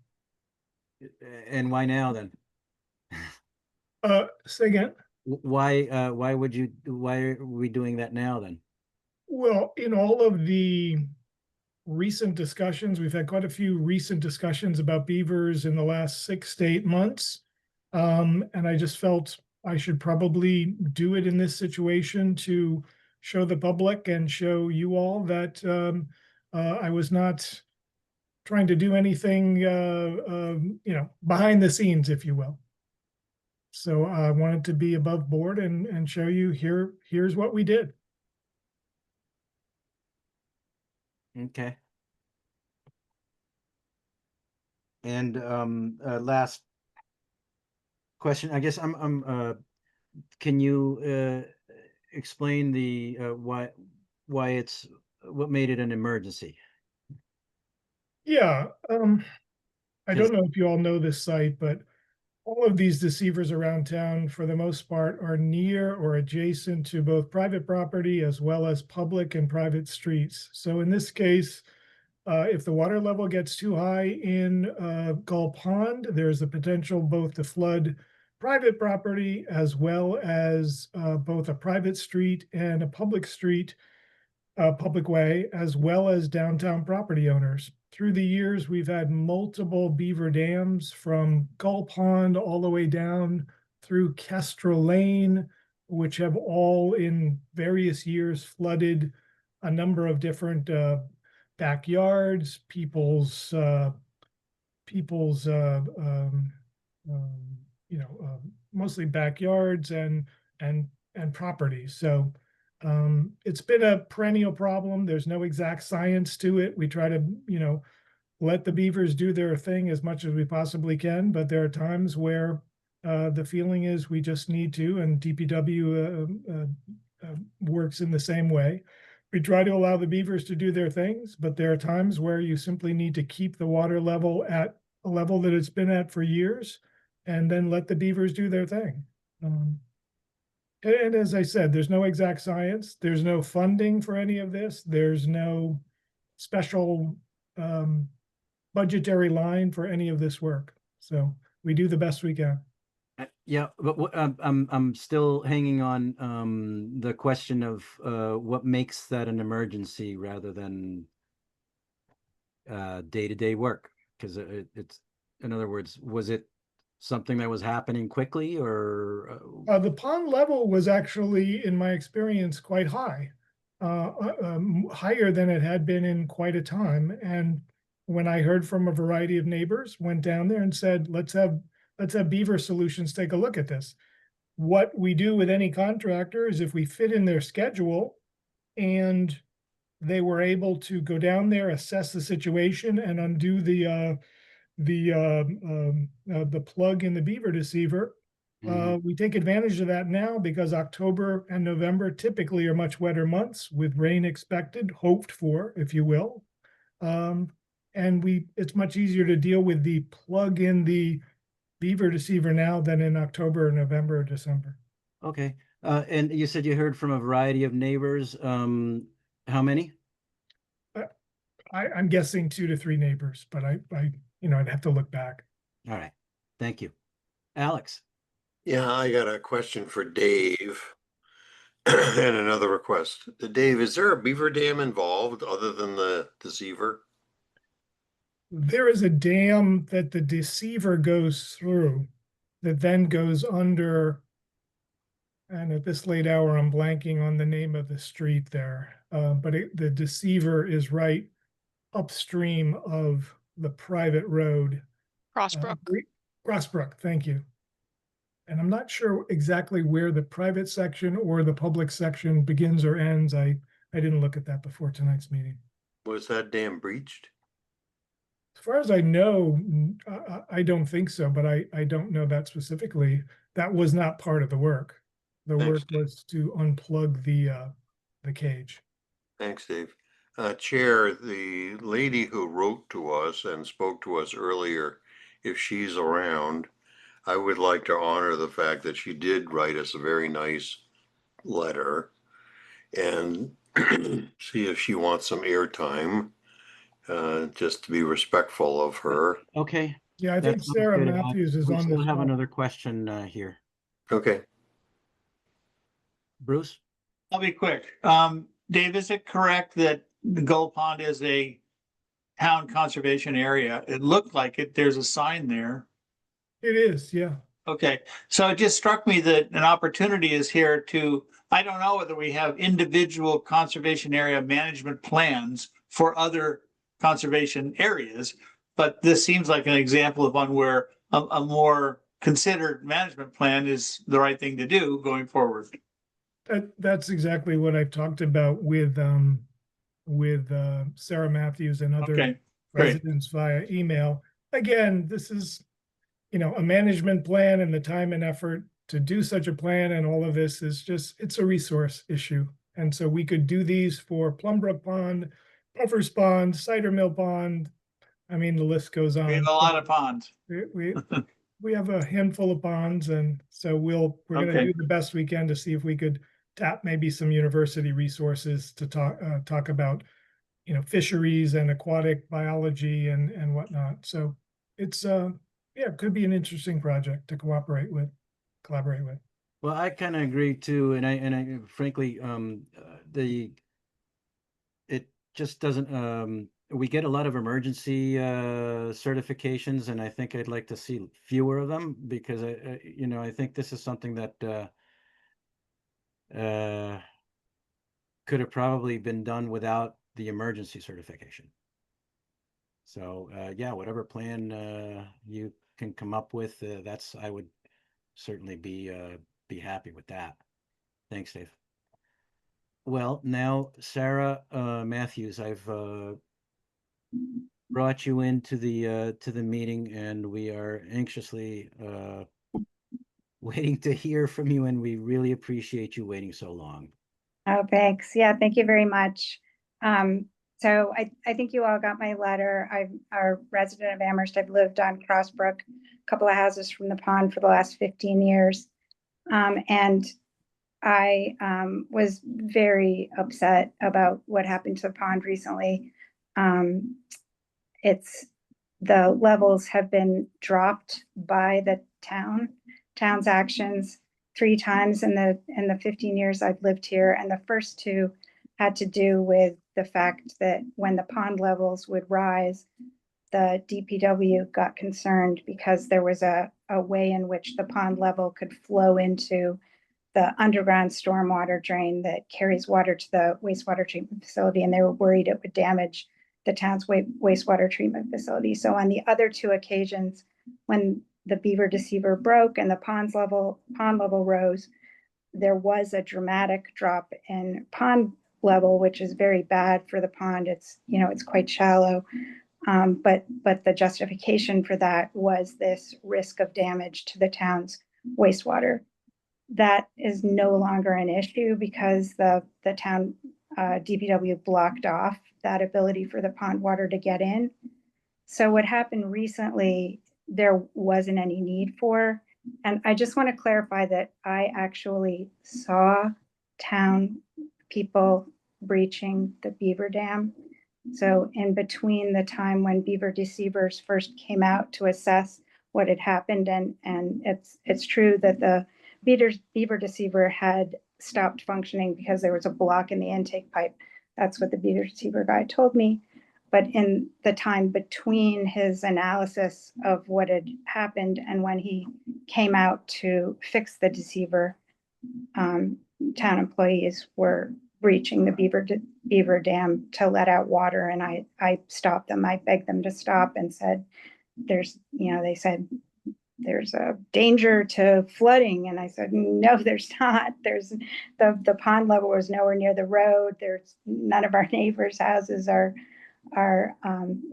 And why now then? Say again. Why are we doing that now then? Well, in all of the recent discussions, we've had quite a few recent discussions about beavers in the last 6 to 8 months. And I just felt I should probably do it in this situation to show the public and show you all that I was not trying to do anything, behind the scenes, if you will. So I wanted to be above board and show you here's what we did. Okay. And last question, I guess can you explain the what made it an emergency? Yeah, I don't know if you all know this site, but all of these deceivers around town, for the most part, are near or adjacent to both private property as well as public and private streets. So in this case, if the water level gets too high in Gull Pond, there's a potential both to flood private property as well as both a private street and a public street, public way, as well as downtown property owners. Through the years, we've had multiple beaver dams from Gull Pond all the way down through Kestrel Lane, which have all in various years flooded a number of different backyards, people's mostly backyards and properties. So it's been a perennial problem. There's no exact science to it. We try to, let the beavers do their thing as much as we possibly can, but there are times where the feeling is we just need to, and DPW works in the same way. We try to allow the beavers to do their things, but there are times where you simply need to keep the water level at a level that it's been at for years, and then let the beavers do their thing. And as I said, there's no exact science. There's no funding for any of this. There's no special budgetary line for any of this work. So we do the best we can. Yeah, but I'm still hanging on the question of what makes that an emergency rather than day-to-day work, because it's, in other words, was it something that was happening quickly, or the pond level was actually, in my experience, quite high, higher than it had been in quite a time. And when I heard from a variety of neighbors, went down there and said, let's have Beaver Solutions take a look at this. What we do with any contractor is if we fit in their schedule and they were able to go down there, assess the situation, and undo the plug in the beaver deceiver. We take advantage of that now because October and November typically are much wetter months with rain expected, hoped for, if you will. And it's much easier to deal with the plug in the beaver deceiver now than in October, November, or December. Okay. And you said you heard from a variety of neighbors. How many? I'm guessing 2 to 3 neighbors, but I'd have to look back. All right. Thank you. Alex. Yeah, I got a question for Dave and another request. Dave, is there a beaver dam involved other than the deceiver? There is a dam that the deceiver goes through that then goes under, and at this late hour, I'm blanking on the name of the street there. But the deceiver is right upstream of the private road. Crossbrook. Crossbrook, thank you. And I'm not sure exactly where the private section or the public section begins or ends. I didn't look at that before tonight's meeting. Was that dam breached? As far as I know, I don't think so, but I don't know that specifically. That was not part of the work. The Thanks, work was to unplug the cage. Thanks, Dave. Chair, the lady who wrote to us and spoke to us earlier, if she's around, I would like to honor the fact that she did write us a very nice letter and see if she wants some airtime, just to be respectful of her. Okay. Yeah, I that think sounds Sarah good. Matthews is We on still this have call. another question here. Okay. Bruce? I'll be quick. Dave, is it correct that the Gold Pond is a town conservation area? It looked like it. There's a sign there. It is, yeah. Okay, so it just struck me that an opportunity is here to, I don't know whether we have individual conservation area management plans for other conservation areas, but this seems like an example of one where a more considered management plan is the right thing to do going forward. That's exactly what I've talked about with Sarah Matthews and other Okay, great. residents via email. Again, this is, a management plan, and the time and effort to do such a plan and all of this is just, it's a resource issue. And so we could do these for Plumbrook Pond, Puffer's Pond, Cider Mill Pond. I mean, the list goes on. We have a lot of ponds. We have a handful of ponds, and so we're going to Okay. do the best we can to see if we could tap maybe some university resources to talk about, fisheries and aquatic biology and whatnot. So it's it could be an interesting project to collaborate with. Well, I kind of agree too, and I frankly, it just doesn't. We get a lot of emergency certifications, and I think I'd like to see fewer of them because I think this is something that could have probably been done without the emergency certification. So yeah, whatever plan you can come up with, I would certainly be happy with that. Thanks, Dave. Well, now Sarah Matthews, I've brought you into the meeting, and we are anxiously waiting to hear from you, and we really appreciate you waiting so long. Oh, thanks. Yeah, thank you very much. So I think you all got my letter. I'm a resident of Amherst. I've lived on Crossbrook, a couple of houses from the pond for the last 15 years. And I was very upset about what happened to the pond recently. The levels have been dropped by the town's actions 3 times in the 15 years I've lived here. And the first 2 had to do with the fact that when the pond levels would rise, the DPW got concerned because there was a way in which the pond level could flow into the underground stormwater drain that carries water to the wastewater treatment facility. And they were worried it would damage the town's wastewater treatment facility. So on the other 2 occasions, when the beaver deceiver broke and the pond level rose, there was a dramatic drop in pond level, which is very bad for the pond. It's quite shallow. But the justification for that was this risk of damage to the town's wastewater. That is no longer an issue because the town DPW blocked off that ability for the pond water to get in. So what happened recently, there wasn't any need for. And I just want to clarify that I actually saw town people breaching the beaver dam. So in between the time when beaver deceivers first came out to assess what had happened, and it's true that the beaver deceiver had stopped functioning because there was a block in the intake pipe. That's what the beaver deceiver guy told me. But in the time between his analysis of what had happened and when he came out to fix the deceiver, town employees were breaching the Beaver Dam to let out water. And I stopped them. I begged them to stop and said, they said, there's a danger to flooding. And I said, no, there's not. There's the pond level was nowhere near the road. There's none of our neighbors' houses are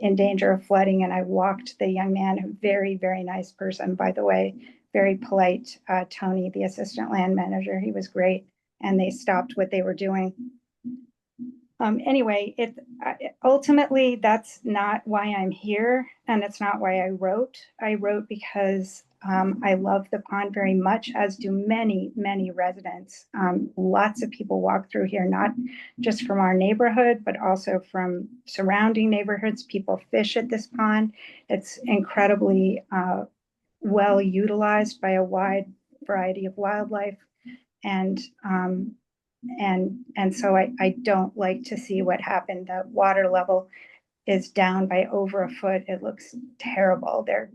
in danger of flooding. And I walked the young man, a very, very nice person, by the way, very polite, Tony, the assistant land manager. He was great. And they stopped what they were doing. Anyway, ultimately, that's not why I'm here. And it's not why I wrote. I wrote because I love the pond very much, as do many, many residents. Lots of people walk through here, not just from our neighborhood, but also from surrounding neighborhoods. People fish at this pond. It's incredibly well utilized by a wide variety of wildlife. And so I don't like to see what happened. The water level is down by over a foot. It looks terrible. They're,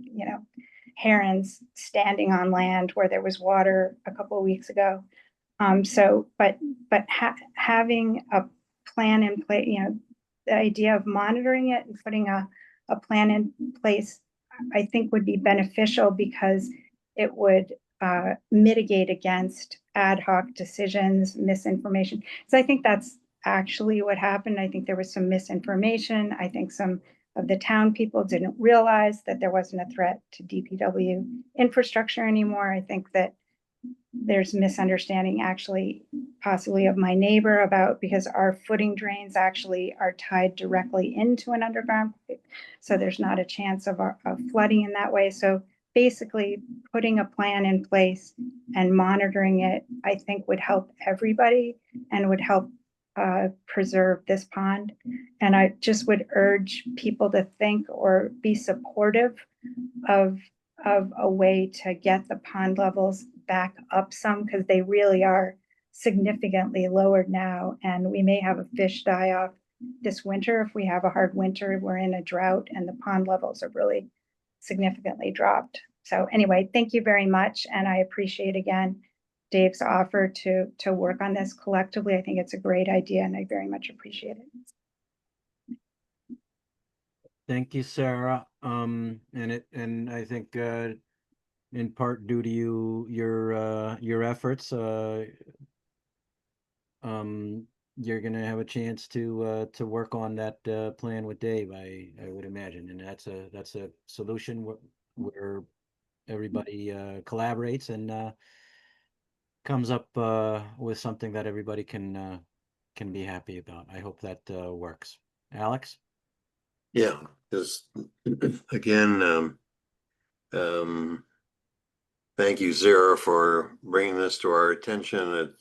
herons standing on land where there was water a couple of weeks ago. Having a plan in place, the idea of monitoring it and putting a plan in place, I think would be beneficial because it would mitigate against ad hoc decisions, misinformation. So I think that's actually what happened. I think there was some misinformation. I think some of the town people didn't realize that there wasn't a threat to DPW infrastructure anymore. I think that there's misunderstanding actually possibly of my neighbor about, because our footing drains actually are tied directly into an underground pipe. So there's not a chance of flooding in that way. So basically putting a plan in place and monitoring it, I think would help everybody and would help preserve this pond. And I just would urge people to think or be supportive of a way to get the pond levels back up some, because they really are significantly lowered now. And we may have a fish die off this winter if we have a hard winter. We're in a drought and the pond levels are really significantly dropped. So anyway, thank you very much. And I appreciate again Dave's offer to work on this collectively. I think it's a great idea and I very much appreciate it. Thank you, Sarah. And I think in part due to your efforts, you're gonna have a chance to work on that plan with Dave, I would imagine, and that's a solution where everybody collaborates and comes up with something that everybody can be happy about. I hope that works. Alex? Yeah, just again, thank you, Sarah, for bringing this to our attention.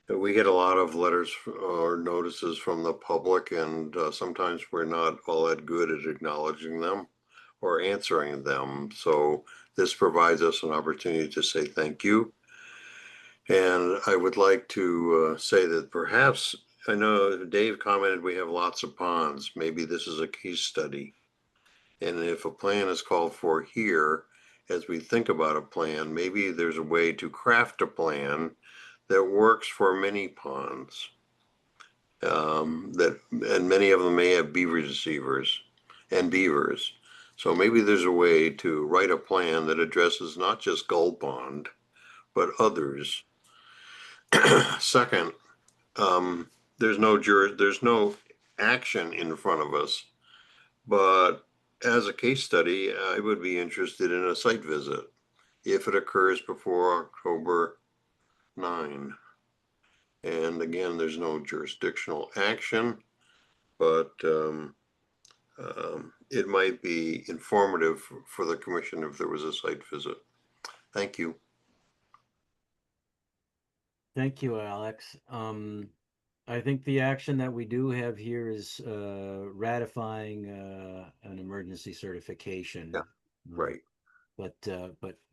We get a lot of letters or notices from the public, and sometimes we're not all that good at acknowledging them or answering them. So this provides us an opportunity to say thank you. And I would like to say that perhaps, I know Dave commented we have lots of ponds. Maybe this is a case study. And if a plan is called for here, as we think about a plan, maybe there's a way to craft a plan that works for many ponds. And many of them may have beaver receivers and beavers. So maybe there's a way to write a plan that addresses not just Gull Pond, but others. Second, there's no action in front of us, but as a case study, I would be interested in a site visit if it occurs before October 9. And again, there's no jurisdictional action, but it might be informative for the commission if there was a site visit. Thank you. Thank you, Alex. I think the action that we do have here is ratifying an emergency certification. Yeah, right. But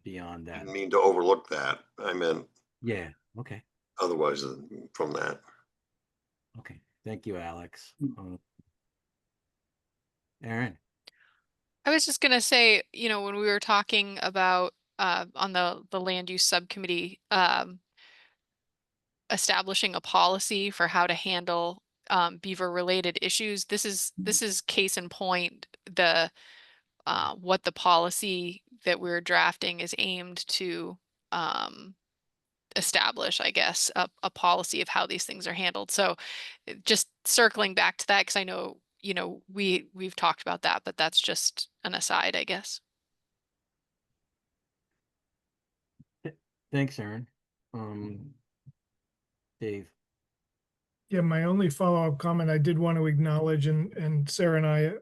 beyond that. I didn't mean to overlook that. I meant. Yeah, okay. Otherwise from that. Okay, thank you, Alex. Erin? I was just gonna say, when we were talking about on the land use subcommittee, establishing a policy for how to handle beaver related issues. This is case in point, the what the policy that we're drafting is aimed to establish, I guess, a policy of how these things are handled. So just circling back to that, because I know, we've talked about that, but that's just an aside, I guess. Thanks, Aaron. Dave. Yeah, my only follow-up comment, I did want to acknowledge, and Sarah and I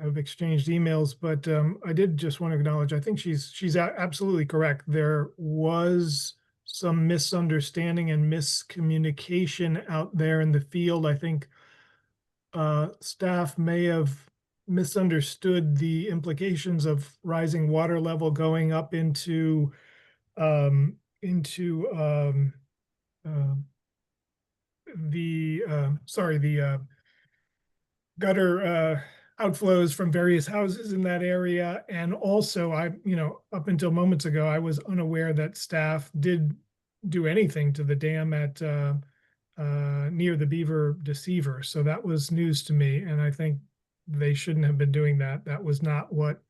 have exchanged emails, but I did just want to acknowledge, I think she's absolutely correct. There was some misunderstanding and miscommunication out there in the field. I think staff may have misunderstood the implications of rising water level going up into the gutter outflows from various houses in that area. And also up until moments ago, I was unaware that staff did do anything to the dam at near the Beaver Deceiver. So that was news to me. And I think they shouldn't have been doing that. That was not what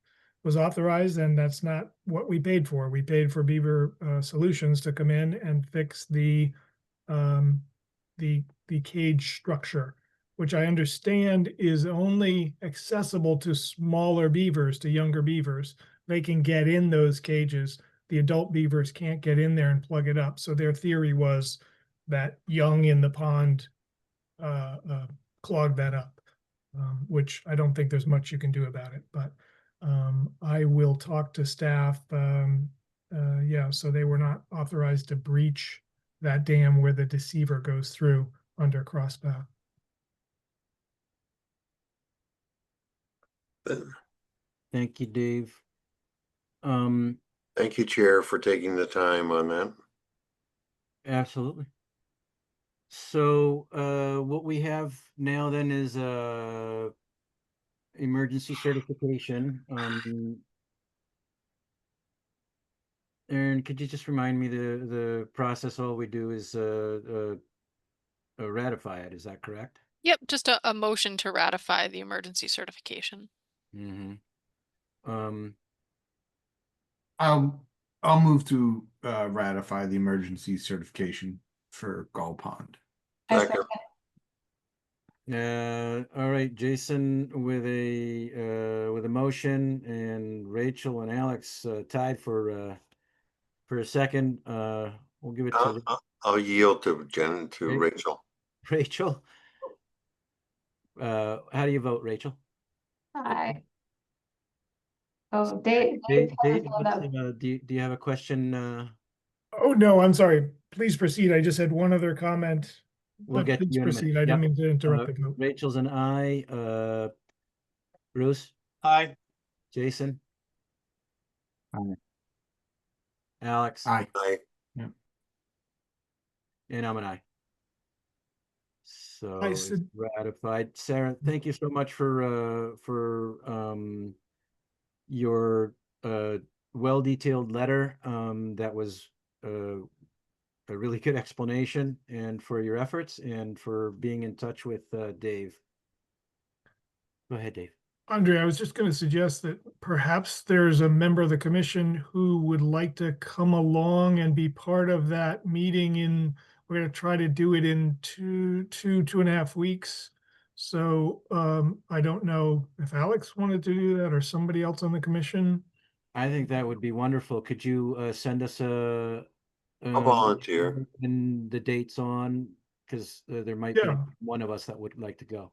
was authorized, and that's not what we paid for. We paid for Beaver Solutions to come in and fix the cage structure, which I understand is only accessible to smaller beavers, to younger beavers. They can get in those cages. The adult beavers can't get in there and plug it up. So their theory was that young in the pond clogged that up, which I don't think there's much you can do about it. But I will talk to staff. So they were not authorized to breach that dam where the Deceiver goes through under Crosspath. Thank you, Dave. Thank you, Chair, for taking the time on that. Absolutely. So what we have now then is emergency certification. Aaron, could you just remind me the process? All we do is ratify it. Is that correct? Yep, just a motion to ratify the emergency certification. Mm-hmm. I'll move to ratify the emergency certification for Gull Pond. Second. All right, Jason with a motion, and Rachel and Alex tied for a second. We'll give it to I'll yield to Rachel. Rachel. How do you vote, Rachel? Aye. Oh, Dave. Dave, do you have a question? Oh, no, I'm sorry. Please proceed. I just had one other comment. We'll get please you in a proceed. minute. I didn't Yep. mean to interrupt the vote. Rachel's an aye. Bruce? Aye. Jason? Aye. Alex? Aye. Aye. Yep. And I'm an aye. So I it's said- ratified. Sarah, thank you so much for your well-detailed letter. That was a really good explanation, and for your efforts and for being in touch with Dave. Go ahead, Dave. Andre, I was just going to suggest that perhaps there's a member of the commission who would like to come along and be part of that meeting. We're going to try to do it in two and a half weeks. So I don't know if Alex wanted to do that or somebody else on the commission. I think that would be wonderful. Could you send us a volunteer and the dates on, because there might be one of us that would like to go.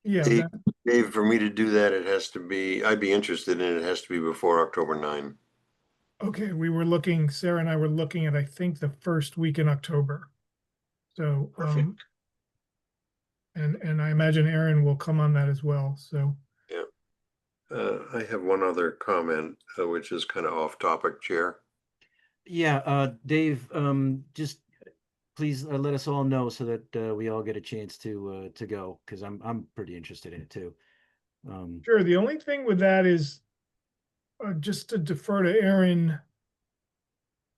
Yeah. Dave, for me to do that, I'd be interested in it. It has to be before October 9. Okay, Sarah and I were looking at, I think, the first week in October. So, Perfect. And I imagine Aaron will come on that as well. So, yeah. I have one other comment, which is kind of off topic, Chair. Yeah, Dave, just please let us all know so that we all get a chance to go, because I'm pretty interested in it too. Sure. The only thing with that is just to defer to Aaron.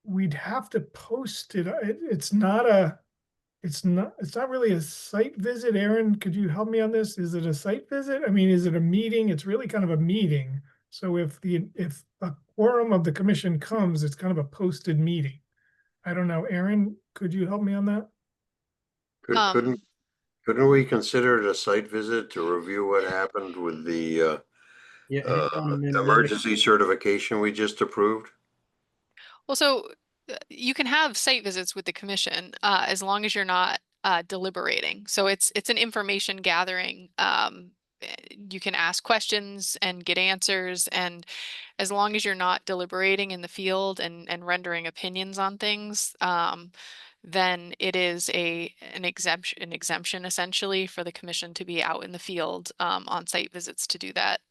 we'd have to post it. It's not really a site visit. Aaron, could you help me on this? Is it a site visit? I mean, is it a meeting? It's really kind of a meeting. So if a quorum of the commission comes, it's kind of a posted meeting. I don't know. Aaron, could you help me on that? Couldn't we consider it a site visit to review what happened with the Yeah, hang on a minute, let me- emergency certification we just approved? Well, so you can have site visits with the commission as long as you're not deliberating. So it's an information gathering. You can ask questions and get answers, and as long as you're not deliberating in the field and rendering opinions on things, then it is an exemption essentially for the commission to be out in the field on site visits to do that.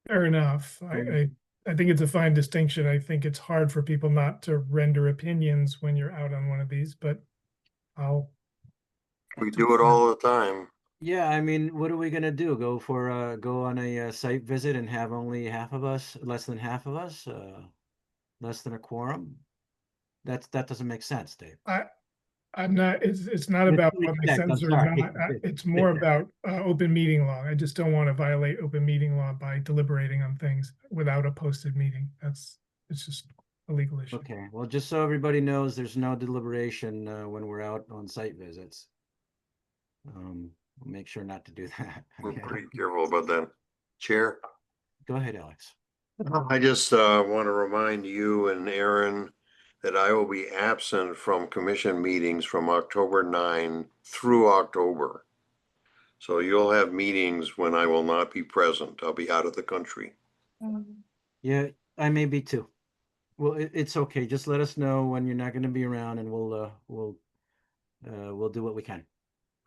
Fair enough. I think it's a fine distinction. I think it's hard for people not to render opinions when you're out on one of these, but We do it all the time. Yeah, I mean, what are we gonna do? Go on a site visit and have only half of us, less than half of us, less than a quorum? That doesn't make sense, Dave. I'm not, it's not With about due what makes respect, sense I'm or sorry, not. It's more about open meeting law. I just don't want to violate open meeting law by deliberating on things without a posted meeting. It's just a legal issue. Okay, well, just so everybody knows, there's no deliberation when we're out on site visits. We'll make sure not to do that. We're Okay. pretty careful about that. Chair? Go ahead, Alex. I just want to remind you and Aaron that I will be absent from commission meetings from October 9 through October. So you'll have meetings when I will not be present. I'll be out of the country. Yeah, I may be too. Well, it's okay. Just let us know when you're not going to be around, and we'll do what we can.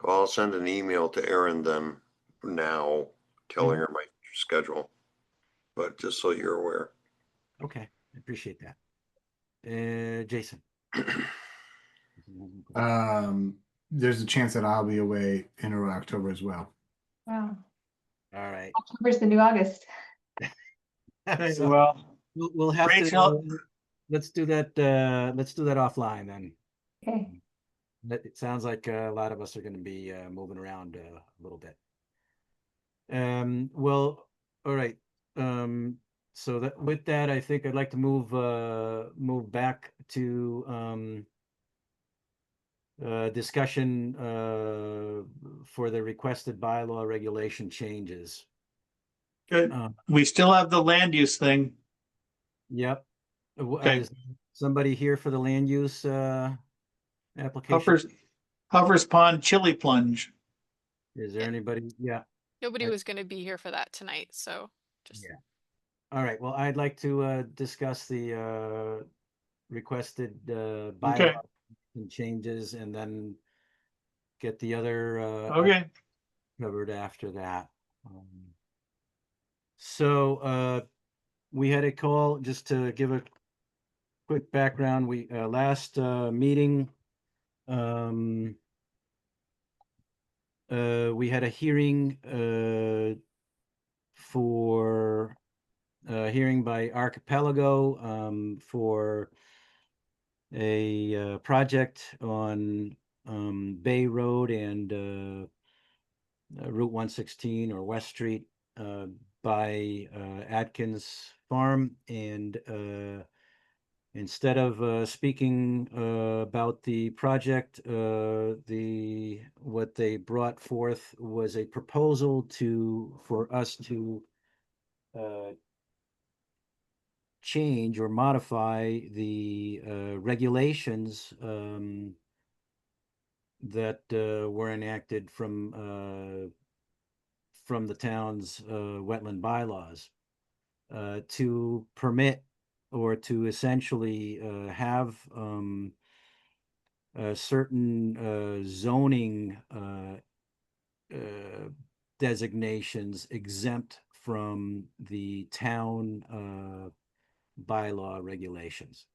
I'll send an email to Erin then now, telling her my schedule. But just so you're aware. Okay, I appreciate that. Jason. There's a chance that I'll be away in early October as well. Wow. All right. October's the new August. So Well, we'll have Rachel- to let's do that offline then. Okay. It sounds like a lot of us are going to be moving around a little bit. Well, all right. So that with that, I think I'd like to move back to discussion for the requested bylaw regulation changes. Good. We still have the land use thing. Yep. Okay. Is somebody here for the land use application? Hovers Pond Chili Plunge. Is there anybody? Yeah. Nobody was going to be here for that tonight, so just. Yeah. All right. Well, I'd like to discuss the requested bylaw changes and then get the other covered after that. So we had a call, just to give a quick background. We last meeting, we had a hearing for hearing by Archipelago for a project on Bay Road and Route 116 or West Street by Atkins Farm. And instead of speaking about the project, what they brought forth was a proposal for us to change or modify the regulations that were enacted from the town's wetland bylaws to permit or to essentially have certain zoning designations exempt from the town bylaw regulations.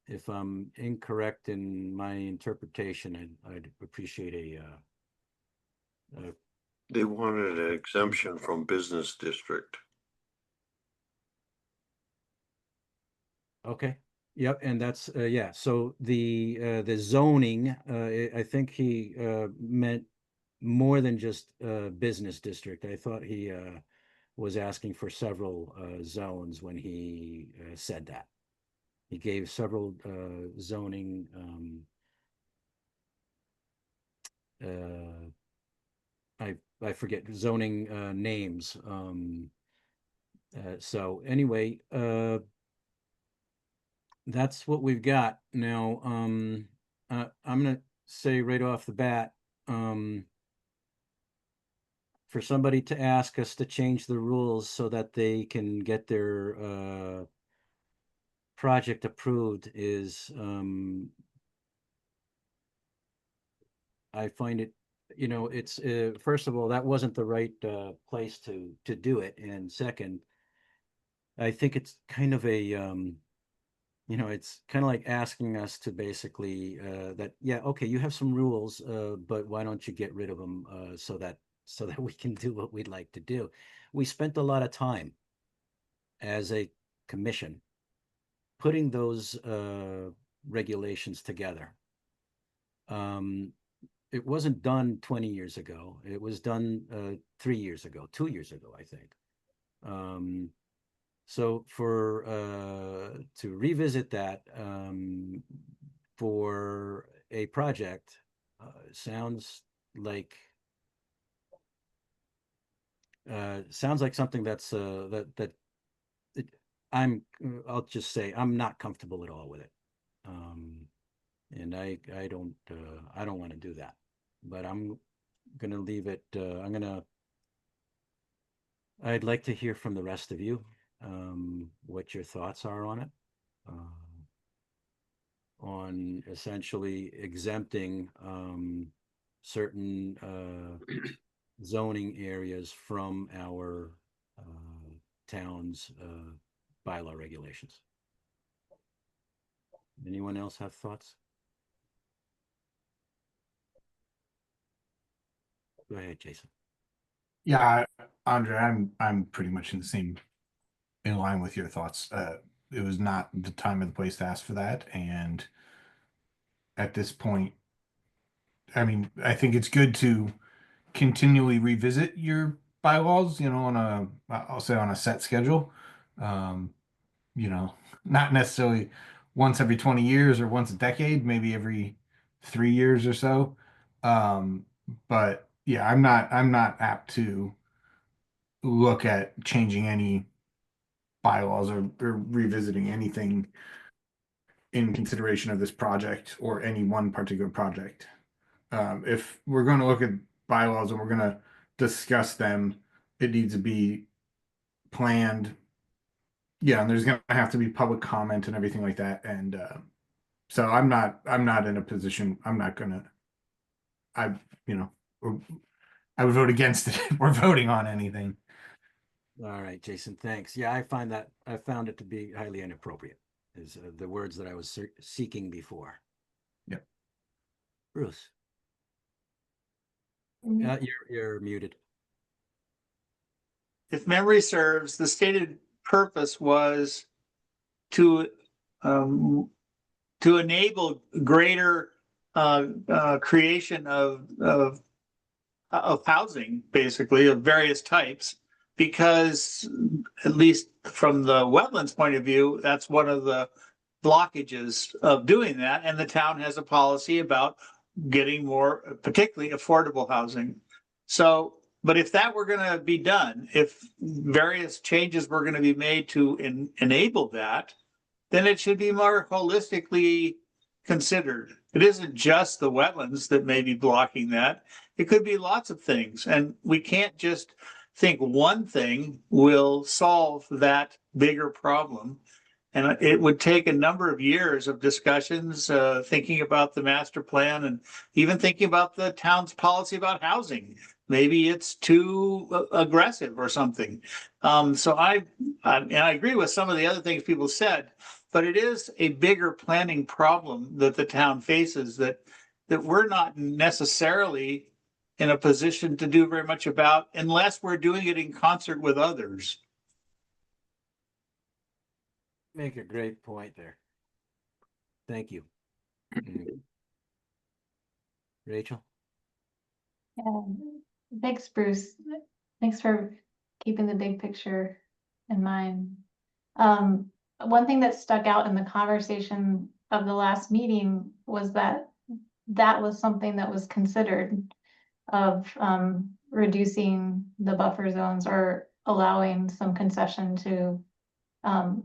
If I'm incorrect in my interpretation, I'd appreciate a They wanted an exemption from business district. Okay. Yep, and that's yeah. So the zoning, I think he meant more than just business district. I thought he was asking for several zones when he said that. He gave several zoning I forget zoning names. So anyway, that's what we've got now. I'm gonna say right off the bat, for somebody to ask us to change the rules so that they can get their project approved is, I find it, you know, it's first of all, that wasn't the right place to do it, and second, I think it's kind of a you know, it's kind of like asking us to basically that, yeah, okay, you have some rules, but why don't you get rid of them so that we can do what we'd like to do. We spent a lot of time as a commission putting those regulations together. It wasn't done 20 years ago. It was done 3 years ago, 2 years ago, I think. So for to revisit that for a project sounds like something that's I'll just say I'm not comfortable at all with it. And I don't want to do that, but I'm gonna leave it. I'd like to hear from the rest of you. What your thoughts are on it, on essentially exempting certain zoning areas from our town's bylaw regulations. Anyone else have thoughts? Go ahead, Jason. Yeah, Andre, I'm pretty much in line with your thoughts. It was not the time or the place to ask for that, and at this point, I mean, I think it's good to continually revisit your bylaws, you know, I'll say on a set schedule. You know, not necessarily once every 20 years or once a decade, maybe every 3 years or so. But yeah, I'm not apt to look at changing any bylaws or revisiting anything in consideration of this project or any one particular project. If we're going to look at bylaws and we're going to discuss them, it needs to be planned. Yeah, and there's going to have to be public comment and everything like that. And so I'm not in a position. I'm not going to. You know, I would vote against it if we're voting on anything. All right, Jason, thanks. Yeah, I found it to be highly inappropriate, is the words that I was seeking before. Yep. Bruce, you're muted. If memory serves, the stated purpose was to enable greater creation of housing, basically of various types, because at least from the wetlands point of view, that's one of the blockages of doing that. And the town has a policy about getting more, particularly affordable housing. So, but if that were going to be done, if various changes were going to be made to enable that, then it should be more holistically considered. It isn't just the wetlands that may be blocking that. It could be lots of things. And we can't just think one thing will solve that bigger problem. And it would take a number of years of discussions, thinking about the master plan and even thinking about the town's policy about housing. Maybe it's too aggressive or something. So I agree with some of the other things people said, but it is a bigger planning problem that the town faces that we're not necessarily in a position to do very much about unless we're doing it in concert with others. Make a great point there. Thank you. Rachel? Yeah. Thanks, Bruce. Thanks for keeping the big picture in mind. One thing that stuck out in the conversation of the last meeting was that that was something that was considered of reducing the buffer zones or allowing some concession to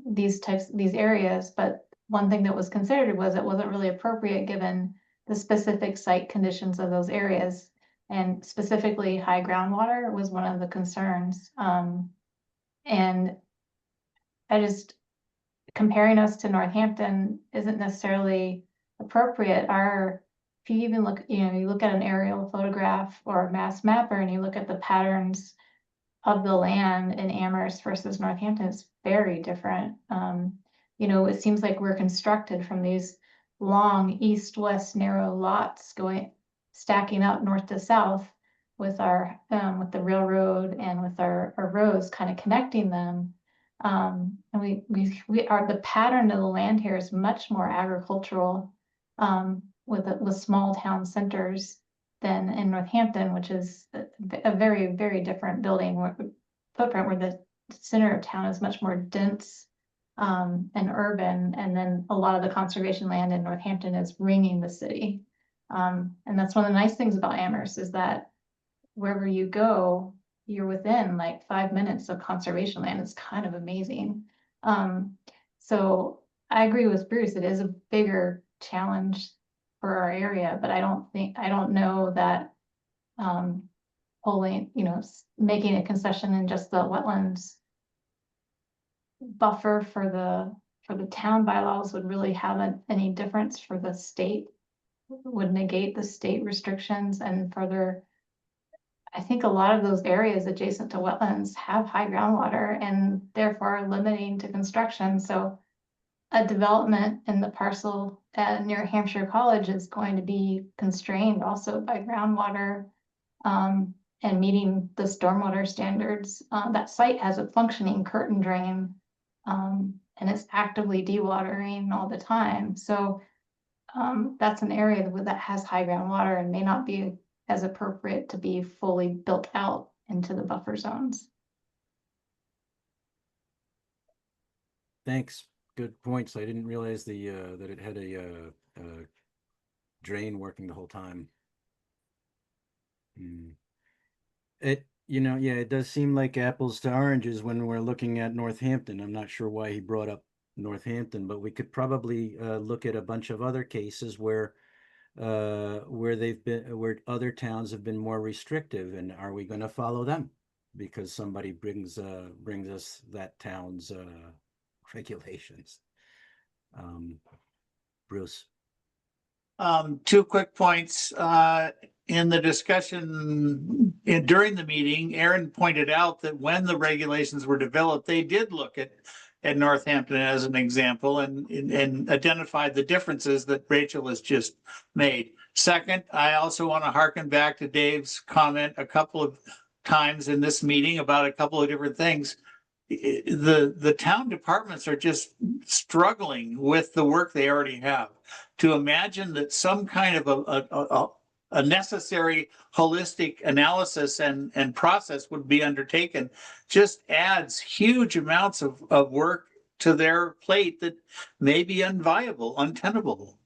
these areas. But one thing that was considered was it wasn't really appropriate given the specific site conditions of those areas. And specifically high groundwater was one of the concerns. And I just, comparing us to Northampton isn't necessarily appropriate. If you even look, you look at an aerial photograph or a mass mapper and you look at the patterns of the land in Amherst versus Northampton, it's very different. It seems like we're constructed from these long east-west narrow lots stacking up north to south with with the railroad and with our roads kind of connecting them. And the pattern of the land here is much more agricultural, with small town centers than in Northampton, which is a very, very different footprint where the center of town is much more dense and urban. And then a lot of the conservation land in Northampton is ringing the city. And that's one of the nice things about Amherst is that wherever you go, you're within like 5 minutes of conservation land. It's kind of amazing. So I agree with Bruce. It is a bigger challenge for our area, but I don't know that making a concession in just the wetlands buffer for the town bylaws would really have any difference for the state, would negate the state restrictions and further. I think a lot of those areas adjacent to wetlands have high groundwater and therefore limiting to construction. So a development in the parcel near Hampshire College is going to be constrained also by groundwater and meeting the stormwater standards. That site has a functioning curtain drain and it's actively dewatering all the time. So that's an area that has high groundwater and may not be as appropriate to be fully built out into the buffer zones. Thanks. Good points. I didn't realize that it had a drain working the whole time. It does seem like apples to oranges when we're looking at Northampton. I'm not sure why he brought up Northampton, but we could probably look at a bunch of other cases where other towns have been more restrictive, and are we going to follow them because somebody brings us that town's regulations? Bruce. 2 quick points. In the discussion during the meeting, Aaron pointed out that when the regulations were developed, they did look at Northampton as an example and identified the differences that Rachel has just made. Second, I also want to harken back to Dave's comment a couple of times in this meeting about a couple of different things. The town departments are just struggling with the work they already have. To imagine that some kind of a necessary holistic analysis and process would be undertaken just adds huge amounts of work to their plate that may be unviable, untenable.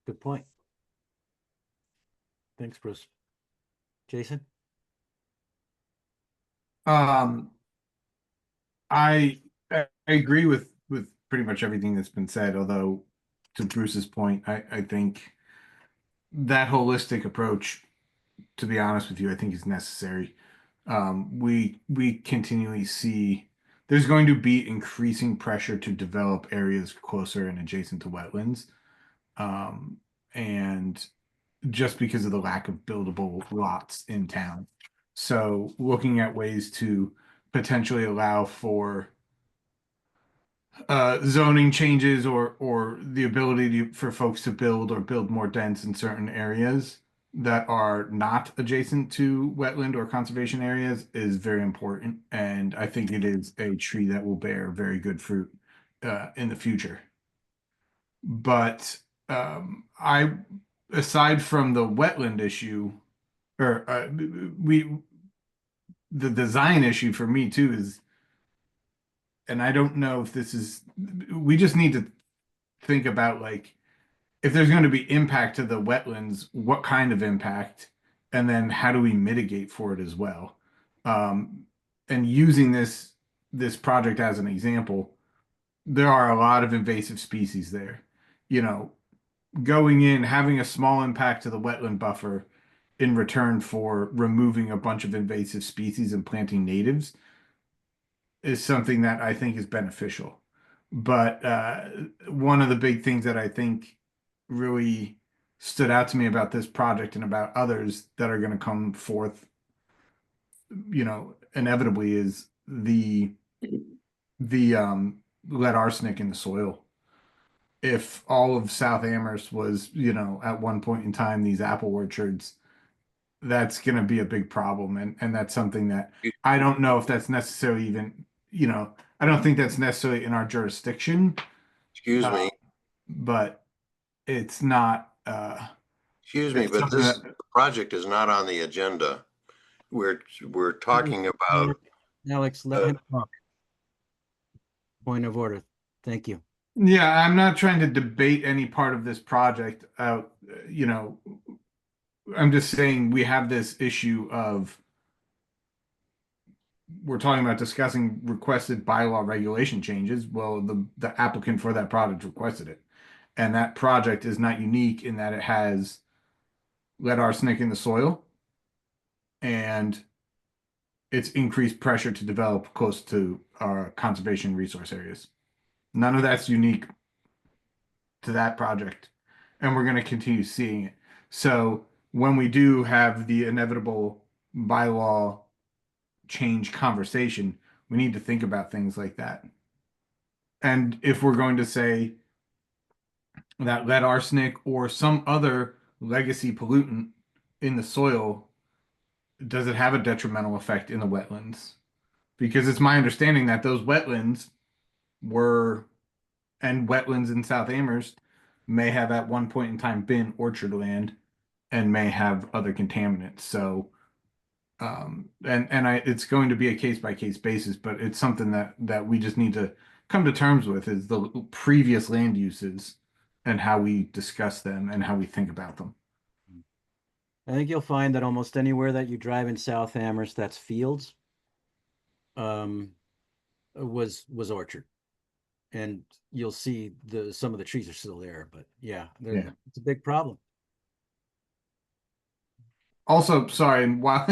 Good point. Thanks, Bruce. Jason? I agree with pretty much everything that's been said, although to Bruce's point, I think that holistic approach, to be honest with you, I think is necessary. We continually see there's going to be increasing pressure to develop areas closer and adjacent to wetlands. And just because of the lack of buildable lots in town. So looking at ways to potentially allow for zoning changes or the ability for folks to build or build more dense in certain areas that are not adjacent to wetland or conservation areas is very important. And I think it is a tree that will bear very good fruit in the future. But aside from the wetland issue, or the design issue for me too is, and I don't know if this is, we just need to think about, like, if there's going to be impact to the wetlands, what kind of impact, and then how do we mitigate for it as well? And using this project as an example, there are a lot of invasive species there. You know, going in, having a small impact to the wetland buffer in return for removing a bunch of invasive species and planting natives is something that I think is beneficial. But one of the big things that I think really stood out to me about this project and about others that are going to come forth, you know, inevitably, is the lead arsenic in the soil. If all of South Amherst was, you know, at one point in time these apple orchards, that's going to be a big problem. And that's something that I don't know if that's necessarily even, you know, I don't think that's necessarily in our jurisdiction. Excuse me. But it's not. Excuse me, but this project is not on the agenda. We're talking about. Alex, let him talk. Point of order. Thank you. Yeah, I'm not trying to debate any part of this project out. You know, I'm just saying we have this issue of, we're talking about discussing requested bylaw regulation changes. Well, the applicant for that project requested it. And that project is not unique in that it has lead arsenic in the soil and it's increased pressure to develop close to our conservation resource areas. None of that's unique to that project, and we're going to continue seeing it. So when we do have the inevitable bylaw change conversation, we need to think about things like that. And if we're going to say that lead arsenic or some other legacy pollutant in the soil, does it have a detrimental effect in the wetlands? Because it's my understanding that those wetlands and wetlands in South Amherst may have at one point in time been orchard land and may have other contaminants. So, it's going to be a case by case basis, but it's something that we just need to come to terms with, is the previous land uses and how we discuss them and how we think about them. I think you'll find that almost anywhere that you drive in South Amherst that's fields, was orchard. And you'll see some of the trees are still there, but yeah, it's a big problem. Also, sorry, while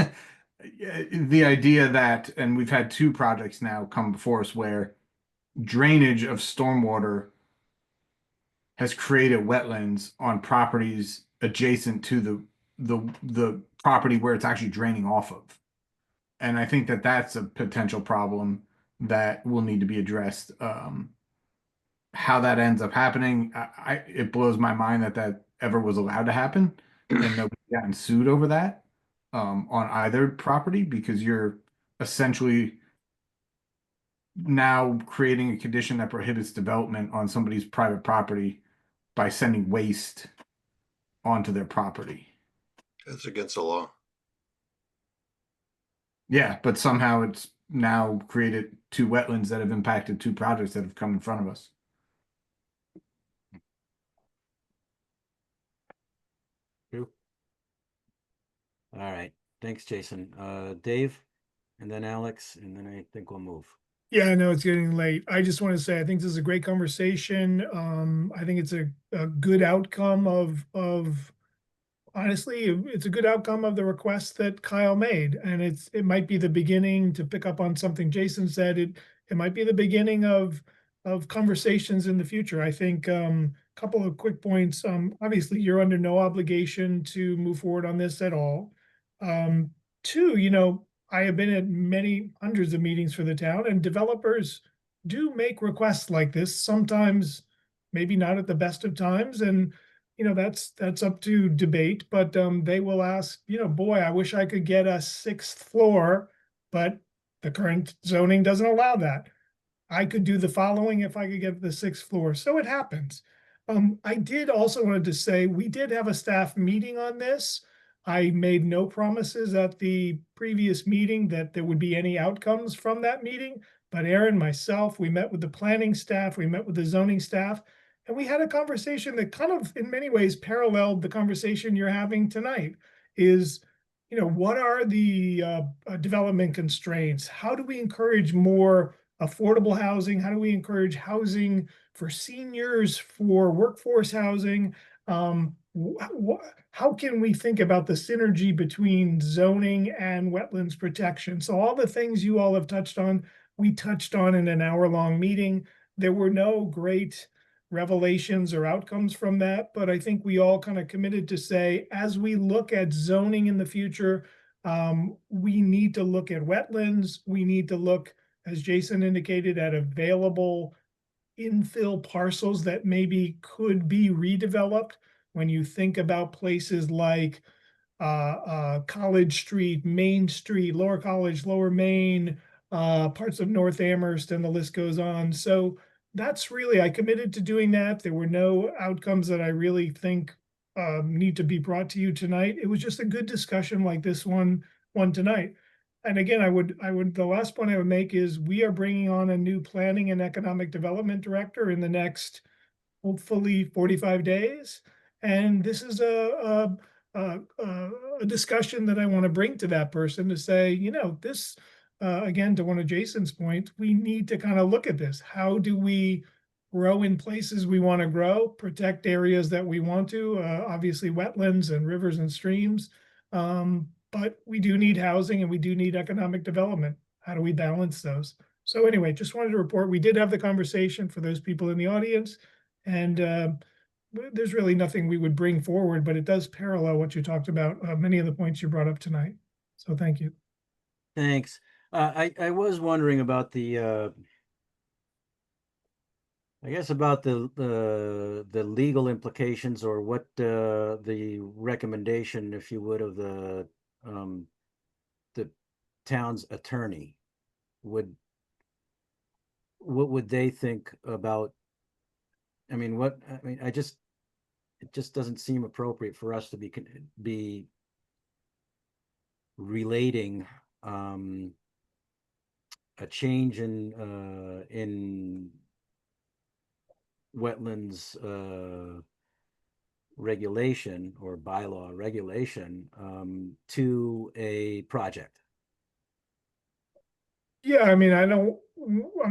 the idea that, and we've had two projects now come before us where drainage of stormwater has created wetlands on properties adjacent to the property where it's actually draining off of. And I think that that's a potential problem that will need to be addressed. How that ends up happening, it blows my mind that ever was allowed to happen and nobody's gotten sued over that on either property, because you're essentially now creating a condition that prohibits development on somebody's private property by sending waste onto their property. That's against the law. Yeah, but somehow it's now created two wetlands that have impacted two projects that have come in front of us. True. All right. Thanks, Jason. Dave, and then Alex, and then I think we'll move. Yeah, I know it's getting late. I just want to say, I think this is a great conversation. I think it's a good outcome of honestly, it's a good outcome of the request that Kyle made. And it might be the beginning, to pick up on something Jason said, it might be the beginning of conversations in the future. I think a couple of quick points. Obviously, you're under no obligation to move forward on this at all. Two, I have been at many hundreds of meetings for the town, and developers do make requests like this, sometimes maybe not at the best of times. And, that's up to debate, but they will ask, boy, I wish I could get a 6th floor, but the current zoning doesn't allow that. I could do the following if I could get the 6th floor. So it happens. I did also wanted to say, we did have a staff meeting on this. I made no promises at the previous meeting that there would be any outcomes from that meeting, but Aaron, myself, we met with the planning staff, we met with the zoning staff, and we had a conversation that kind of in many ways paralleled the conversation you're having tonight. Is, what are the development constraints? How do we encourage more affordable housing? How do we encourage housing for seniors, for workforce housing? How can we think about the synergy between zoning and wetlands protection? So all the things you all have touched on, we touched on in an hour-long meeting. There were no great revelations or outcomes from that, but I think we all kind of committed to say, as we look at zoning in the future, we need to look at wetlands. We need to look, as Jason indicated, at available infill parcels that maybe could be redeveloped. When you think about places like College Street, Main Street, Lower College, Lower Main, parts of North Amherst, and the list goes on. So that's really, I committed to doing that. There were no outcomes that I really think need to be brought to you tonight. It was just a good discussion like this one tonight. And again, the last point I would make is we are bringing on a new planning and economic development director in the next, hopefully 45 days. And this is a discussion that I want to bring to that person to say, this, again, to one of Jason's points, we need to kind of look at this. How do we grow in places we want to grow, protect areas that we want to, obviously wetlands and rivers and streams. But we do need housing and we do need economic development. How do we balance those? So anyway, just wanted to report, we did have the conversation for those people in the audience, and there's really nothing we would bring forward, but it does parallel what you talked about, many of the points you brought up tonight. So thank you. Thanks. I was wondering about the I guess about the legal implications, or what the recommendation, if you would, of the town's attorney what would they think about? I mean, it just doesn't seem appropriate for us to be relating a change in wetlands regulation or bylaw regulation to a project. Yeah, I mean, I'm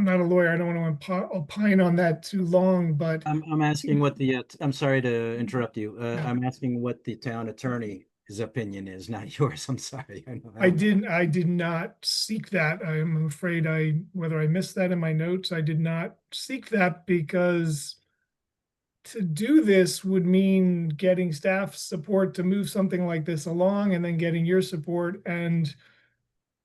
not a lawyer. I don't want to opine on that too long, but I'm asking what the, I'm sorry to interrupt you. I'm asking what the town attorney's opinion is, not yours. I'm sorry. I did not seek that. I'm afraid whether I missed that in my notes, I did not seek that, because to do this would mean getting staff support to move something like this along, and then getting your support. And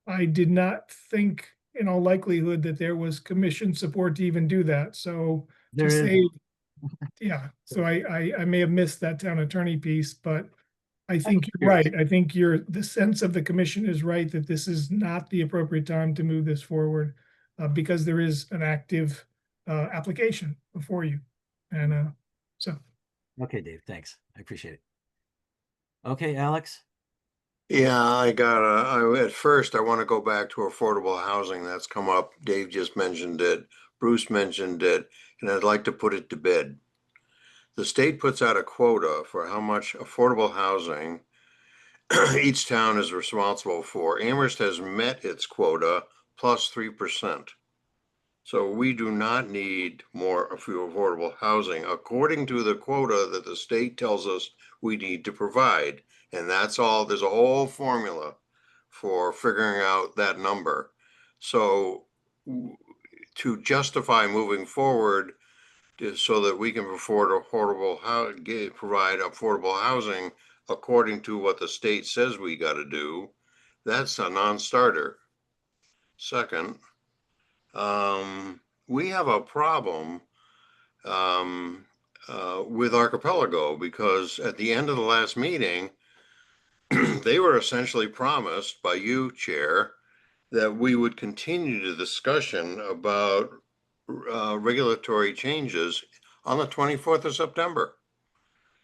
I did not think, in all likelihood, that there was commission support to even do that. So there to is. say, yeah, so I may have missed that town attorney piece, but I think you're right. I think the sense of the commission is right, that this is not the appropriate time to move this forward, because there is an active application before you. And so. Okay, Dave, thanks. I appreciate it. Okay, Alex. Yeah, at first I want to go back to affordable housing. That's come up. Dave just mentioned it. Bruce mentioned it, and I'd like to put it to bed. The state puts out a quota for how much affordable housing each town is responsible for. Amherst has met its quota plus 3%. So we do not need more affordable housing according to the quota that the state tells us we need to provide. And that's all. There's a whole formula for figuring out that number. So to justify moving forward so that we can provide affordable housing according to what the state says we got to do, that's a non-starter. Second, we have a problem with Archipelago, because at the end of the last meeting, they were essentially promised by you, Chair, that we would continue the discussion about regulatory changes on the 24th of September.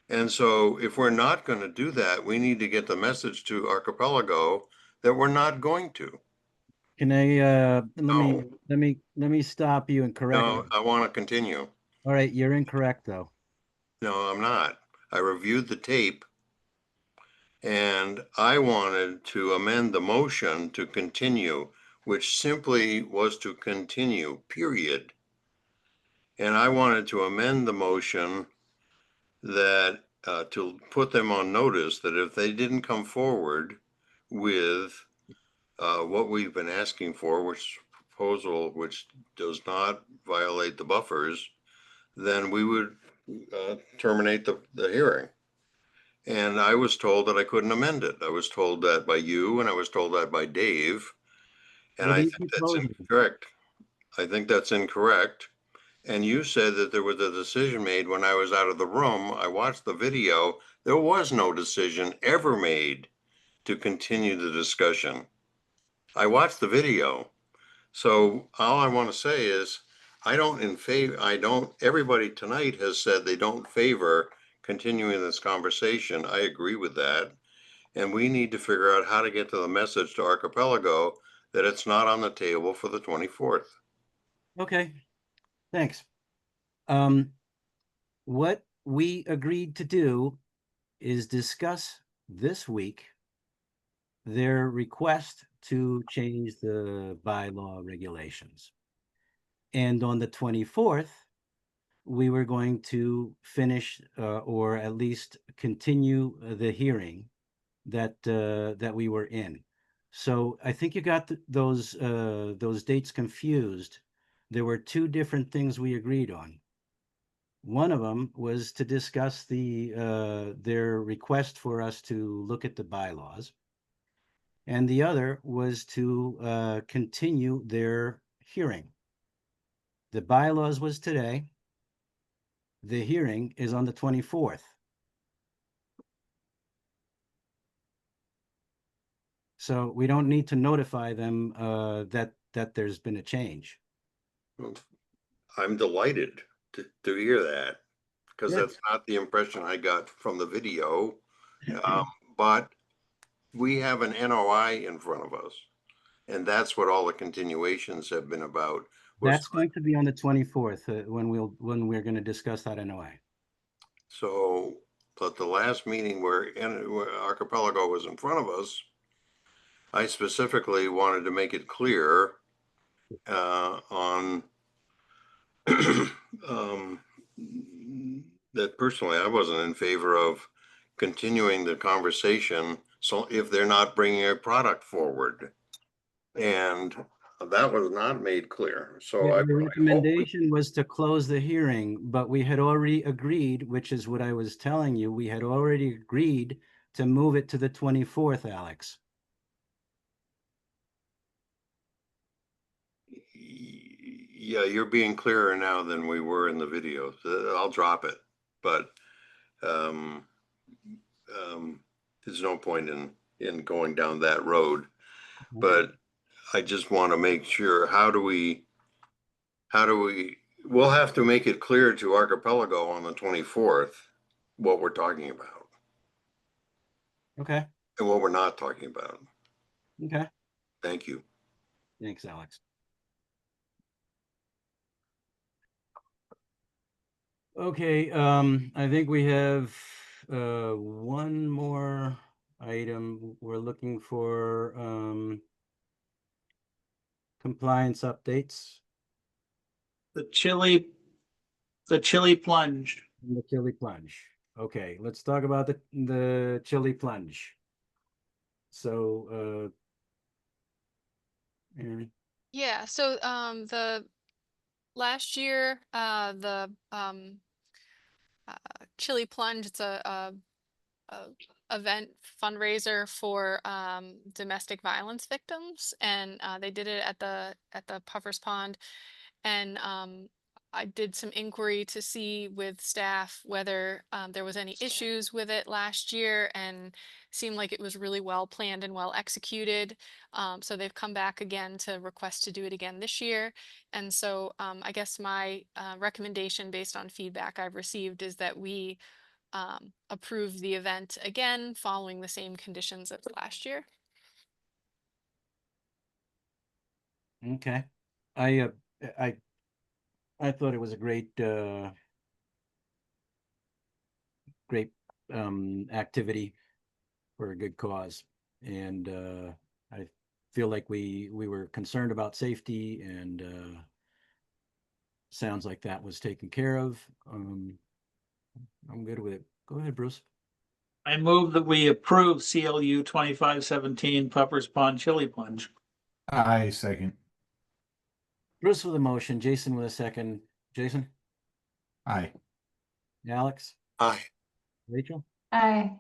And so if we're not going to do that, we need to get the message to Archipelago that we're not going to. Can I, No. let me stop you and correct No, you. I want to continue. All right, you're incorrect, though. No, I'm not. I reviewed the tape and I wanted to amend the motion to continue, which simply was to continue, period. And I wanted to amend the motion that to put them on notice that if they didn't come forward with what we've been asking for, which proposal which does not violate the buffers, then we would terminate the hearing. And I was told that I couldn't amend it. I was told that by you, and I was told that by Dave. And What I are you think that's proposing? incorrect. I think that's incorrect. And you said that there was a decision made when I was out of the room. I watched the video. There was no decision ever made to continue the discussion. I watched the video. So all I want to say is everybody tonight has said they don't favor continuing this conversation. I agree with that. And we need to figure out how to get to the message to Archipelago that it's not on the table for the 24th. Okay, thanks. What we agreed to do is discuss this week their request to change the bylaw regulations. And on the 24th, we were going to finish or at least continue the hearing that we were in. So I think you got those dates confused. There were two different things we agreed on. One of them was to discuss their request for us to look at the bylaws. And the other was to continue their hearing. The bylaws was today. The hearing is on the 24th. So we don't need to notify them that there's been a change. I'm delighted to hear that, because Yeah. that's not the impression I got from the video. But we have an NOI in front of us, and that's what all the continuations have been about. That's going to be on the 24th when we're going to discuss that NOI. So, but the last meeting where Archipelago was in front of us, I specifically wanted to make it clear on that personally I wasn't in favor of continuing the conversation. So if they're not bringing a product forward, and that was not made clear. So Yeah, the recommendation was to close the hearing, but we had already agreed, which is what I was telling you, we had already agreed to move it to the 24th, Alex. Yeah, you're being clearer now than we were in the video. So I'll drop it, but there's no point in going down that road. But I just want to make sure, we'll have to make it clear to Archipelago on the 24th what we're talking about. Okay. And what we're not talking about. Okay. Thank you. Thanks, Alex. Okay, I think we have one more item. We're looking for compliance updates. The chili plunge. The chili plunge. Okay, let's talk about the chili plunge. So, Erin. Yeah, so the last year the chili plunge, it's a event fundraiser for domestic violence victims, and they did it at the Puffers Pond, and I did some inquiry to see with staff whether there was any issues with it last year, and seemed like it was really well planned and well executed. So they've come back again to request to do it again this year. And so I guess my recommendation based on feedback I've received is that we approve the event again, following the same conditions as last year. Okay. I thought it was a great activity for a good cause. And I feel like we were concerned about safety, and sounds like that was taken care of. I'm good with it. Go ahead, Bruce. I move that we approve CLU 2517 Pupper's Pond Chili Plunge. I second. Bruce with a motion, Jason with a second. Jason? Aye. Alex? Aye. Rachel? Aye.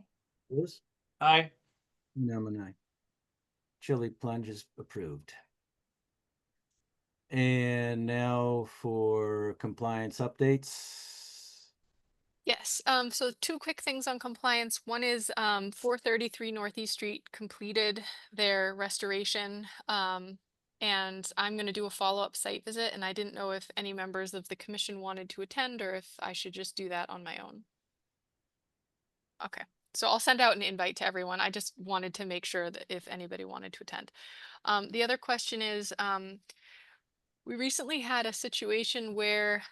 Bruce? Aye. No, I'm an aye. Chili plunge is approved. And now for compliance updates. Yes, so two quick things on compliance. One is 433 Northeast Street completed their restoration. And I'm going to do a follow-up site visit, and I didn't know if any members of the commission wanted to attend or if I should just do that on my own. Okay, so I'll send out an invite to everyone. I just wanted to make sure that if anybody wanted to attend. The other question is, we recently had a situation where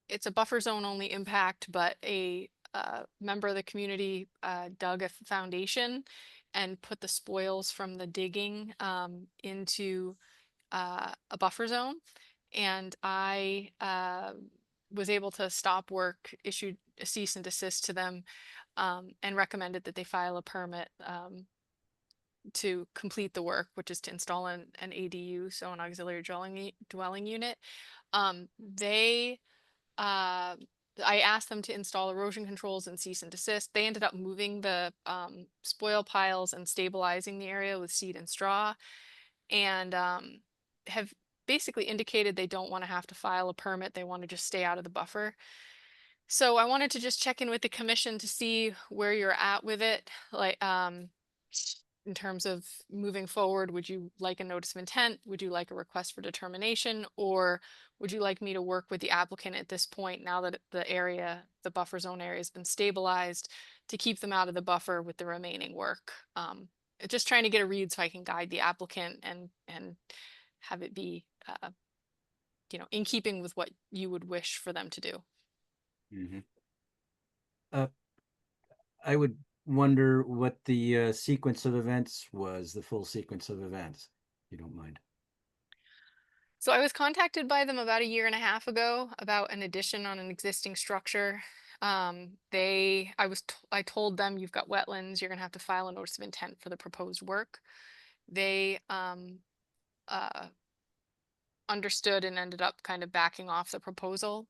it's a buffer zone only impact, but a member of the community dug a foundation and put the spoils from the digging into a buffer zone. And I was able to stop work, issued a cease and desist to them, and recommended that they file a permit to complete the work, which is to install an ADU, so an auxiliary dwelling unit. I asked them to install erosion controls and cease and desist. They ended up moving the spoil piles and stabilizing the area with seed and straw, and have basically indicated they don't want to have to file a permit. They want to just stay out of the buffer. So I wanted to just check in with the commission to see where you're at with it. Like, in terms of moving forward, would you like a notice of intent? Would you like a request for determination? Or would you like me to work with the applicant at this point, now that the buffer zone area has been stabilized, to keep them out of the buffer with the remaining work? Just trying to get a read so I can guide the applicant and have it be, in keeping with what you would wish for them to do. Mm-hmm. I would wonder what the sequence of events was, the full sequence of events, if you don't mind. So I was contacted by them about 1.5 years ago about an addition on an existing structure. I told them, you've got wetlands, you're gonna have to file a notice of intent for the proposed work. They understood and ended up kind of backing off the proposal.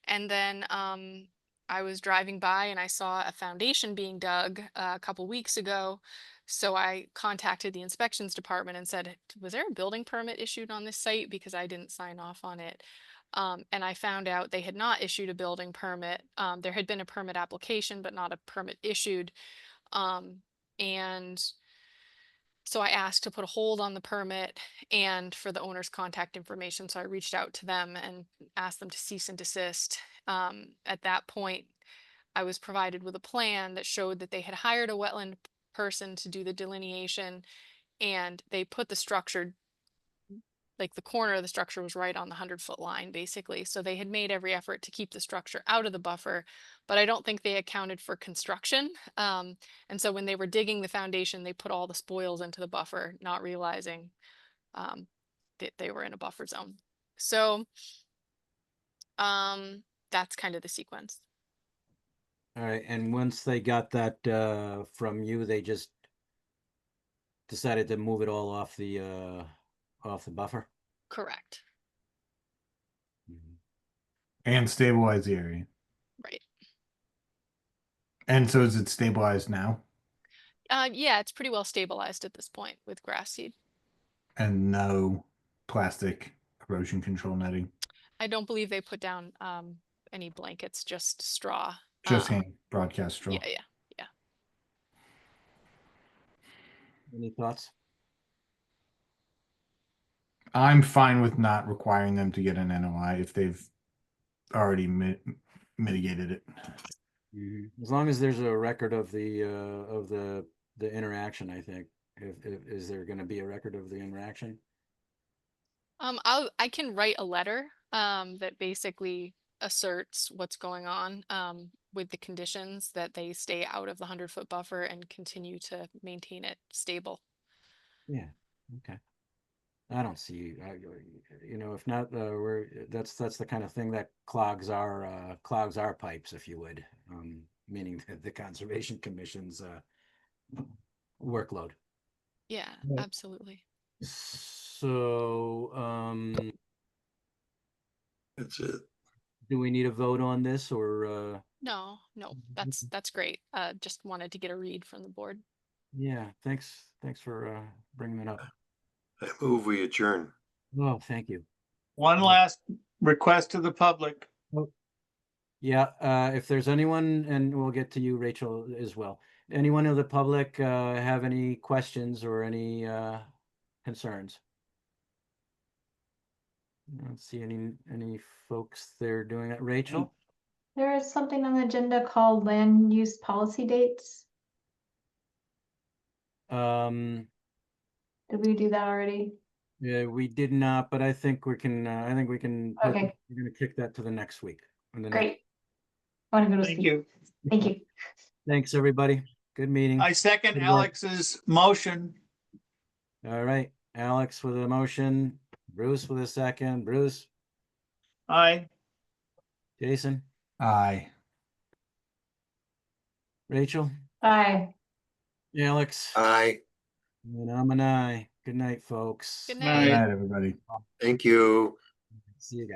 And then I was driving by and I saw a foundation being dug a couple weeks ago. So I contacted the inspections department and said, was there a building permit issued on this site? Because I didn't sign off on it. And I found out they had not issued a building permit. There had been a permit application, but not a permit issued. And so I asked to put a hold on the permit and for the owner's contact information. So I reached out to them and asked them to cease and desist. At that point, I was provided with a plan that showed that they had hired a wetland person to do the delineation, and they put the structure, like the corner of the structure was right on the 100-foot line, basically. So they had made every effort to keep the structure out of the buffer, but I don't think they accounted for construction. And so when they were digging the foundation, they put all the spoils into the buffer, not realizing that they were in a buffer zone. So that's kind of the sequence. All right, and once they got that from you, they just decided to move it all off the buffer? Correct. And stabilize the area. Right. And so is it stabilized now? Yeah, it's pretty well stabilized at this point with grass seed. And no plastic erosion control netting? I don't believe they put down any blankets, just straw. Just Um, hand broadcast straw. Yeah, yeah. Any thoughts? I'm fine with not requiring them to get an NOI if they've already mitigated it. As long as there's a record of the interaction, I think. If is there going to be a record of the interaction? I can write a letter that basically asserts what's going on with the conditions, that they stay out of the 100-foot buffer and continue to maintain it stable. Yeah. Okay. I don't see, if not, that's the kind of thing that clogs our pipes, if you would, meaning the Conservation Commission's workload. Yeah, Right. absolutely. So, That's it. do we need a vote on this or? No, that's great. Just wanted to get a read from the board. Yeah, thanks for bringing that up. I move we adjourn. Oh, thank you. One last request to the public. Yeah, if there's anyone, and we'll get to you, Rachel, as well. Anyone in the public have any questions or any concerns? I don't see any folks there doing it. Rachel? There is something on the agenda called land use policy dates. Did we do that already? Yeah, we did not, but I think we can. Okay. We're gonna kick that to the next week. Great. I want to go to Thank sleep. you. Thank you. Thanks, everybody. Good meeting. I second Good work. Alex's motion. All right, Alex with a motion, Bruce with a second. Bruce, Aye. Jason, Aye. Rachel, Bye. Alex, Aye. and I'm an aye. Good night, folks. Good Night. Good night. night, everybody. Thank you. See you guys.